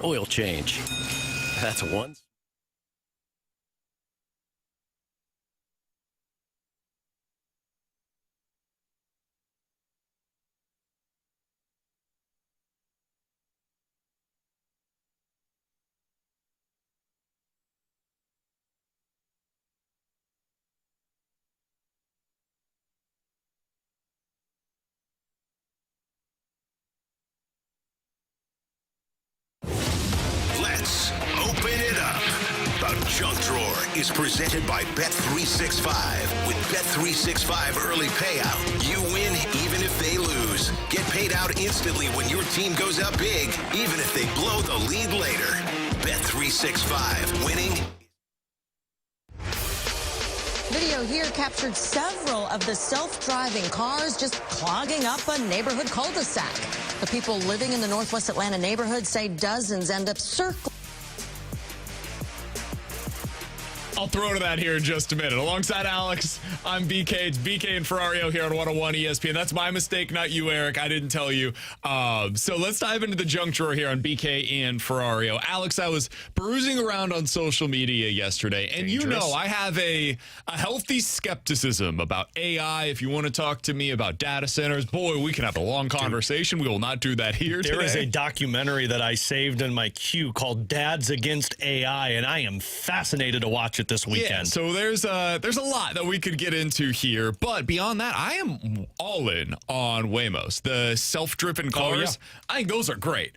Oil change. That's one. Let's open it up. The Junk Drawer is presented by Bet365. With Bet365 early payout, you win even if they lose. Get paid out instantly when your team goes up big, even if they blow the lead later. Bet365. Winning. Video here captured several of the self-driving cars just clogging up a neighborhood cul-de-sac. The people living in the Northwest Atlanta neighborhood say dozens end up circling. I'll throw to that here in just a minute. Alongside Alex, I'm BK. It's BK and Ferrario here on 101 ESPN. That's my mistake, not you, Eric. I didn't tell you. So let's dive into the junk drawer here on BK and Ferrario. Alex, I was perusing around on social media yesterday, and you know I have a healthy skepticism about AI. If you want to talk to me about data centers, boy, we can have a long conversation. We will not do that here today. There is a documentary that I saved in my queue called Dads Against AI, and I am fascinated to watch it this weekend. Yeah, so there's a lot that we could get into here, but beyond that, I am all in on Waymos, the self-driven cars. Oh, yeah. I think those are great.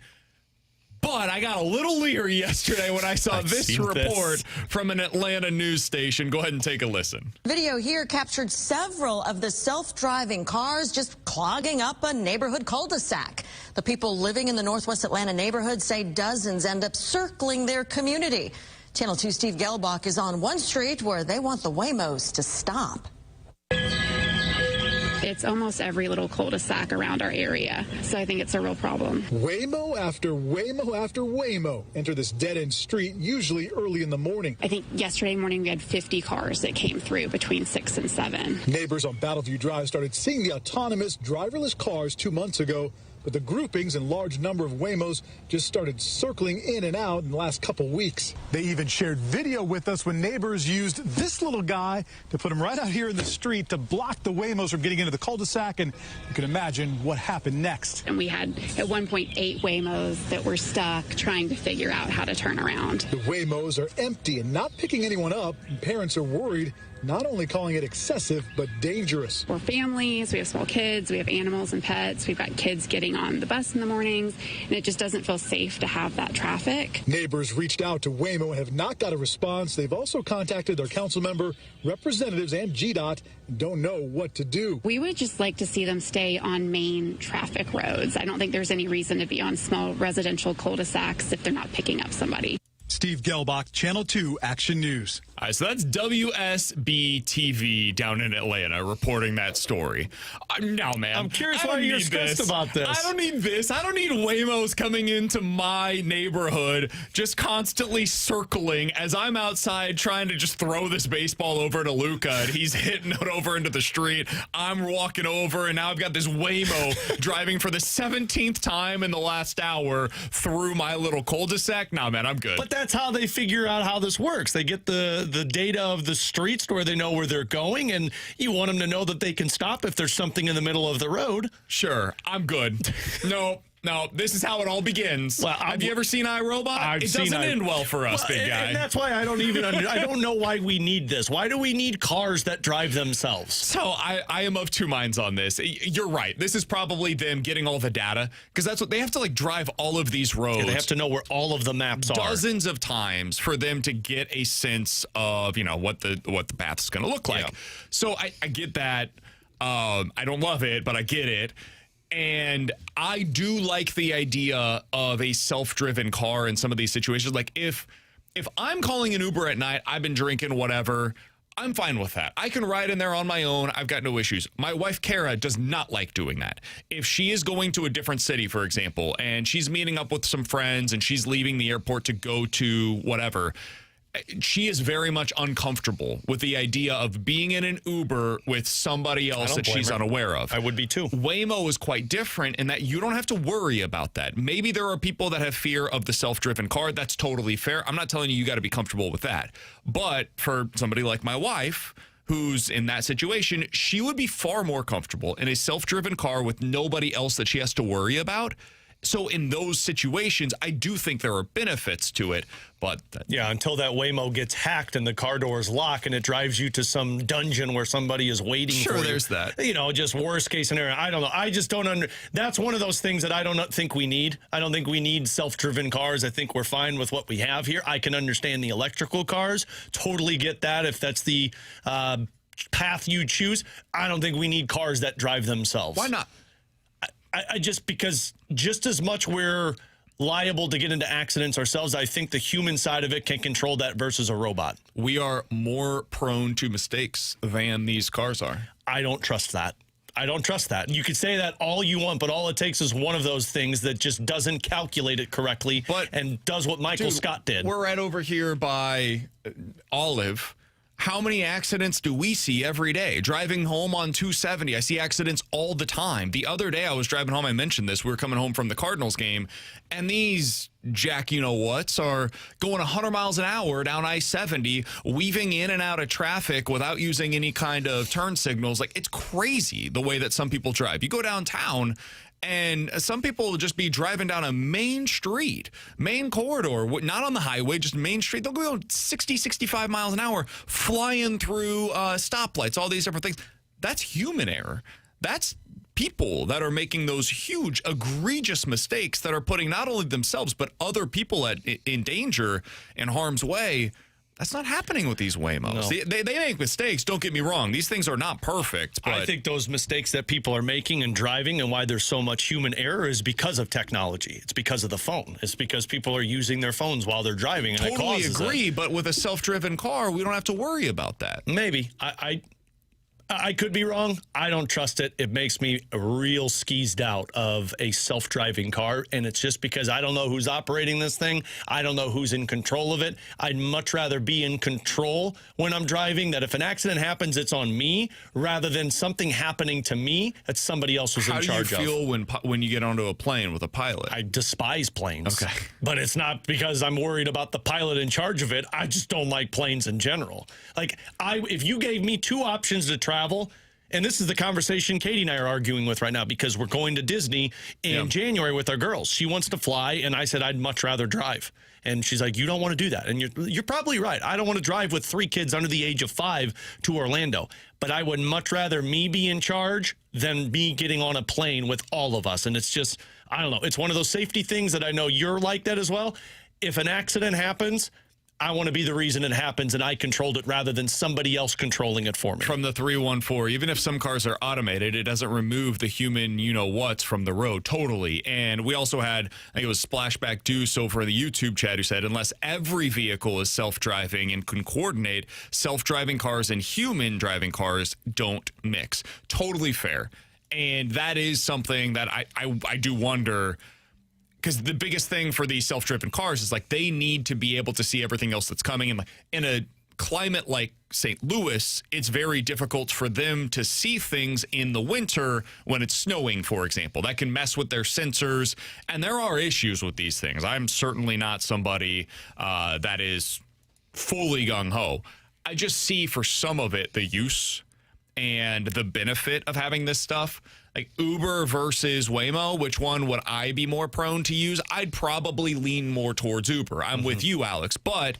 But I got a little leery yesterday when I saw this report from an Atlanta news station. Go ahead and take a listen. Video here captured several of the self-driving cars just clogging up a neighborhood cul-de-sac. The people living in the Northwest Atlanta neighborhood say dozens end up circling their community. Channel 2 Steve Gelbach is on one street where they want the Waymos to stop. It's almost every little cul-de-sac around our area, so I think it's a real problem. Waymo after Waymo after Waymo enter this dead-end street, usually early in the morning. I think yesterday morning we had 50 cars that came through between 6 and 7. Neighbors on Battleview Drive started seeing the autonomous driverless cars 2 months ago, but the groupings and large number of Waymos just started circling in and out in the last couple weeks. They even shared video with us when neighbors used this little guy to put him right out here in the street to block the Waymos from getting into the cul-de-sac, and you can imagine what happened next. And we had at one point 8 Waymos that were stuck trying to figure out how to turn around. The Waymos are empty and not picking anyone up, and parents are worried, not only calling it excessive, but dangerous. We're families, we have small kids, we have animals and pets, we've got kids getting on the bus in the mornings, and it just doesn't feel safe to have that traffic. Neighbors reached out to Waymo and have not got a response. They've also contacted their council member, representatives, and GDOT, and don't know what to do. We would just like to see them stay on main traffic roads. I don't think there's any reason to be on small residential cul-de-sacs if they're not picking up somebody. Steve Gelbach, Channel 2 Action News. All right, so that's WSB-TV down in Atlanta reporting that story. No, man. I'm curious why you're stressed about this. I don't need this. I don't need Waymos coming into my neighborhood just constantly circling as I'm outside trying to just throw this baseball over to Luca, and he's hitting it over into the street. I'm walking over, and now I've got this Waymo driving for the 17th time in the last hour through my little cul-de-sac. No, man, I'm good. But that's how they figure out how this works. They get the data of the streets where they know where they're going, and you want them to know that they can stop if there's something in the middle of the road. Sure, I'm good. No, this is how it all begins. Well, have you ever seen iRobot? It doesn't end well for us, big guy. And that's why I don't even I don't know why we need this. Why do we need cars that drive themselves? So I am of two minds on this. You're right. This is probably them getting all the data, because that's what they have to drive all of these roads. Yeah, they have to know where all of the maps are. Dozens of times for them to get a sense of, what the path is going to look like. Yeah. So I get that. I don't love it, but I get it. And I do like the idea of a self-driven car in some of these situations. Like if I'm calling an Uber at night, I've been drinking, whatever, I'm fine with that. I can ride in there on my own. I've got no issues. My wife, Kara, does not like doing that. If she is going to a different city, for example, and she's meeting up with some friends and she's leaving the airport to go to whatever, she is very much uncomfortable with the idea of being in an Uber with somebody else that she's unaware of. I would be too. Waymo is quite different in that you don't have to worry about that. Maybe there are people that have fear of the self-driven car. That's totally fair. I'm not telling you got to be comfortable with that. But for somebody like my wife, who's in that situation, she would be far more comfortable in a self-driven car with nobody else that she has to worry about. So in those situations, I do think there are benefits to it, but yeah, until that Waymo gets hacked and the car doors lock and it drives you to some dungeon where somebody is waiting for you. Sure, there's that. You know, just worst case scenario. I don't know. I just don't that's one of those things that I don't think we need. I don't think we need self-driven cars. I think we're fine with what we have here. I can understand the electrical cars. Totally get that if that's the path you choose. I don't think we need cars that drive themselves. Why not? I just because just as much we're liable to get into accidents ourselves, I think the human side of it can control that versus a robot. We are more prone to mistakes than these cars are. I don't trust that. I don't trust that. You could say that all you want, but all it takes is one of those things that just doesn't calculate it correctly and does what Michael Scott did. We're right over here by Olive. How many accidents do we see every day? Driving home on 270, I see accidents all the time. The other day I was driving home, I mentioned this, we were coming home from the Cardinals game, and these jack-you-know-whats are going 100 miles an hour down I-70, weaving in and out of traffic without using any kind of turn signals. Like, it's crazy the way that some people drive. You go downtown, and some people will just be driving down a main street, main corridor, not on the highway, just main street. They'll go 60, 65 miles an hour, flying through stoplights, all these different things. That's human error. That's people that are making those huge, egregious mistakes that are putting not only themselves, but other people in danger, in harm's way. That's not happening with these Waymos. No. They make mistakes. Don't get me wrong. These things are not perfect. But I think those mistakes that people are making and driving and why there's so much human error is because of technology. It's because of the phone. It's because people are using their phones while they're driving. And totally agree, that. But with a self-driven car, we don't have to worry about that. Maybe. I could be wrong. I don't trust it. It makes me real skeezed out of a self-driving car, and it's just because I don't know who's operating this thing. I don't know who's in control of it. I'd much rather be in control when I'm driving, that if an accident happens, it's on me, rather than something happening to me that somebody else was in charge of. How do you feel when you get onto a plane with a pilot? I despise planes. Okay. But it's not because I'm worried about the pilot in charge of it. I just don't like planes in general. Like, if you gave me two options to travel, and this is the conversation Katie and I are arguing with right now because we're going to Disney in January with our girls. She wants to fly, and I said I'd much rather drive. And she's like, you don't want to do that. And you're probably right. I don't want to drive with 3 kids under the age of 5 to Orlando. But I would much rather me be in charge than me getting on a plane with all of us. And it's just, I don't know. It's one of those safety things that I know you're like that as well. If an accident happens, I want to be the reason it happens, and I controlled it rather than somebody else controlling it for me. From the 314, even if some cars are automated, it doesn't remove the human you-know-whats from the road, totally. And we also had, I think it was Splashback Deuce over in the YouTube chat who said, unless every vehicle is self-driving and can coordinate, self-driving cars and human driving cars don't mix. Totally fair. And that is something that I do wonder, because the biggest thing for these self-driven cars is like they need to be able to see everything else that's coming. And in a climate like St. Louis, it's very difficult for them to see things in the winter when it's snowing, for example. That can mess with their sensors. And there are issues with these things. I'm certainly not somebody that is fully gung-ho. I just see for some of it the use and the benefit of having this stuff. Like Uber versus Waymo, which one would I be more prone to use? I'd probably lean more towards Uber. I'm with you, Alex. But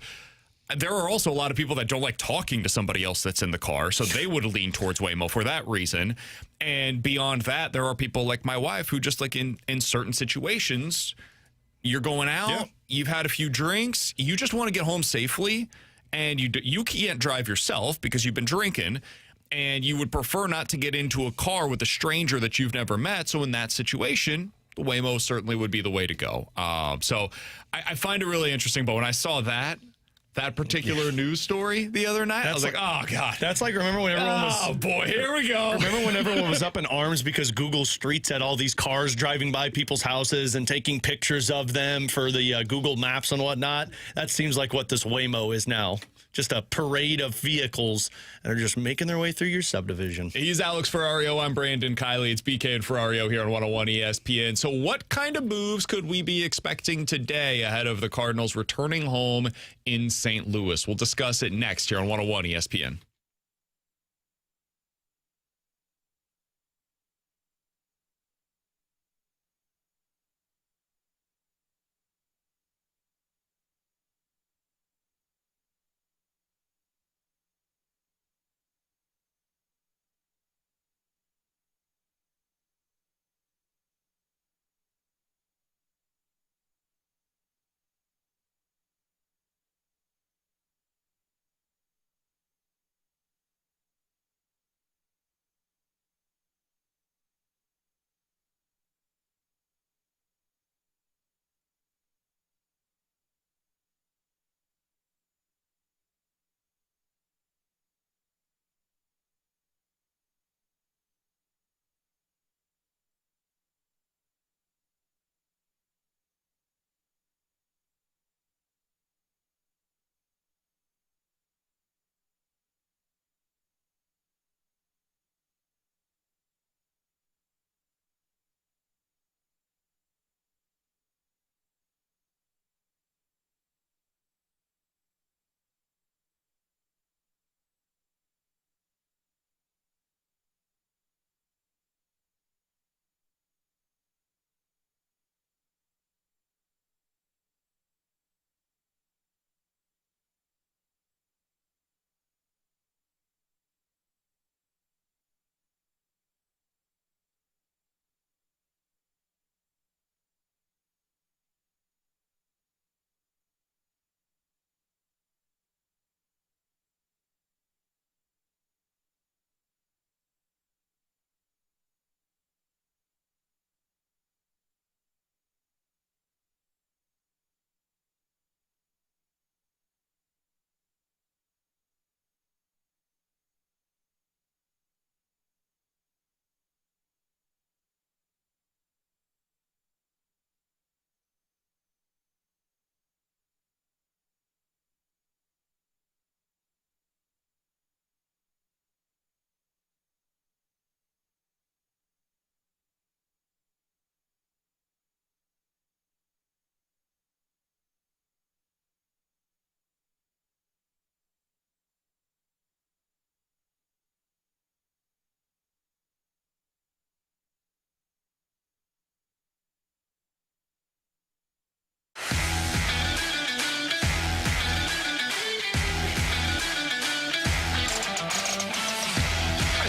there are also a lot of people that don't like talking to somebody else that's in the car, so they would lean towards Waymo for that reason. And beyond that, there are people like my wife who just like in certain situations, you're going out, you've had a few drinks, you just want to get home safely, and you can't drive yourself because you've been drinking, and you would prefer not to get into a car with a stranger that you've never met. So in that situation, the Waymo certainly would be the way to go. So I find it really interesting. But when I saw that, that particular news story the other night. I was like, oh, God. That's like, remember when everyone was... Oh, boy, here we go. Remember when everyone was up in arms because Google Streets had all these cars driving by people's houses and taking pictures of them for the Google Maps and whatnot? That seems like what this Waymo is now. Just a parade of vehicles that are just making their way through your subdivision. He's Alex Ferrario. I'm Brandon Kiley. It's BK and Ferrario here on 101 ESPN. So what kind of moves could we be expecting today ahead of the Cardinals returning home in St. Louis? We'll discuss it next here on 101 ESPN.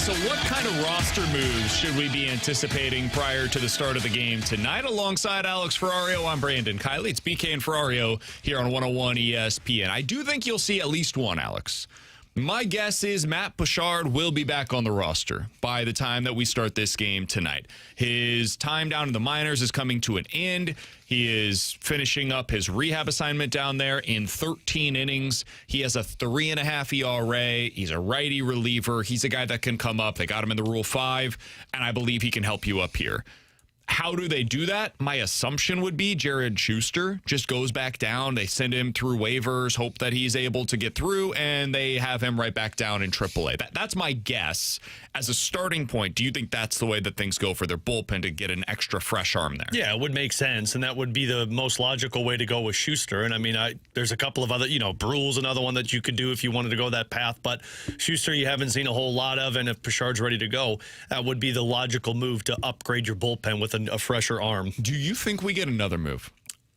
So what kind of roster moves should we be anticipating prior to the start of the game tonight? Alongside Alex Ferrario, I'm Brandon Kiley. It's BK and Ferrario here on 101 ESPN. I do think you'll see at least one, Alex. My guess is Matt Bouchard will be back on the roster by the time that we start this game tonight. His time down in the minors is coming to an end. He is finishing up his rehab assignment down there in 13 innings. He has a 3.5 ERA. He's a righty reliever. He's a guy that can come up. They got him in the Rule 5, and I believe he can help you up here. How do they do that? My assumption would be Jared Schuster just goes back down. They send him through waivers, hope that he's able to get through, and they have him right back down in AAA. That's my guess. As a starting point, do you think that's the way that things go for their bullpen to get an extra fresh arm there? Yeah, it would make sense, and that would be the most logical way to go with Schuster. And I mean, there's a couple of other, Brule's another one that you could do if you wanted to go that path. But Schuster, you haven't seen a whole lot of, and if Bouchard's ready to go, that would be the logical move to upgrade your bullpen with a fresher arm. Do you think we get another move?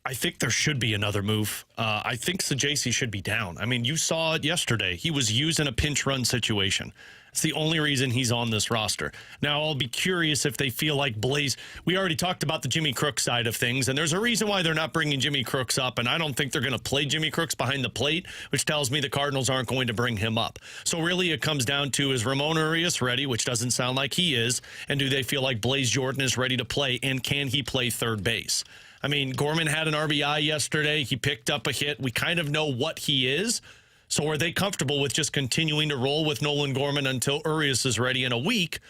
I think there should be another move. I think Sajacy should be down. I mean, you saw it yesterday. He was used in a pinch run situation. It's the only reason he's on this roster. Now, I'll be curious if they feel like Blaze. We already talked about the Jimmy Crooks side of things, and there's a reason why they're not bringing Jimmy Crooks up, and I don't think they're going to play Jimmy Crooks behind the plate, which tells me the Cardinals aren't going to bring him up. So really it comes down to, is Ramon Urias ready, which doesn't sound like he is, and do they feel like Blaze Jordan is ready to play, and can he play third base? I mean, Gorman had an RBI yesterday. He picked up a hit. We kind of know what he is. So are they comfortable with just continuing to roll with Nolan Gorman until Urias is ready in a week?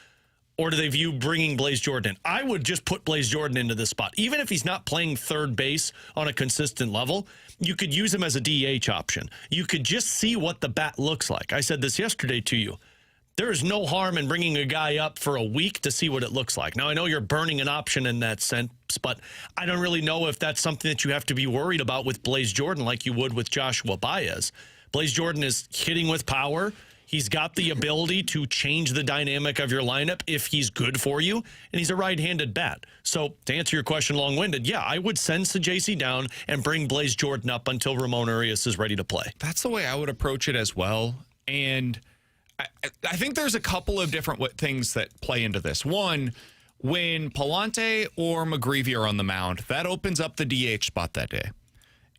Or do they view bringing Blaze Jordan in? I would just put Blaze Jordan into this spot. Even if he's not playing third base on a consistent level, you could use him as a DH option. You could just see what the bat looks like. I said this yesterday to you. There is no harm in bringing a guy up for a week to see what it looks like. Now, I know you're burning an option in that sense, but I don't really know if that's something that you have to be worried about with Blaze Jordan like you would with Joshua Baez. Blaze Jordan is hitting with power. He's got the ability to change the dynamic of your lineup if he's good for you, and he's a right-handed bat. So to answer your question long-winded, yeah, I would send Sajacy down and bring Blaze Jordan up until Ramon Urias is ready to play. That's the way I would approach it as well. And I think there's a couple of different things that play into this. One, when Palante or McGreevy are on the mound, that opens up the DH spot that day.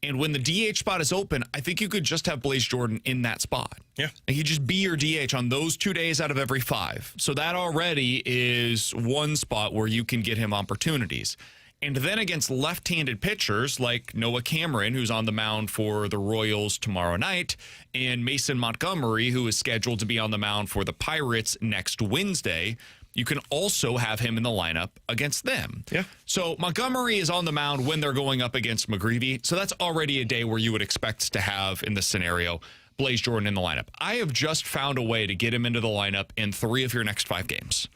And when the DH spot is open, I think you could just have Blaze Jordan in that spot. Yeah. And he'd just be your DH on those 2 days out of every 5. So that already is one spot where you can get him opportunities. And then against left-handed pitchers like Noah Cameron, who's on the mound for the Royals tomorrow night, and Mason Montgomery, who is scheduled to be on the mound for the Pirates next Wednesday, you can also have him in the lineup against them. Yeah. So Montgomery is on the mound when they're going up against McGreevy. So that's already a day where you would expect to have, in this scenario, Blaze Jordan in the lineup. I have just found a way to get him into the lineup in 3 of your next 5 games.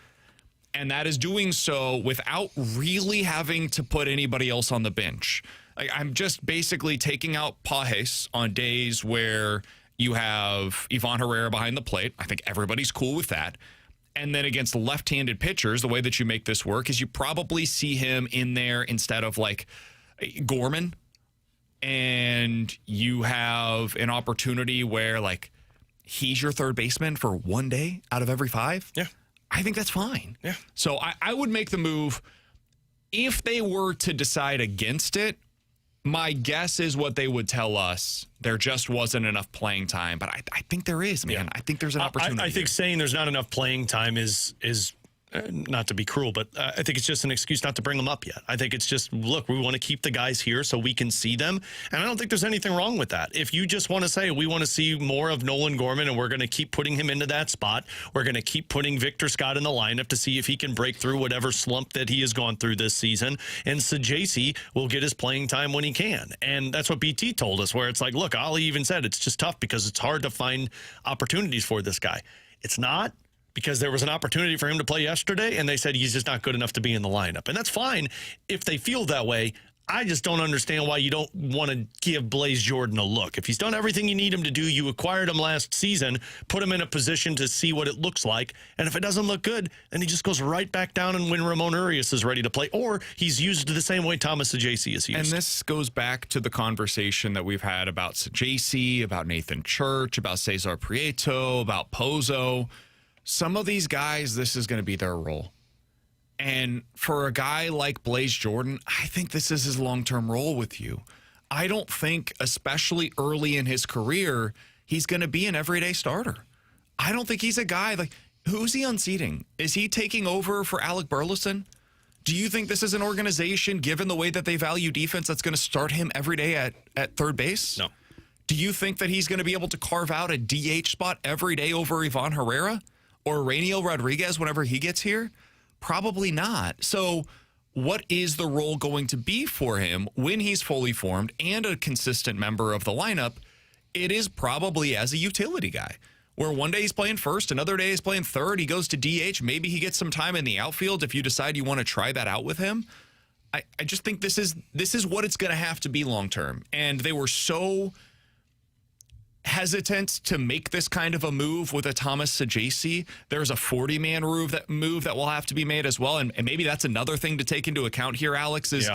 And that is doing so without really having to put anybody else on the bench. I'm just basically taking out Pages on days where you have Ivan Herrera behind the plate. I think everybody's cool with that. And then against left-handed pitchers, the way that you make this work is you probably see him in there instead of like Gorman. And you have an opportunity where like he's your third baseman for 1 day out of every 5. Yeah. I think that's fine. Yeah. So I would make the move. If they were to decide against it, my guess is what they would tell us. There just wasn't enough playing time. But I think there is, man. Yeah. I think there's an opportunity. I think saying there's not enough playing time is not to be cruel, but I think it's just an excuse not to bring them up yet. I think it's just, look, we want to keep the guys here so we can see them. And I don't think there's anything wrong with that. If you just want to say, we want to see more of Nolan Gorman and we're going to keep putting him into that spot, we're going to keep putting Victor Scott in the lineup to see if he can break through whatever slump that he has gone through this season. And Sajacy will get his playing time when he can. And that's what BT told us, where it's like, look, Ollie even said it's just tough because it's hard to find opportunities for this guy. It's not, because there was an opportunity for him to play yesterday, and they said he's just not good enough to be in the lineup. And that's fine if they feel that way. I just don't understand why you don't want to give Blaze Jordan a look. If he's done everything you need him to do, you acquired him last season, put him in a position to see what it looks like. And if it doesn't look good, then he just goes right back down and when Ramon Urias is ready to play. Or he's used the same way Thomas Sajacy is used. And this goes back to the conversation that we've had about Sajacy, about Nathan Church, about Cesar Prieto, about Pozo. Some of these guys, this is going to be their role. And for a guy like Blaze Jordan, I think this is his long-term role with you. I don't think, especially early in his career, he's going to be an everyday starter. I don't think he's a guy like, who's he unseating? Is he taking over for Alec Burleson? Do you think this is an organization, given the way that they value defense, that's going to start him every day at third base? No. Do you think that he's going to be able to carve out a DH spot every day over Ivan Herrera? Or Rainiel Rodriguez whenever he gets here? Probably not. So what is the role going to be for him when he's fully formed and a consistent member of the lineup? It is probably as a utility guy, where one day he's playing first, another day he's playing third, he goes to DH, maybe he gets some time in the outfield if you decide you want to try that out with him. I just think this is what it's going to have to be long term. And they were so hesitant to make this kind of a move with a Thomas Sajacy. There's a 40-man move that will have to be made as well. And maybe that's another thing to take into account here, Alex, is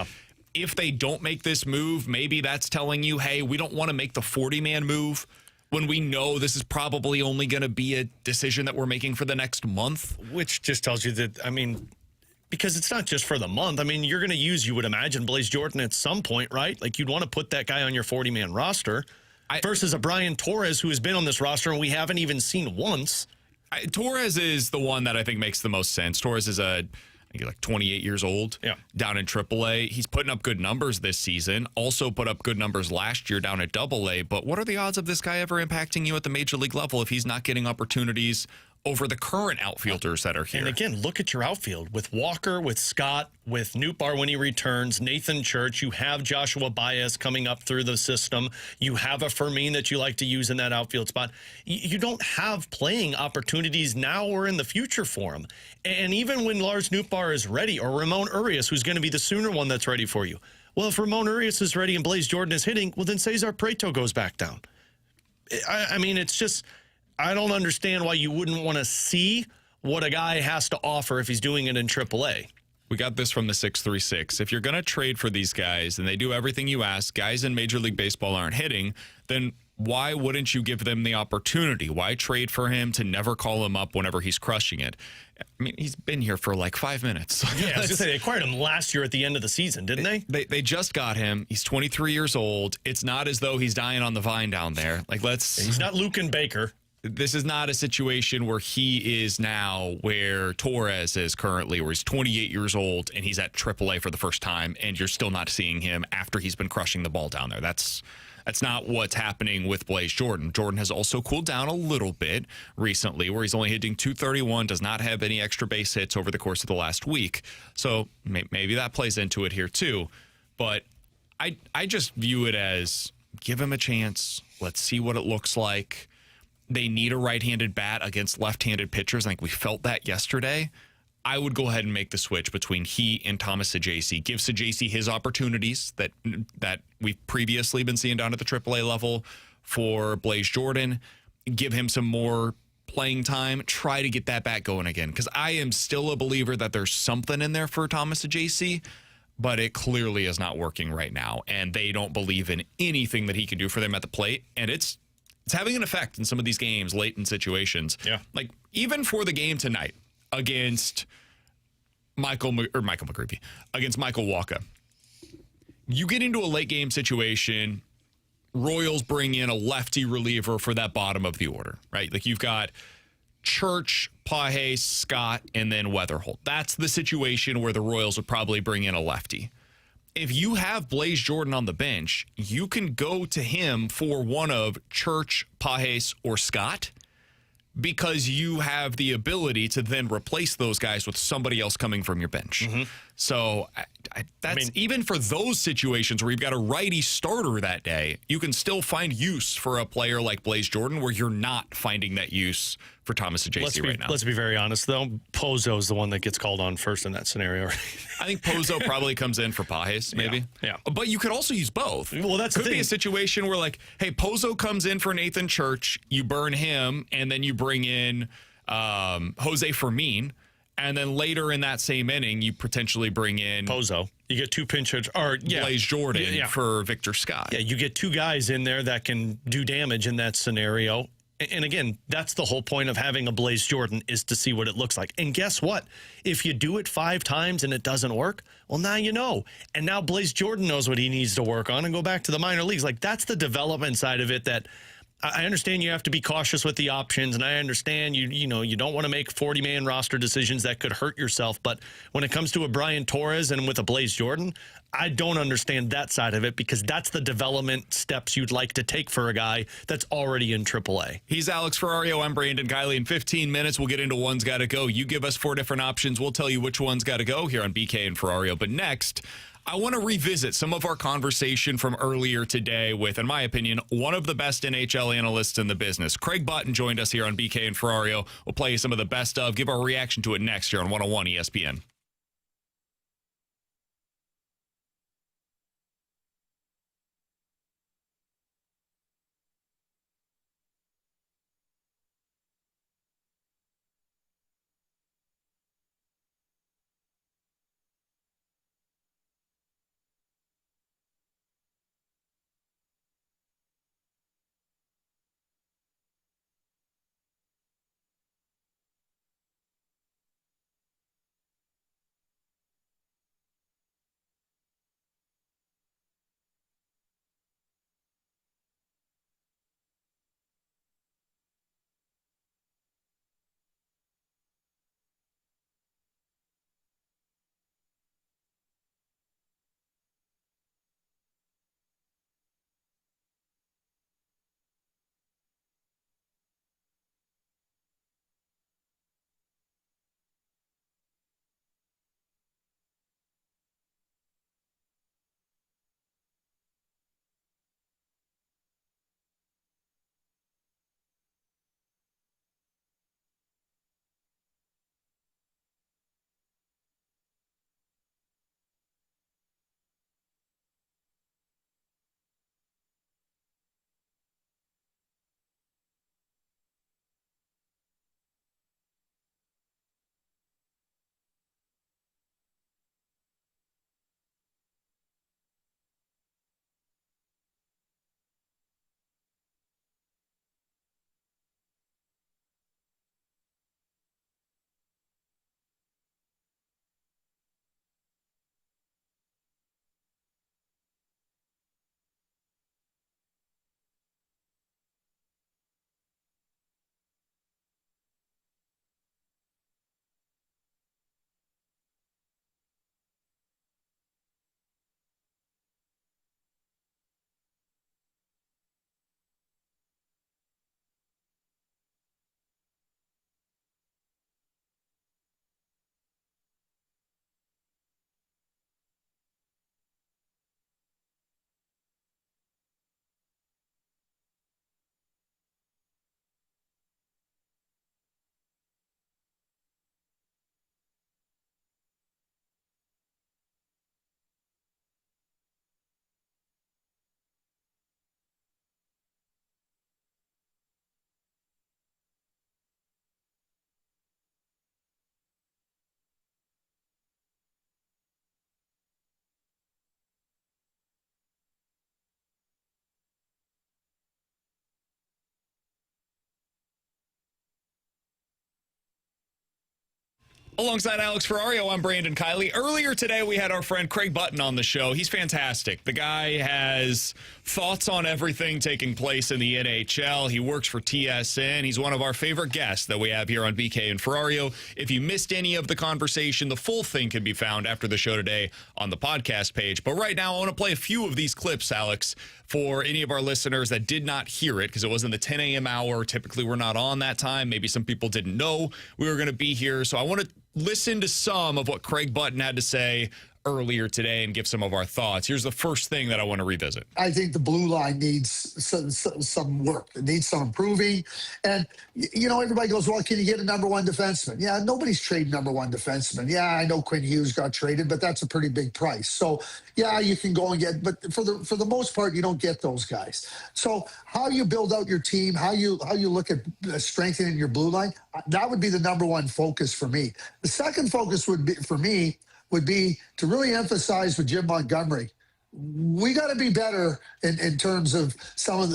if they don't make this move, maybe that's telling you, hey, we don't want to make the 40-man move when we know this is probably only going to be a decision that we're making for the next month. Which just tells you that, I mean, because it's not just for the month. I mean, you're going to use, you would imagine, Blaze Jordan at some point, right? Like, you'd want to put that guy on your 40-man roster. Versus a Brian Torres who has been on this roster and we haven't even seen once. Torres is the one that I think makes the most sense. Torres is a He's like 28 years old down in AAA. He's putting up good numbers this season. Also put up good numbers last year down at AA. But what are the odds of this guy ever impacting you at the major league level if he's not getting opportunities over the current outfielders that are here? And again, look at your outfield with Walker, with Scott, with Nootbaar when he returns, Nathan Church. You have Joshua Baez coming up through the system. You have a Fermin that you like to use in that outfield spot. You don't have playing opportunities now or in the future for him. And even when Lars Nootbaar is ready, or Ramon Urias, who's going to be the sooner one that's ready for you. Well, if Ramon Urias is ready and Blaze Jordan is hitting, well, then Cesar Prieto goes back down. I mean, it's just... I don't understand why you wouldn't want to see what a guy has to offer if he's doing it in AAA. We got this from the 636. If you're going to trade for these guys and they do everything you ask, guys in Major League Baseball aren't hitting, then why wouldn't you give them the opportunity? Why trade for him to never call him up whenever he's crushing it? I mean, he's been here for like 5 minutes. Yeah, I was going to say, they acquired him last year at the end of the season, didn't they? They just got him. He's 23 years old. It's not as though he's dying on the vine down there. He's not Luke and Baker. This is not a situation where he is now where Torres is currently, where he's 28 years old and he's at AAA for the first time, and you're still not seeing him after he's been crushing the ball down there. That's not what's happening with Blaze Jordan. Jordan has also cooled down a little bit recently, where he's only hitting .231, does not have any extra base hits over the course of the last week. So maybe that plays into it here too. But I just view it as give him a chance. Let's see what it looks like. They need a right-handed bat against left-handed pitchers. I think we felt that yesterday. I would go ahead and make the switch between he and Thomas Sajaci. Give Sajaci his opportunities that we've previously been seeing down at the AAA level for Blaze Jordan. Give him some more playing time. Try to get that bat going again. Because I am still a believer that there's something in there for Thomas Sajaci, but it clearly is not working right now. And they don't believe in anything that he can do for them at the plate. And it's having an effect in some of these games late in situations. Yeah. Like, even for the game tonight against Michael McGreevy, against Michael Wacha, you get into a late game situation, Royals bring in a lefty reliever for that bottom of the order, right? Like, you've got Church, Pages, Scott, and then Weatherholt. That's the situation where the Royals would probably bring in a lefty. If you have Blaze Jordan on the bench, you can go to him for one of Church, Pages, or Scott, because you have the ability to then replace those guys with somebody else coming from your bench. Mm-hmm. So even for those situations where you've got a righty starter that day, you can still find use for a player like Blaze Jordan where you're not finding that use for Thomas Sajaci right now. Let's be very honest, though. Pozo is the one that gets called on first in that scenario. Right? I think Pozo probably comes in for Pages, maybe. Yeah. But you could also use both. Well, that's could the thing. Be a situation where, like, hey, Pozo comes in for Nathan Church, you burn him, and then you bring in Jose Fermin. And then later in that same inning, you potentially bring in Pozo. You get two pinch hitters, or Blaze Jordan for Victor Scott. Yeah, you get two guys in there that can do damage in that scenario. And again, that's the whole point of having a Blaze Jordan, is to see what it looks like. And guess what? If you do it 5 times and it doesn't work, well, now you know. And now Blaze Jordan knows what he needs to work on and go back to the minor leagues. Like, that's the development side of it that I understand you have to be cautious with the options, and I understand you don't want to make 40-man roster decisions that could hurt yourself. But when it comes to a Brian Torres and with a Blaze Jordan, I don't understand that side of it, because that's the development steps you'd like to take for a guy that's already in AAA. He's Alex Ferrario. I'm Brandon Kiley. In 15 minutes, we'll get into One's Gotta Go. You give us 4 different options. We'll tell you which one's got to go here on BK and Ferrario. But next, I want to revisit some of our conversation from earlier today with, in my opinion, one of the best NHL analysts in the business. Craig Button joined us here on BK and Ferrario. We'll play you some of the best of, give our reaction to it next here on 101 ESPN. Alongside Alex Ferrario, I'm Brandon Kiley. Earlier today, we had our friend Craig Button on the show. He's fantastic. The guy has thoughts on everything taking place in the NHL. He works for TSN. He's one of our favorite guests that we have here on BK and Ferrario. If you missed any of the conversation, the full thing can be found after the show today on the podcast page. But right now, I want to play a few of these clips, Alex, for any of our listeners that did not hear it because it was in the 10 a.m. hour. Typically, we're not on that time. Maybe some people didn't know we were going to be here. So I want to listen to some of what Craig Button had to say earlier today and give some of our thoughts. Here's the first thing that I want to revisit. I think the blue line needs some work. It needs some improving. And, you know, everybody goes, well, can you get a number one defenseman? Yeah, nobody's trading number one defenseman. Yeah, I know Quinn Hughes got traded, but that's a pretty big price. So, yeah, you can go and get, but for the most part, you don't get those guys. So how you build out your team, how you look at strengthening your blue line, that would be the number one focus for me. The second focus would be to really emphasize with Jim Montgomery. We got to be better in terms of some of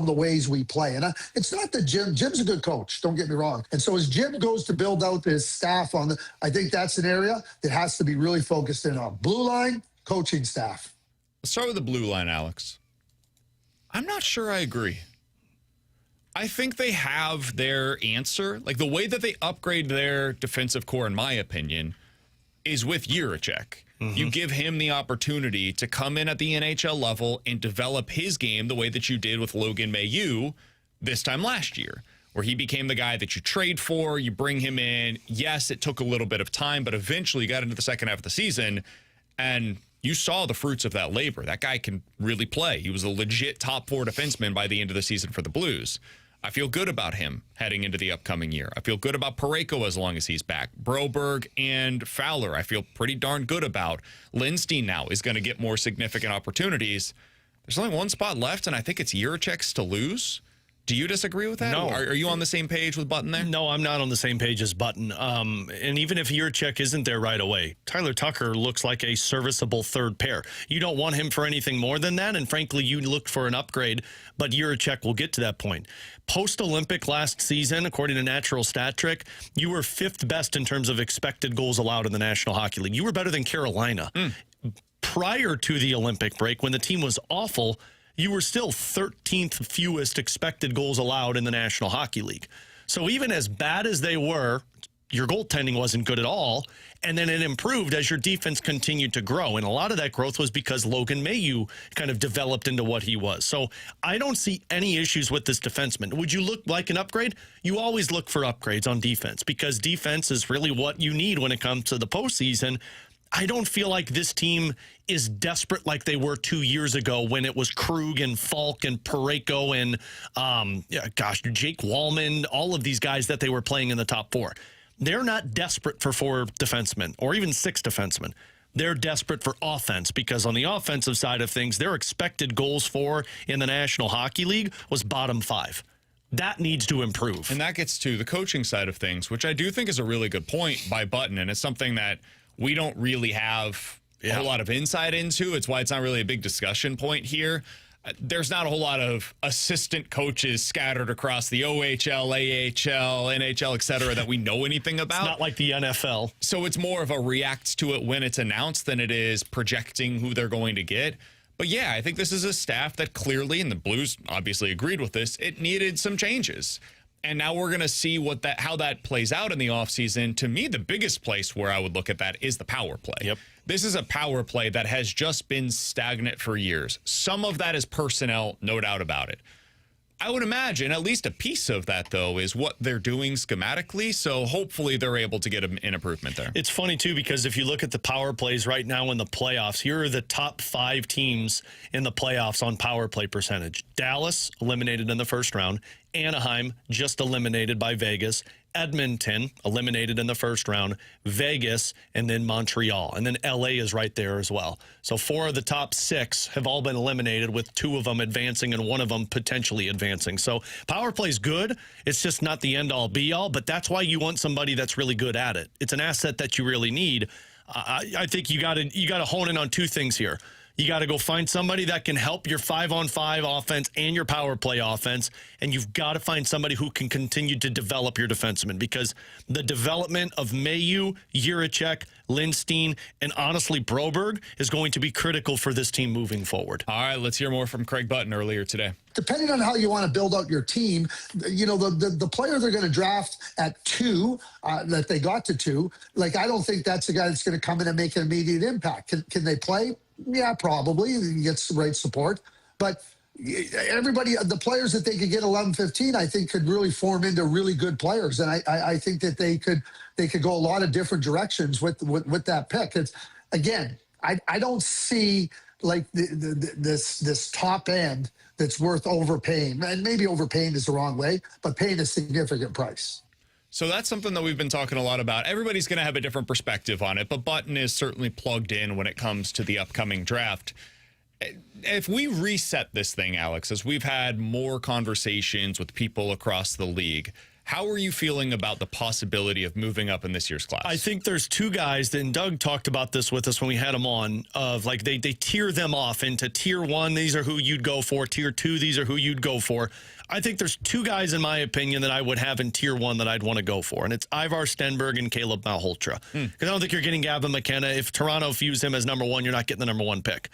the ways we play. And it's not that Jim's a good coach, don't get me wrong. And so as Jim goes to build out his staff I think that's an area that has to be really focused in on. Blue line, coaching staff. Let's start with the blue line, Alex. I'm not sure I agree. I think they have their answer. Like the way that they upgrade their defensive core, in my opinion, is with Jiricek. Mm-hmm. You give him the opportunity to come in at the NHL level and develop his game the way that you did with Logan Mailloux this time last year, where he became the guy that you trade for, you bring him in. Yes, it took a little bit of time, but eventually you got into the second half of the season, and you saw the fruits of that labor. That guy can really play. He was a legit top four defenseman by the end of the season for the Blues. I feel good about him heading into the upcoming year. I feel good about Parayko as long as he's back. Broberg and Fowler, I feel pretty darn good about. Lindstein now is going to get more significant opportunities. There's only one spot left, and I think it's Jiricek's to lose. Do you disagree with that? No. Are you on the same page with Button there? No, I'm not on the same page as Button. And even if Jiricek isn't there right away, Tyler Tucker looks like a serviceable third pair. You don't want him for anything more than that, and frankly, you look for an upgrade, but Jiricek will get to that point. Post-Olympic last season, according to Natural Stat Trick, you were fifth best in terms of expected goals allowed in the National Hockey League. You were better than Carolina. Prior to the Olympic break, when the team was awful, you were still 13th fewest expected goals allowed in the National Hockey League. So even as bad as they were, your goaltending wasn't good at all, and then it improved as your defense continued to grow. And a lot of that growth was because Logan Mailloux kind of developed into what he was. So I don't see any issues with this defenseman. Would you look like an upgrade? You always look for upgrades on defense because defense is really what you need when it comes to the postseason. I don't feel like this team is desperate like they were 2 years ago when it was Krug and Falk and Parayko and, Jake Wallman, all of these guys that they were playing in the top four. They're not desperate for four defensemen or even six defensemen. They're desperate for offense because on the offensive side of things, their expected goals for in the National Hockey League was bottom five. That needs to improve. And that gets to the coaching side of things, which I do think is a really good point by Button, and it's something that we don't really have a whole lot of insight into. It's why it's not really a big discussion point here. There's not a whole lot of assistant coaches scattered across the OHL, AHL, NHL, et cetera, that we know anything about. It's not like the NFL. So it's more of a react to it when it's announced than it is projecting who they're going to get. But yeah, I think this is a staff that clearly, and the Blues obviously agreed with this, it needed some changes. And now we're going to see how that plays out in the offseason. To me, the biggest place where I would look at that is the power play. Yep. This is a power play that has just been stagnant for years. Some of that is personnel, no doubt about it. I would imagine at least a piece of that, though, is what they're doing schematically. So hopefully they're able to get an improvement there. It's funny, too, because if you look at the power plays right now in the playoffs, here are the top 5 teams in the playoffs on power play percentage. Dallas, eliminated in the first round. Anaheim, just eliminated by Vegas. Edmonton, eliminated in the first round. Vegas, and then Montreal. And then LA is right there as well. So 4 of the top 6 have all been eliminated, with 2 of them advancing and 1 of them potentially advancing. So power play is good. It's just not the end-all, be-all, but that's why you want somebody that's really good at it. It's an asset that you really need. I think you got to hone in on 2 things here. You got to go find somebody that can help your 5-on-5 offense and your power play offense, and you've got to find somebody who can continue to develop your defensemen, because the development of Mayu, Jiricek, Lindstein, and honestly Broberg is going to be critical for this team moving forward. All right, let's hear more from Craig Button earlier today. Depending on how you want to build out your team, you know, the player they're going to draft at 2, that they got to 2, like, I don't think that's the guy that's going to come in and make an immediate impact. Can they play? Yeah, probably. He gets the right support. But everybody, the players that they could get 11, 15, I think could really form into really good players. And I think that they could go a lot of different directions with that pick. It's, again, I don't see like this top end that's worth overpaying. And maybe overpaying is the wrong way, but paying a significant price. So that's something that we've been talking a lot about. Everybody's going to have a different perspective on it, but Button is certainly plugged in when it comes to the upcoming draft. If we reset this thing, Alex, as we've had more conversations with people across the league, how are you feeling about the possibility of moving up in this year's class? I think there's 2 guys, and Doug talked about this with us when we had him on, of like they tier them off into tier 1, these are who you'd go for, tier 2, these are who you'd go for. I think there's 2 guys, in my opinion, that I would have in tier 1 that I'd want to go for, and it's Ivar Stenberg and Caleb Malholtra. Because I don't think you're getting Gavin McKenna. If Toronto views him as number 1, you're not getting the number 1 pick.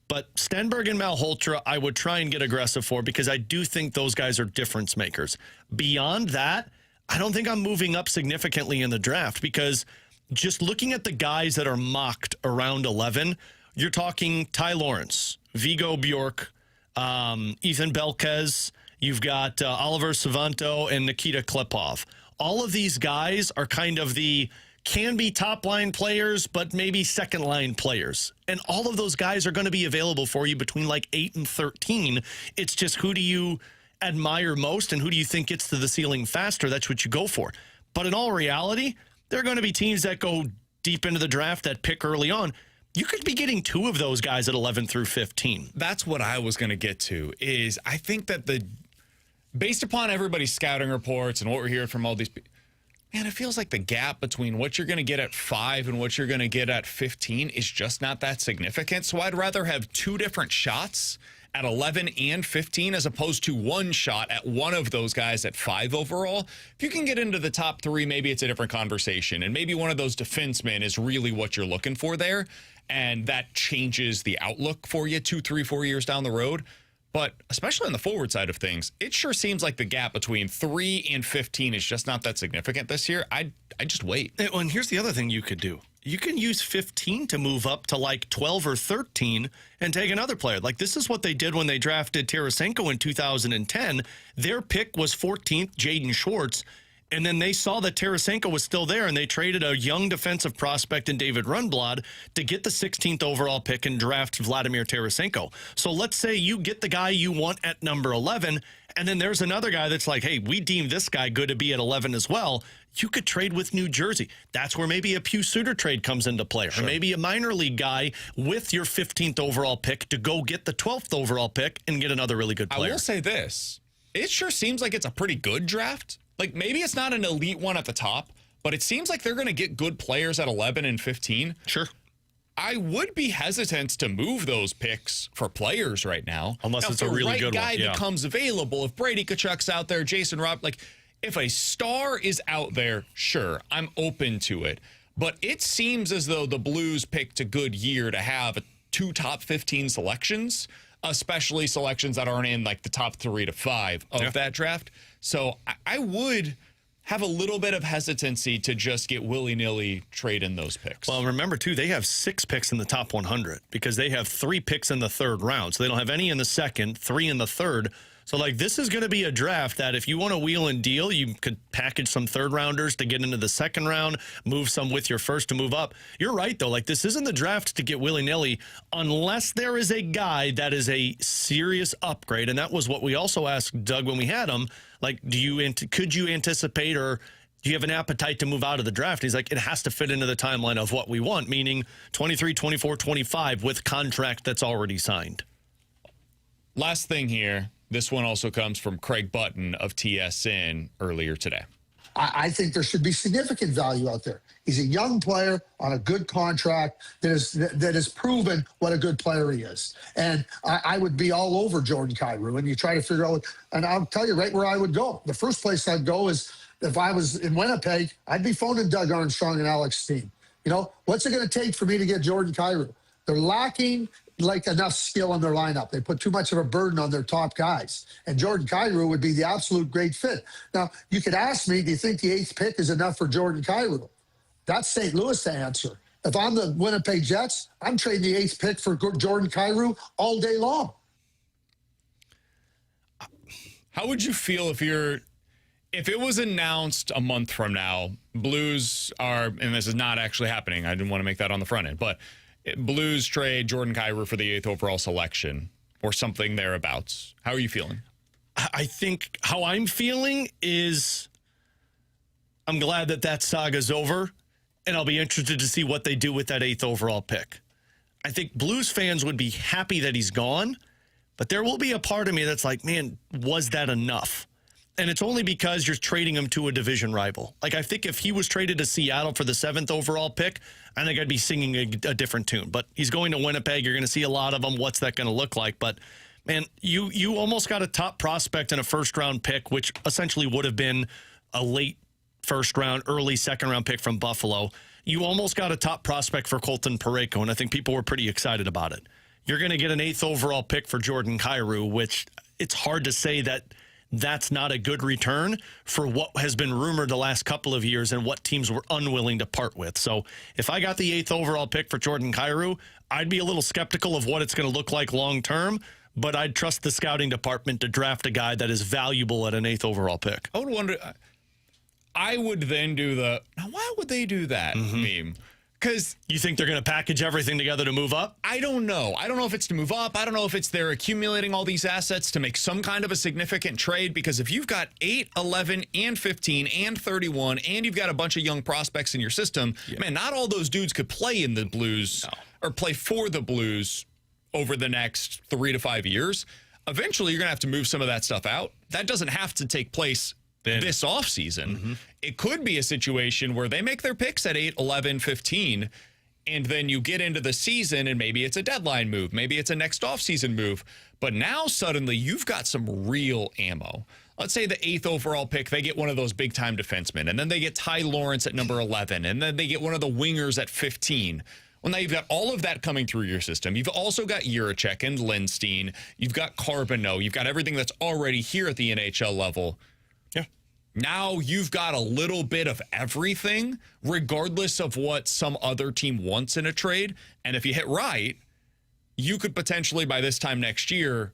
But Stenberg and Malholtra, I would try and get aggressive for, because I do think those guys are difference makers. Beyond that, I don't think I'm moving up significantly in the draft, because just looking at the guys that are mocked around 11, you're talking Ty Lawrence, Vigo Bjork, Ethan Belkes, you've got Oliver Savanto and Nikita Klepov. All of these guys are kind of can be top-line players, but maybe second-line players. And all of those guys are going to be available for you between like 8 and 13. It's just, who do you admire most and who do you think gets to the ceiling faster? That's what you go for. But in all reality, there are going to be teams that go deep into the draft that pick early on. You could be getting 2 of those guys at 11 through 15. That's what I was going to get to, is I think that based upon everybody's scouting reports and what we're hearing from all these people, man, it feels like the gap between what you're going to get at 5 and what you're going to get at 15 is just not that significant. So I'd rather have 2 different shots at 11 and 15 as opposed to 1 shot at one of those guys at 5 overall. If you can get into the top 3, maybe it's a different conversation. And maybe one of those defensemen is really what you're looking for there. And that changes the outlook for you 2, 3, 4 years down the road. But especially on the forward side of things, it sure seems like the gap between 3 and 15 is just not that significant this year. I just wait. And here's the other thing you could do. You can use 15 to move up to like 12 or 13 and take another player. Like, this is what they did when they drafted Tarasenko in 2010. Their pick was 14th, Jaden Schwartz. And then they saw that Tarasenko was still there, and they traded a young defensive prospect in David Rundblad to get the 16th overall pick and draft Vladimir Tarasenko. So let's say you get the guy you want at number 11, and then there's another guy that's like, hey, we deem this guy good to be at 11 as well. You could trade with New Jersey. That's where maybe a Pius Suter trade comes into play, or maybe a minor league guy with your 15th overall pick to go get the 12th overall pick and get another really good player. I will say this. It sure seems like it's a pretty good draft. Like, maybe it's not an elite one at the top, but it seems like they're going to get good players at 11 and 15. Sure. I would be hesitant to move those picks for players right now. Unless it's a really good one. If the right guy becomes available, if Brady Tkachuk's out there, Jason Robb, like, if a star is out there, sure, I'm open to it. But it seems as though the Blues picked a good year to have 2 top 15 selections, especially selections that aren't in like the top 3 to 5 of that draft. So I would have a little bit of hesitancy to just get willy-nilly trade in those picks. Well, remember, too, they have 6 picks in the top 100 because they have 3 picks in the 3rd round. So they don't have any in the 2nd, 3 in the 3rd. So, like, this is going to be a draft that if you want to wheel and deal, you could package some 3rd rounders to get into the 2nd round, move some with your 1st to move up. You're right, though. Like, this isn't the draft to get willy-nilly unless there is a guy that is a serious upgrade. And that was what we also asked Doug when we had him. Like, could you anticipate, or do you have an appetite to move out of the draft? He's like, it has to fit into the timeline of what we want, meaning 23, 24, 25 with contract that's already signed. Last thing here. This one also comes from Craig Button of TSN earlier today. I think there should be significant value out there. He's a young player on a good contract that has proven what a good player he is. And I would be all over Jordan Kyrou. And you try to figure out, and I'll tell you right where I would go. The first place I'd go is, if I was in Winnipeg, I'd be phoning Doug Armstrong and Alex Steen. What's it going to take for me to get Jordan Kyrou? They're lacking enough skill in their lineup. They put too much of a burden on their top guys. And Jordan Kyrou would be the absolute great fit. Now, you could ask me, do you think the 8th pick is enough for Jordan Kyrou? That's St. Louis to answer. If I'm the Winnipeg Jets, I'm trading the 8th pick for Jordan Kyrou all day long. How would you feel if it was announced a month from now, Blues are, and this is not actually happening, I didn't want to make that on the front end, but Blues trade Jordan Kyrou for the 8th overall selection or something thereabouts. How are you feeling? I think how I'm feeling is I'm glad that saga's over, and I'll be interested to see what they do with that 8th overall pick. I think Blues fans would be happy that he's gone, but there will be a part of me that's like, man, was that enough? And it's only because you're trading him to a division rival. Like, I think if he was traded to Seattle for the 7th overall pick, I think I'd be singing a different tune. But he's going to Winnipeg. You're going to see a lot of them. What's that going to look like? But, man, you almost got a top prospect and a first-round pick, which essentially would have been a late first-round, early second-round pick from Buffalo. You almost got a top prospect for Colton Parayko, and I think people were pretty excited about it. You're going to get an 8th overall pick for Jordan Kyrou, which it's hard to say that's not a good return for what has been rumored the last couple of years and what teams were unwilling to part with. So if I got the 8th overall pick for Jordan Kyrou, I'd be a little skeptical of what it's going to look like long term, but I'd trust the scouting department to draft a guy that is valuable at an 8th overall pick. I would wonder, I would then do now why would they do that meme? Because you think they're going to package everything together to move up? I don't know. I don't know if it's to move up. I don't know if it's they're accumulating all these assets to make some kind of a significant trade. Because if you've got 8, 11, and 15, and 31, and you've got a bunch of young prospects in your system, man, not all those dudes could play in the Blues or play for the Blues over the next 3 to 5 years. Eventually, you're going to have to move some of that stuff out. That doesn't have to take place this offseason. It could be a situation where they make their picks at 8, 11, 15, and then you get into the season and maybe it's a deadline move. Maybe it's a next offseason move. But now suddenly you've got some real ammo. Let's say the 8th overall pick, they get one of those big-time defensemen, and then they get Ty Lawrence at number 11, and then they get one of the wingers at 15. Well, now you've got all of that coming through your system. You've also got Jiricek and Lindstein. You've got Cardinal. You've got everything that's already here at the NHL level. Now you've got a little bit of everything, regardless of what some other team wants in a trade. And if you hit right, you could potentially, by this time next year,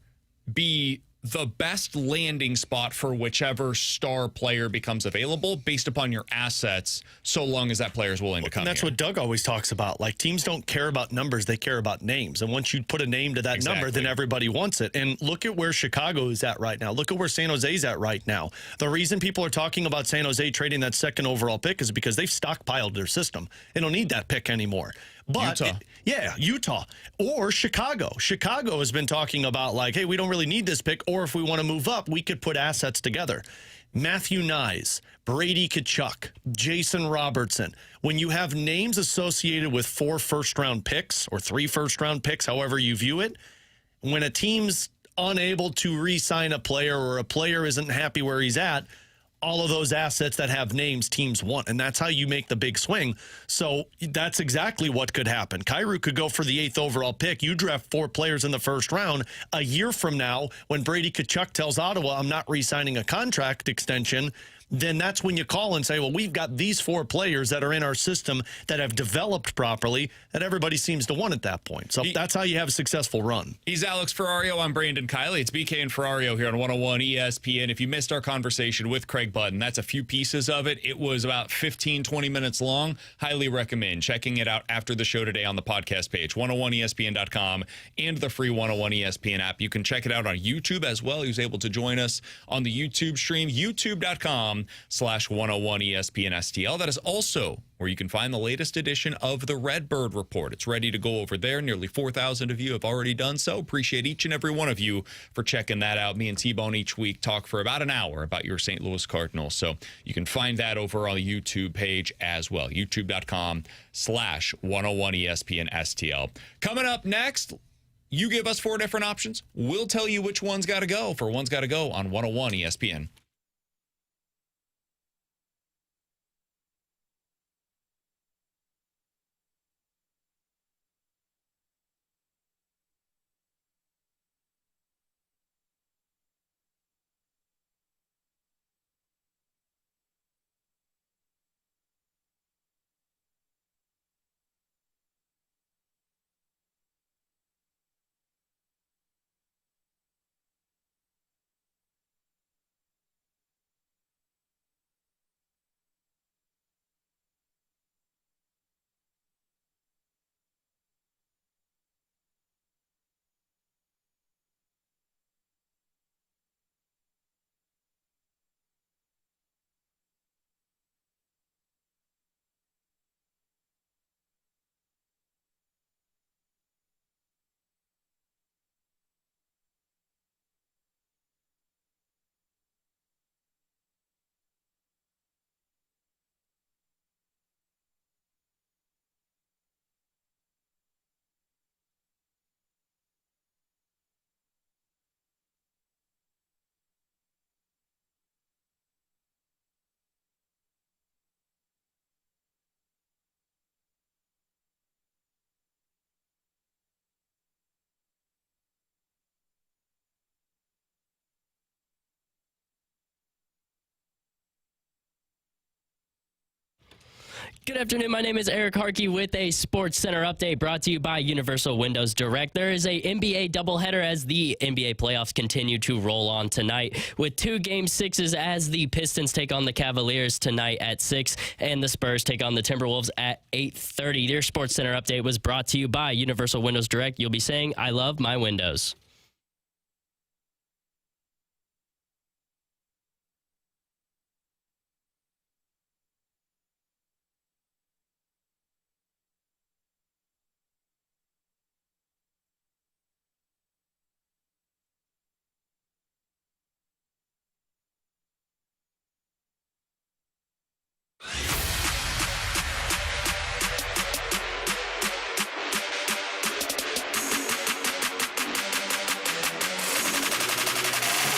be the best landing spot for whichever star player becomes available based upon your assets, so long as that player is willing to come. And that's what Doug always talks about. Like, teams don't care about numbers, they care about names. And once you put a name to that number, then everybody wants it. And look at where Chicago is at right now. Look at where San Jose's at right now. The reason people are talking about San Jose trading that 2nd overall pick is because they've stockpiled their system. They don't need that pick anymore. But Utah or Chicago. Chicago has been talking about, like, hey, we don't really need this pick, or if we want to move up, we could put assets together. Matthew Nyes, Brady Tkachuk, Jason Robertson. When you have names associated with 4 first-round picks or 3 first-round picks, however you view it, when a team's unable to re-sign a player or a player isn't happy where he's at, all of those assets that have names teams want, and that's how you make the big swing. So that's exactly what could happen. Kyrou could go for the 8th overall pick. You draft 4 players in the first round. A year from now, when Brady Tkachuk tells Ottawa, I'm not re-signing a contract extension, then that's when you call and say, well, we've got these 4 players that are in our system that have developed properly that everybody seems to want at that point. So that's how you have a successful run. He's Alex Ferrario. I'm Brandon Kiley. It's BK and Ferrario here on 101 ESPN. If you missed our conversation with Craig Button, that's a few pieces of it. It was about 15, 20 minutes long. Highly recommend checking it out after the show today on the podcast page, 101ESPN.com, and the free 101 ESPN app. You can check it out on YouTube as well. He was able to join us on the YouTube stream, youtube.com youtube.com/101ESPN STL. That is also where you can find the latest edition of the Redbird Report. It's ready to go over there. Nearly 4,000 of you have already done so. Appreciate each and every one of you for checking that out. Me and T-Bone each week talk for about an hour about your St. Louis Cardinals. So you can find that over on the YouTube page as well. youtube.com/101ESPN STL. Coming up next, you give us 4 different options. We'll tell you which one's got to go for One's Got to Go on 101 ESPN. Good afternoon. My name is Eric Harkey with a Sports Center update brought to you by Universal Windows Direct. There is a NBA doubleheader as the NBA playoffs continue to roll on tonight with 2 Game 6s as the Pistons take on the Cavaliers tonight at 6 and the Spurs take on the Timberwolves at 8:30. Your Sports Center update was brought to you by Universal Windows Direct. You'll be saying, I love my windows.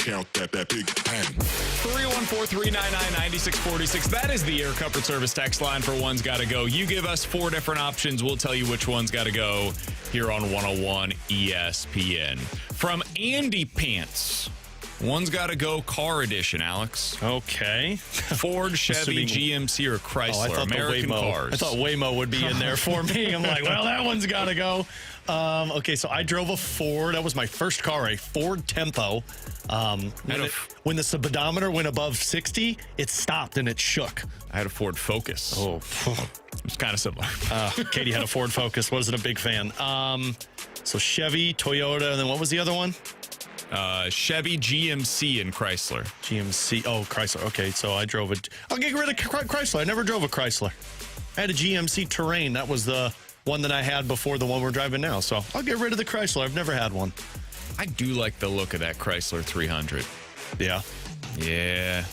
Count that big pen. 314-399-9646. That is the Air Comfort Service text line for One's Gotta Go. You give us 4 different options. We'll tell you which one's got to go here on 101 ESPN. From Andy Pants, One's Gotta Go car edition, Alex. Okay. Ford, Chevy, GMC, or Chrysler. American cars. I thought Waymo would be in there for me. I'm like, well, that one's got to go. Okay, so I drove a Ford. That was my first car, a Ford Tempo. When the speedometer went above 60, it stopped and it shook. I had a Ford Focus. Oh, it's kind of similar. Katie had a Ford Focus. Wasn't a big fan. So Chevy, Toyota, and then what was the other one? Chevy, GMC, and Chrysler. GMC. Oh, Chrysler. Okay, so I drove it. I'll get rid of Chrysler. I never drove a Chrysler. I had a GMC Terrain. That was the one that I had before the one we're driving now. So I'll get rid of the Chrysler. I've never had one. I do like the look of that Chrysler 300. Yeah. Yeah.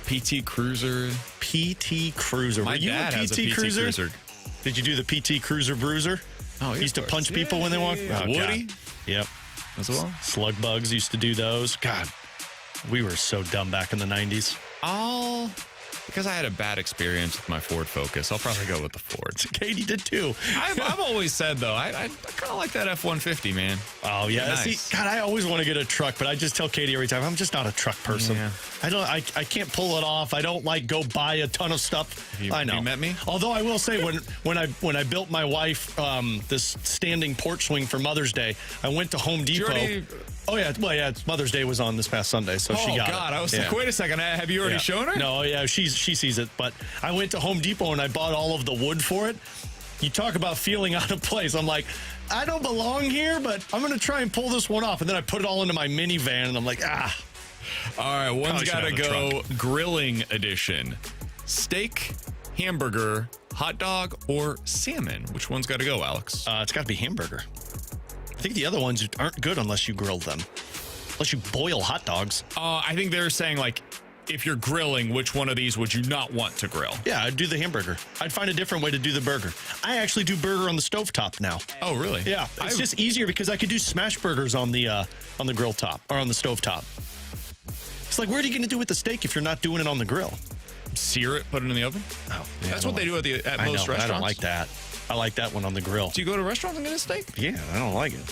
PT Cruiser. PT Cruiser. My dad has a PT Cruiser. Did you do the PT Cruiser Bruiser? Oh, yeah, used to punch people when they walk. Yeah. Oh, Woody? God. Yep. As well. Slug bugs used to do those. God, we were so dumb back in the 90s. Because I had a bad experience with my Ford Focus, I'll probably go with the Ford. Katie did too. I've always said, though, I kind of like that F-150, man. Oh, yeah. Nice. See, God, I always want to get a truck, but I just tell Katie every time, I'm just not a truck person. Yeah. I can't pull it off. I don't like go buy a ton of stuff. I know. You met me? Although I will say when I built my wife this standing porch swing for Mother's Day, I went to Home Depot. Oh, yeah. Well, yeah, Mother's Day was on this past Sunday, so she got it. Oh, God. I was like, wait a second. Have you already shown her? No, yeah, she sees it. But I went to Home Depot and I bought all of the wood for it. You talk about feeling out of place. I'm like, I don't belong here, but I'm going to try and pull this one off. And then I put it all into my minivan, and I'm like, All right, one's Probably got to should have a go grilling edition. Steak, hamburger, hot dog, or salmon? Which one's got to go, Alex? It's got to be hamburger. I think the other ones aren't good unless you grill them. Unless you boil hot dogs. I think they're saying, like, if you're grilling, which one of these would you not want to grill? Yeah, I'd do the hamburger. I'd find a different way to do the burger. I actually do burger on the stovetop now. Oh, really? Yeah, it's just easier because I could do smash burgers on the grill top or on the stovetop. It's like, what are you going to do with the steak if you're not doing it on the grill? Sear it, put it in the oven? Oh, yeah, That's what they do at most restaurants. I don't like that. I like that one on the grill. Do you go to restaurants and get a steak? Yeah, I don't like it.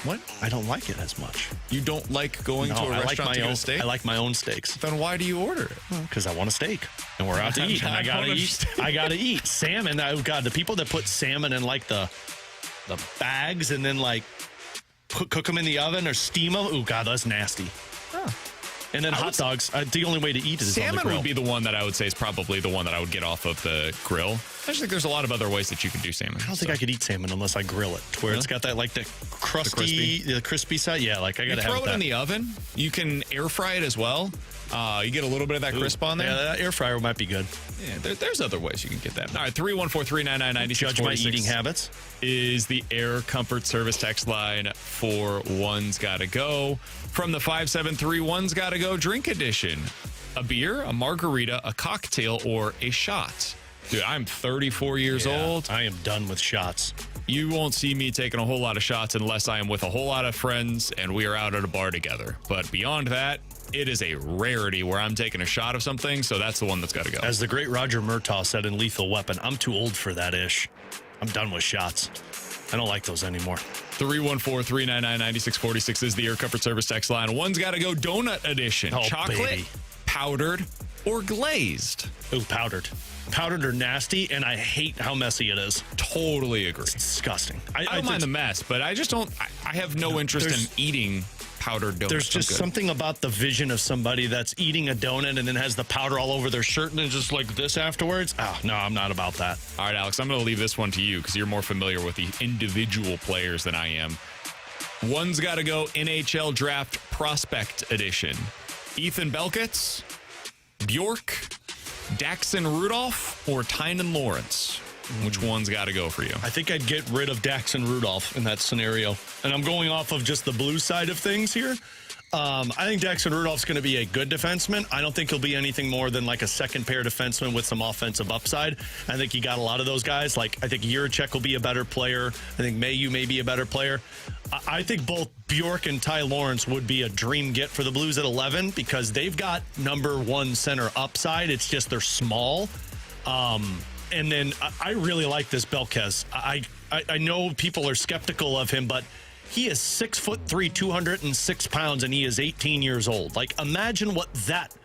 What? I don't like it as much. You don't like going to a restaurant to get a steak? I like my own steaks. Then why do you order it? Because I want a steak. And we're out to eat. And I got to eat. I got to eat. Salmon. Oh, God. The people that put salmon in, like, the bags and then, like, cook them in the oven or steam them. Oh, God, that's nasty. Huh. And then hot dogs, the only way to eat it is on the grill. Salmon would be the one that I would say is probably the one that I would get off of the grill. I just think there's a lot of other ways that you can do salmon. I don't think I could eat salmon unless I grill it, where it's got that, like, the crispy side. Yeah, like, I got to have that. You throw it in the oven. You can air fry it as well. You get a little bit of that crisp on there. Yeah, that air fryer might be good. Yeah, there's other ways you can get that. All right, 314-399-9646. Judge my eating habits. Is the Air Comfort Service text line for One's Gotta Go. From the 573 One's Gotta Go drink edition. A beer, a margarita, a cocktail, or a shot. Dude, I'm 34 years old. I am done with shots. You won't see me taking a whole lot of shots unless I am with a whole lot of friends and we are out at a bar together. But beyond that, it is a rarity where I'm taking a shot of something, so that's the one that's got to go. As the great Roger Murtaugh said in Lethal Weapon, I'm too old for that ish. I'm done with shots. I don't like those anymore. 314-399-9646 is the Air Comfort Service text line. One's got to go donut edition. Oh, chocolate, baby. powdered, or glazed? Ooh, powdered. Powdered or nasty, and I hate how messy it is. Totally agree. It's disgusting. I don't mind the mess, but I just don't. I have no interest in eating powdered donuts. There's just something about the vision of somebody that's eating a donut and then has the powder all over their shirt and then just like this afterwards. Oh, no, I'm not about that. All right, Alex, I'm going to leave this one to you because you're more familiar with the individual players than I am. One's got to go NHL Draft Prospect Edition. Ethan Belkitz, Bjork, Daxon Rudolph, or Tynan Lawrence? Which one's got to go for you? I think I'd get rid of Daxon Rudolph in that scenario. And I'm going off of just the blue side of things here. I think Daxon Rudolph's going to be a good defenseman. I don't think he'll be anything more than like a second pair defenseman with some offensive upside. I think you got a lot of those guys. Like, I think Jiricek will be a better player. I think Mayu may be a better player. I think both Bjork and Ty Lawrence would be a dream get for the Blues at 11 because they've got number one center upside. It's just they're small. And then I really like this Belkes. I know people are skeptical of him, but he is 6'3", 206 pounds, and he is 18 years old. Like, imagine what that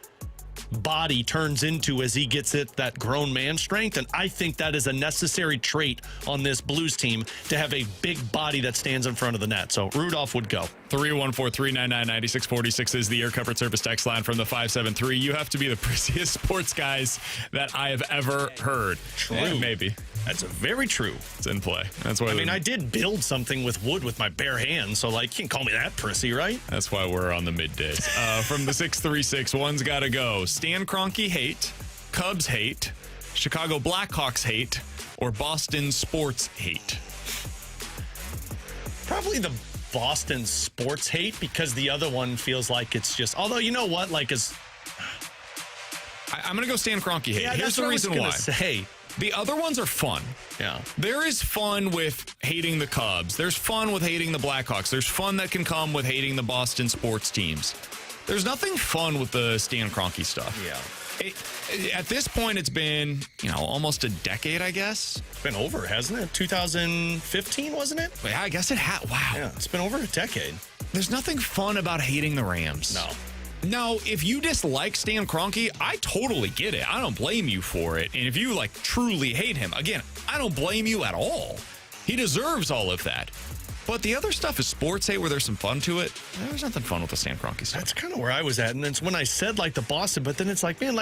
body turns into as he gets that grown man strength. And I think that is a necessary trait on this Blues team to have a big body that stands in front of the net. So Rudolph would go. 314-399-9646 is the Air Comfort Service text line from the 573. You have to be the priciest sports guys that I have ever heard. True. Yeah, maybe. That's very true. It's in play. That's why. I mean, I did build something with wood with my bare hands, so like, you can't call me that prissy, right? That's why we're on the middays. From the 636, one's got to go. Stan Kroenke hate, Cubs hate, Chicago Blackhawks hate, or Boston sports hate? Probably the Boston sports hate because the other one feels like it's just. Although, you know what? Like, I'm going to go Stan Kroenke hate. Yeah, here's the reason why. Say. The other ones are fun. Yeah. There is fun with hating the Cubs. There's fun with hating the Blackhawks. There's fun that can come with hating the Boston sports teams. There's nothing fun with the Stan Kroenke stuff. Yeah. At this point, it's been, almost a decade, I guess. It's been over, hasn't it? 2015, wasn't it? Yeah, I guess it had. Wow. Yeah, it's been over a decade. There's nothing fun about hating the Rams. No. Now, if you dislike Stan Kroenke, I totally get it. I don't blame you for it. And if you, truly hate him, again, I don't blame you at all. He deserves all of that. But the other stuff is sports hate where there's some fun to it. There's nothing fun with the Stan Kroenke stuff. That's kind of where I was at. And it's when I said, the Boston, but then it's like, man,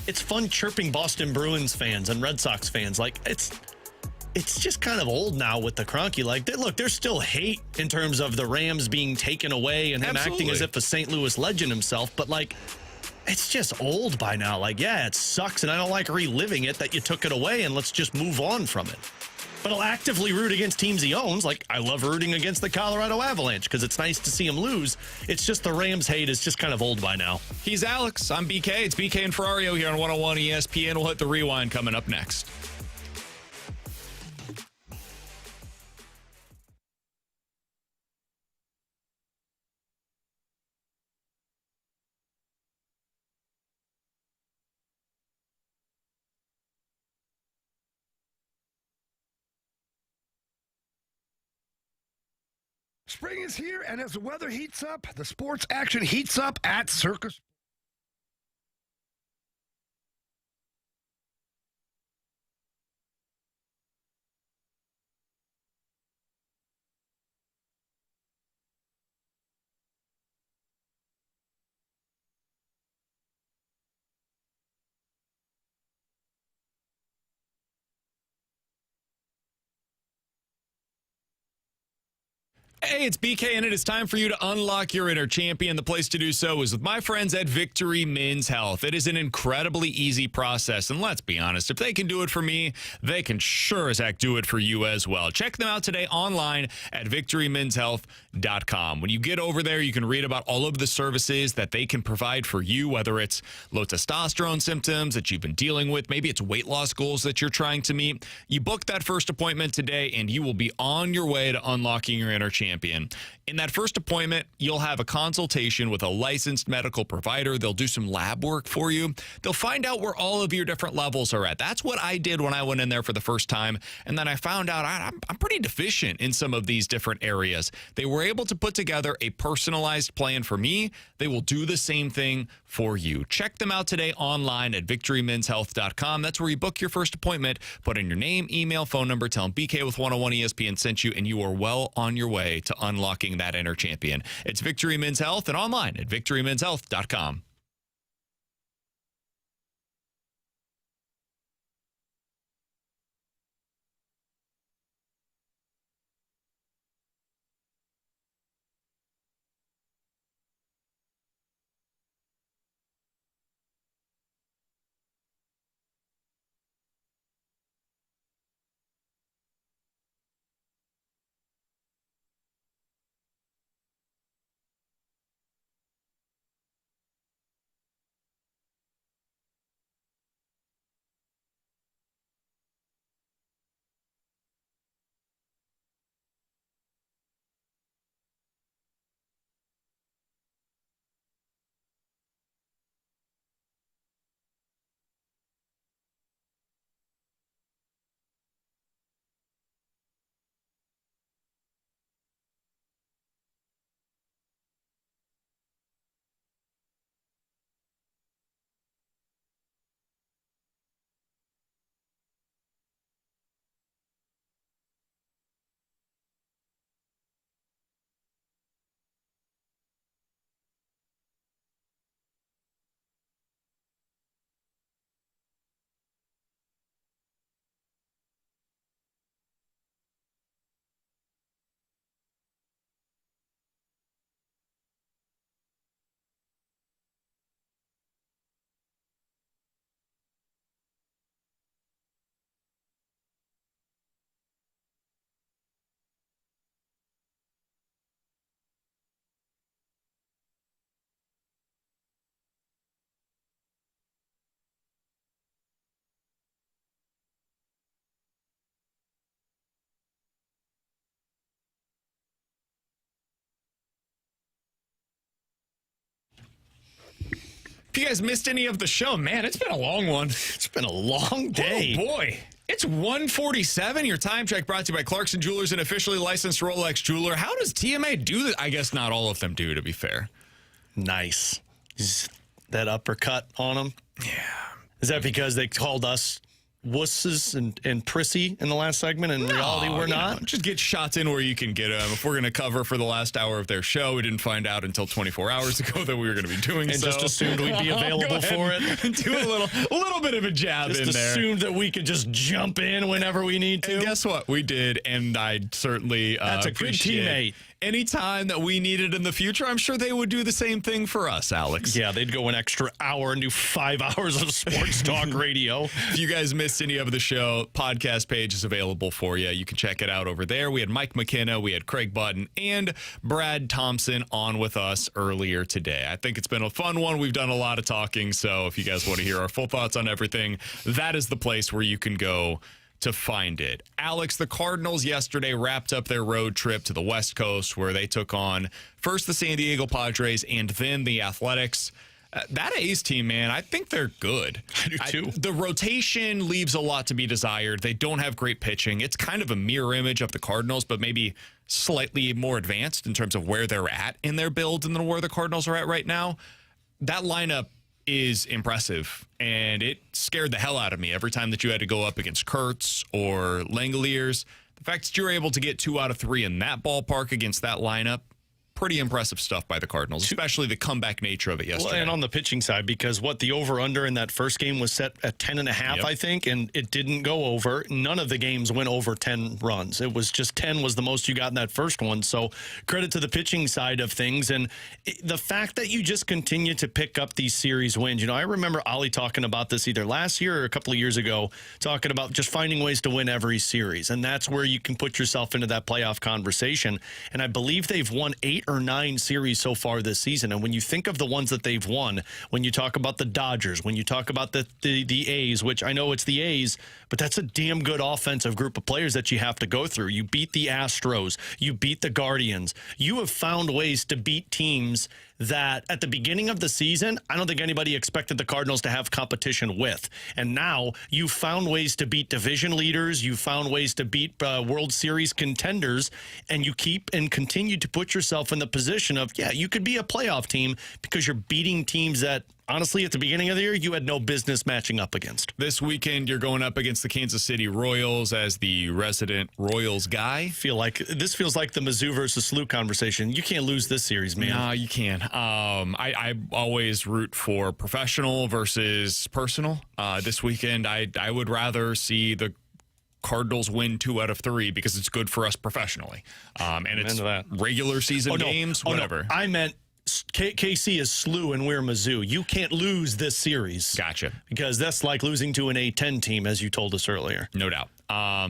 it's fun chirping Boston Bruins fans and Red Sox fans. it's just kind of old now with the Kroenke. Like, look, there's still hate in terms of the Rams being taken away and him acting as if a St. Louis legend himself. But, like, it's just old by now. Like, yeah, it sucks, and I don't like reliving it that you took it away, and let's just move on from it. But I'll actively root against teams he owns. Like, I love rooting against the Colorado Avalanche because it's nice to see him lose. It's just the Rams hate is just kind of old by now. He's Alex. I'm BK. It's BK and Ferrario here on 101 ESPN. We'll hit the rewind coming up next. Spring is here, and as the weather heats up, the sports action heats up at Circus. Hey, it's BK, and it is time for you to unlock your inner champion. The place to do so is with my friends at Victory Men's Health. It is an incredibly easy process, and let's be honest, if they can do it for me, they can sure as heck do it for you as well. Check them out today online at victorymenshealth.com. When you get over there, you can read about all of the services that they can provide for you, whether it's low testosterone symptoms that you've been dealing with, maybe it's weight loss goals that you're trying to meet. You book that first appointment today, and you will be on your way to unlocking your inner champion. In that first appointment, you'll have a consultation with a licensed medical provider. They'll do some lab work for you. They'll find out where all of your different levels are at. That's what I did when I went in there for the first time. And then I found out I'm pretty deficient in some of these different areas. They were able to put together a personalized plan for me. They will do the same thing for you. Check them out today online at victorymenshealth.com. That's where you book your first appointment. Put in your name, email, phone number, tell them BK with 101 ESPN sent you, and you are well on your way to unlocking that inner champion. It's Victory Men's Health and online at victorymenshealth.com. If you guys missed any of the show, man, it's been a long one. It's been a long day. Oh, boy. It's 1:47. Your time check brought to you by Clarkson Jewelers, an officially licensed Rolex jeweler. How does TMA do that? I guess not all of them do, to be fair. Nice. That uppercut on them? Yeah. Is that because they called us wusses and prissy in the last segment. In reality, we're not. Just get shots in where you can get them. If we're going to cover for the last hour of their show, we didn't find out until 24 hours ago that we were going to be doing and so. just assumed we'd be available for it. And do a little bit of a jab just in there. Assumed that we could just jump in whenever we need to. And guess what? We did, and I certainly That's a good teammate. Any time that we need it in the future, I'm sure they would do the same thing for us, Alex. Yeah, they'd go an extra hour and do 5 hours of sports talk radio. If you guys missed any of the show, podcast page is available for you. You can check it out over there. We had Mike McKenna, we had Craig Button, and Brad Thompson on with us earlier today. I think it's been a fun one. We've done a lot of talking, so if you guys want to hear our full thoughts on everything, that is the place where you can go to find it. Alex, the Cardinals yesterday wrapped up their road trip to the West Coast where they took on first the San Diego Padres and then the Athletics. That A's team, man, I think they're good. I do too. The rotation leaves a lot to be desired. They don't have great pitching. It's kind of a mirror image of the Cardinals, but maybe slightly more advanced in terms of where they're at in their build than where the Cardinals are at right now. That lineup is impressive, and it scared the hell out of me every time that you had to go up against Kurtz or Langoliers. The fact that you're able to get 2 out of 3 in that ballpark against that lineup, pretty impressive stuff by the Cardinals, especially the comeback nature of it yesterday. Well, and on the pitching side, because the over-under in that first game was set at 10.5, I think, and it didn't go over. None of the games went over 10 runs. It was just 10 was the most you got in that first one. So credit to the pitching side of things. And the fact that you just continue to pick up these series wins. I remember Ollie talking about this either last year or a couple of years ago, talking about just finding ways to win every series. And that's where you can put yourself into that playoff conversation. And I believe they've won 8 or 9 series so far this season. And when you think of the ones that they've won, when you talk about the Dodgers, when you talk about the A's, which I know it's the A's, but that's a damn good offensive group of players that you have to go through. You beat the Astros. You beat the Guardians. You have found ways to beat teams that at the beginning of the season, I don't think anybody expected the Cardinals to have competition with. And now you found ways to beat division leaders. You found ways to beat World Series contenders. And you keep and continue to put yourself in the position of, you could be a playoff team because you're beating teams that, honestly, at the beginning of the year, you had no business matching up against. This weekend, you're going up against the Kansas City Royals as the resident Royals guy. This feels like the Mizzou versus Slu conversation. You can't lose this series, man. No, you can. I always root for professional versus personal. This weekend, I would rather see the Cardinals win 2 out of 3 because it's good for us professionally. And it's regular season games, whatever. No. I meant KC is Slu and we're Mizzou. You can't lose this series. Gotcha. Because that's like losing to an A10 team, as you told us earlier. No doubt.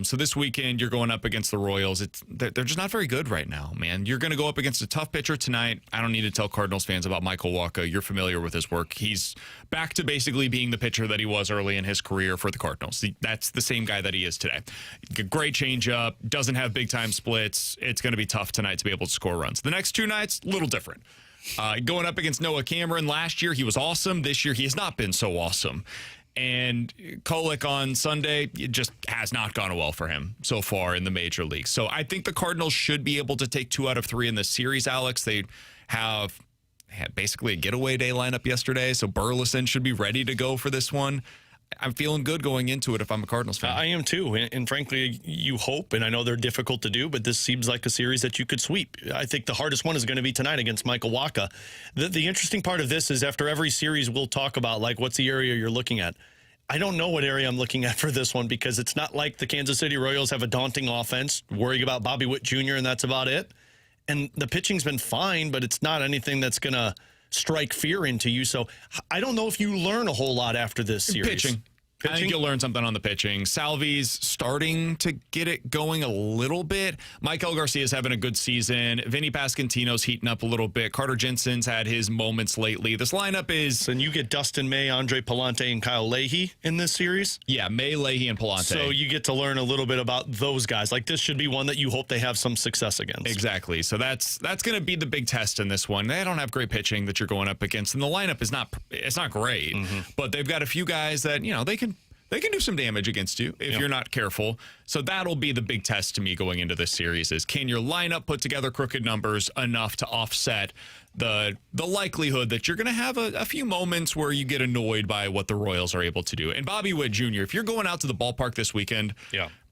So this weekend, you're going up against the Royals. They're just not very good right now, man. You're going to go up against a tough pitcher tonight. I don't need to tell Cardinals fans about Michael Wacha. You're familiar with his work. He's back to basically being the pitcher that he was early in his career for the Cardinals. That's the same guy that he is today. Great changeup, doesn't have big-time splits. It's going to be tough tonight to be able to score runs. The next 2 nights, a little different. Going up against Noah Cameron last year, he was awesome. This year, he has not been so awesome. And Kolek on Sunday, it just has not gone well for him so far in the major leagues. So I think the Cardinals should be able to take 2 out of 3 in this series, Alex. They had basically a getaway day lineup yesterday, so Burleson should be ready to go for this one. I'm feeling good going into it if I'm a Cardinals fan. I am too. And frankly, you hope, and I know they're difficult to do, but this seems like a series that you could sweep. I think the hardest one is going to be tonight against Michael Wacha. The interesting part of this is after every series, we'll talk about, like, what's the area you're looking at. I don't know what area I'm looking at for this one because it's not like the Kansas City Royals have a daunting offense, worrying about Bobby Witt Jr., and that's about it. And the pitching's been fine, but it's not anything that's going to strike fear into you. So I don't know if you learn a whole lot after this series. Pitching. I think you'll learn something on the pitching. Salvi's starting to get it going a little bit. Michael Garcia's having a good season. Vinny Pasquantino's heating up a little bit. Carter Jensen's had his moments lately. This lineup is... And you get Dustin May, Andre Palante, and Kyle Leahy in this series? Yeah, May, Leahy, and Palante. So you get to learn a little bit about those guys. Like, this should be one that you hope they have some success against. Exactly. So that's going to be the big test in this one. They don't have great pitching that you're going up against, and the lineup is not great, but they've got a few guys that, they can they can do some damage against you if you're not careful. So that'll be the big test to me going into this series is can your lineup put together crooked numbers enough to offset the likelihood that you're going to have a few moments where you get annoyed by what the Royals are able to do. And Bobby Witt Jr., if you're going out to the ballpark this weekend,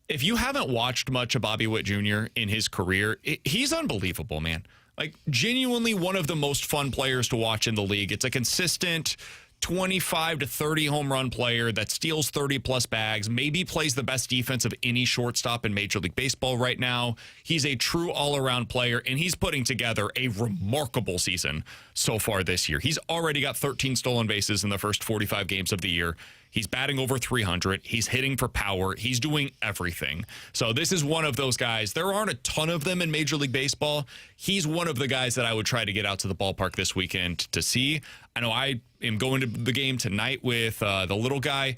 if you haven't watched much of Bobby Witt Jr. in his career, he's unbelievable, man. Like, genuinely one of the most fun players to watch in the league. It's a consistent 25 to 30 home run player that steals 30-plus bags, maybe plays the best defense of any shortstop in Major League Baseball right now. He's a true all-around player, and he's putting together a remarkable season so far this year. He's already got 13 stolen bases in the first 45 games of the year. He's batting over 300. He's hitting for power. He's doing everything. So this is one of those guys. There aren't a ton of them in Major League Baseball. He's one of the guys that I would try to get out to the ballpark this weekend to see. I know I am going to the game tonight with the little guy.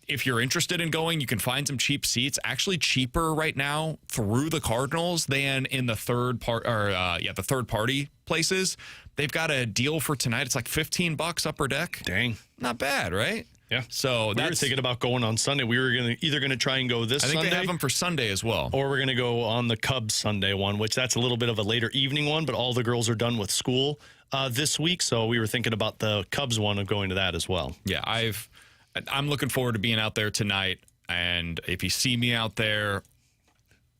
If you're interested in going, you can find some cheap seats. Actually, cheaper right now through the Cardinals than in the third party places. They've got a deal for tonight. It's like $15 upper deck. Dang, not bad, right? Yeah. So we were thinking about going on Sunday. We were either going to try and go this Sunday. I think they have them for Sunday as well. Or we're going to go on the Cubs Sunday one, which that's a little bit of a later evening one, but all the girls are done with school this week. So we were thinking about the Cubs one of going to that as well. Yeah, I'm looking forward to being out there tonight. And if you see me out there,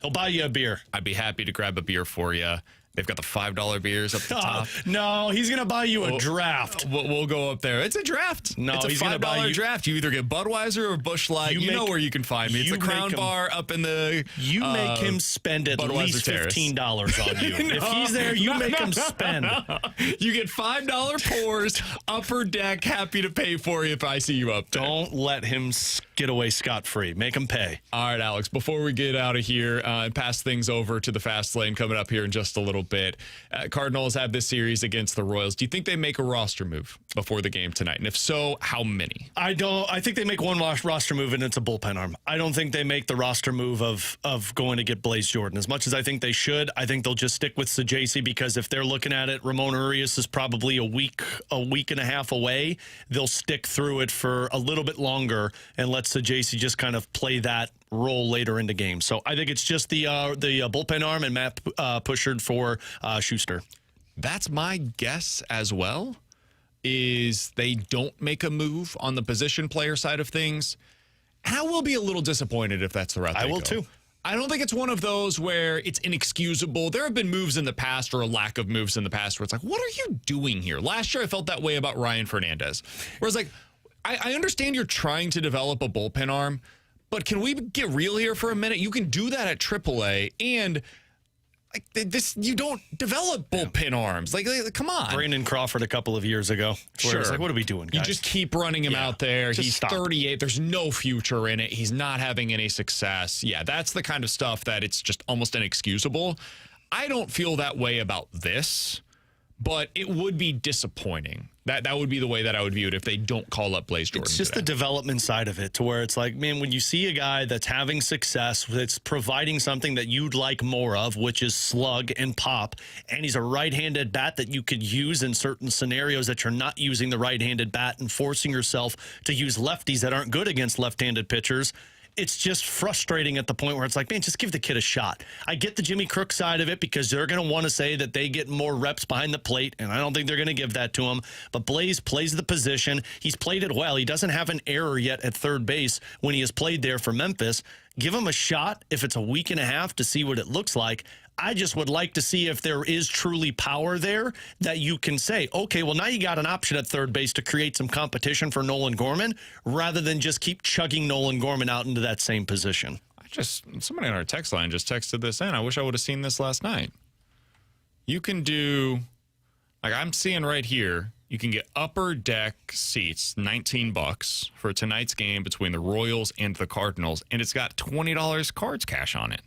he'll buy you a beer. I'd be happy to grab a beer for you. They've got the $5 beers up the top. No, he's going to buy you a draft. We'll go up there. It's a draft. No, it's a $5 draft. You either get Budweiser or Busch Light. You know where you can find me. It's the Crown Bar up in the You make him spend at Budweiser least $15 on you. If he's there, you make him spend. You get $5 pours, upper deck, happy to pay for you if I see you up there. Don't let him get away scot-free. Make him pay. All right, Alex, before we get out of here and pass things over to the fast lane coming up here in just a little bit, Cardinals have this series against the Royals. Do you think they make a roster move before the game tonight? And if so, how many? I think they make one roster move, and it's a bullpen arm. I don't think they make the roster move of going to get Blaze Jordan. As much as I think they should, I think they'll just stick with Sajaci because if they're looking at it, Ramon Urias is probably a week and a half away. They'll stick through it for a little bit longer and let Sajaci just kind of play that role later in the game. So I think it's just the bullpen arm and Matt Pushard for Schuster. That's my guess as well, is they don't make a move on the position player side of things. And I will be a little disappointed if that's the route they go. I will too. I don't think it's one of those where it's inexcusable. There have been moves in the past or a lack of moves in the past where it's like, what are you doing here? Last year I felt that way about Ryan Fernandez. Whereas like, I understand you're trying to develop a bullpen arm, but can we get real here for a minute? You can do that at AAA, and like this, you don't develop bullpen arms. Like, come on. Brandon Crawford a couple of years ago. Sure. It's like, what are we doing, guys? You just keep running him out there. He's stop. 38. There's no future in it. He's not having any success. Yeah, that's the kind of stuff that it's just almost inexcusable. I don't feel that way about this, but it would be disappointing. That would be the way that I would view it if they don't call up Blaze Jordan. It's just the development side of it to where it's like, man, when you see a guy that's having success, that's providing something that you'd like more of, which is slug and pop, and he's a right-handed bat that you could use in certain scenarios that you're not using the right-handed bat and forcing yourself to use lefties that aren't good against left-handed pitchers. It's just frustrating at the point where it's like, man, just give the kid a shot. I get the Jimmy Crook side of it because they're going to want to say that they get more reps behind the plate, and I don't think they're going to give that to him. But Blaze plays the position. He's played it well. He doesn't have an error yet at third base when he has played there for Memphis. Give him a shot if it's a week and a half to see what it looks like. I just would like to see if there is truly power there that you can say, okay, well, now you got an option at third base to create some competition for Nolan Gorman rather than just keep chugging Nolan Gorman out into that same position. Somebody on our text line just texted this in. I wish I would have seen this last night. You can do, like I'm seeing right here, you can get upper deck seats, $19 for tonight's game between the Royals and the Cardinals, and it's got $20 cards cash on it.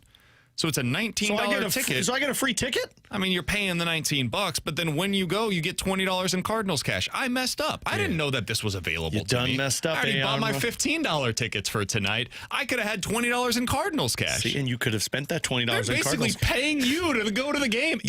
So it's a $19 ticket. So I get a free ticket? I mean, you're paying the $19, but then when you go, you get $20 in Cardinals cash. I messed up. I didn't know that this was available to me. You done messed up. I already bought my $15 tickets for tonight. I could have had $20 in Cardinals cash. See, and you could have spent that $20 in Cardinals. They're basically paying you to go to the game.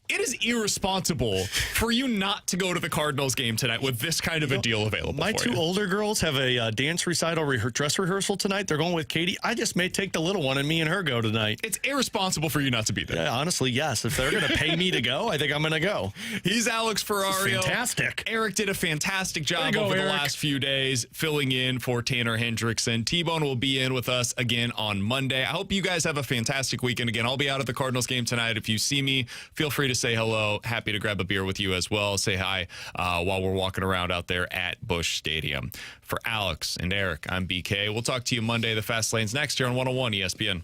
It is irresponsible for you not to go to the Cardinals game tonight with this kind of a deal available. My for two you. older girls have a dance recital, dress rehearsal tonight. They're going with Katie. I just may take the little one and me and her go tonight. It's irresponsible for you not to be there. Yeah, honestly, yes. If they're going to pay me to go, I think I'm going to go. He's Alex Ferrario. Fantastic. Eric did a fantastic job over the last few days filling in for Tanner Hendrickson. T-Bone will be in with us again on Monday. I hope you guys have a fantastic weekend. Again, I'll be out at the Cardinals game tonight. If you see me, feel free to say hello. Happy to grab a beer with you as well. Say hi while we're walking around out there at Busch Stadium. For Alex and Eric, I'm BK. We'll talk to you Monday. The Fast Lane's next year on 101 ESPN.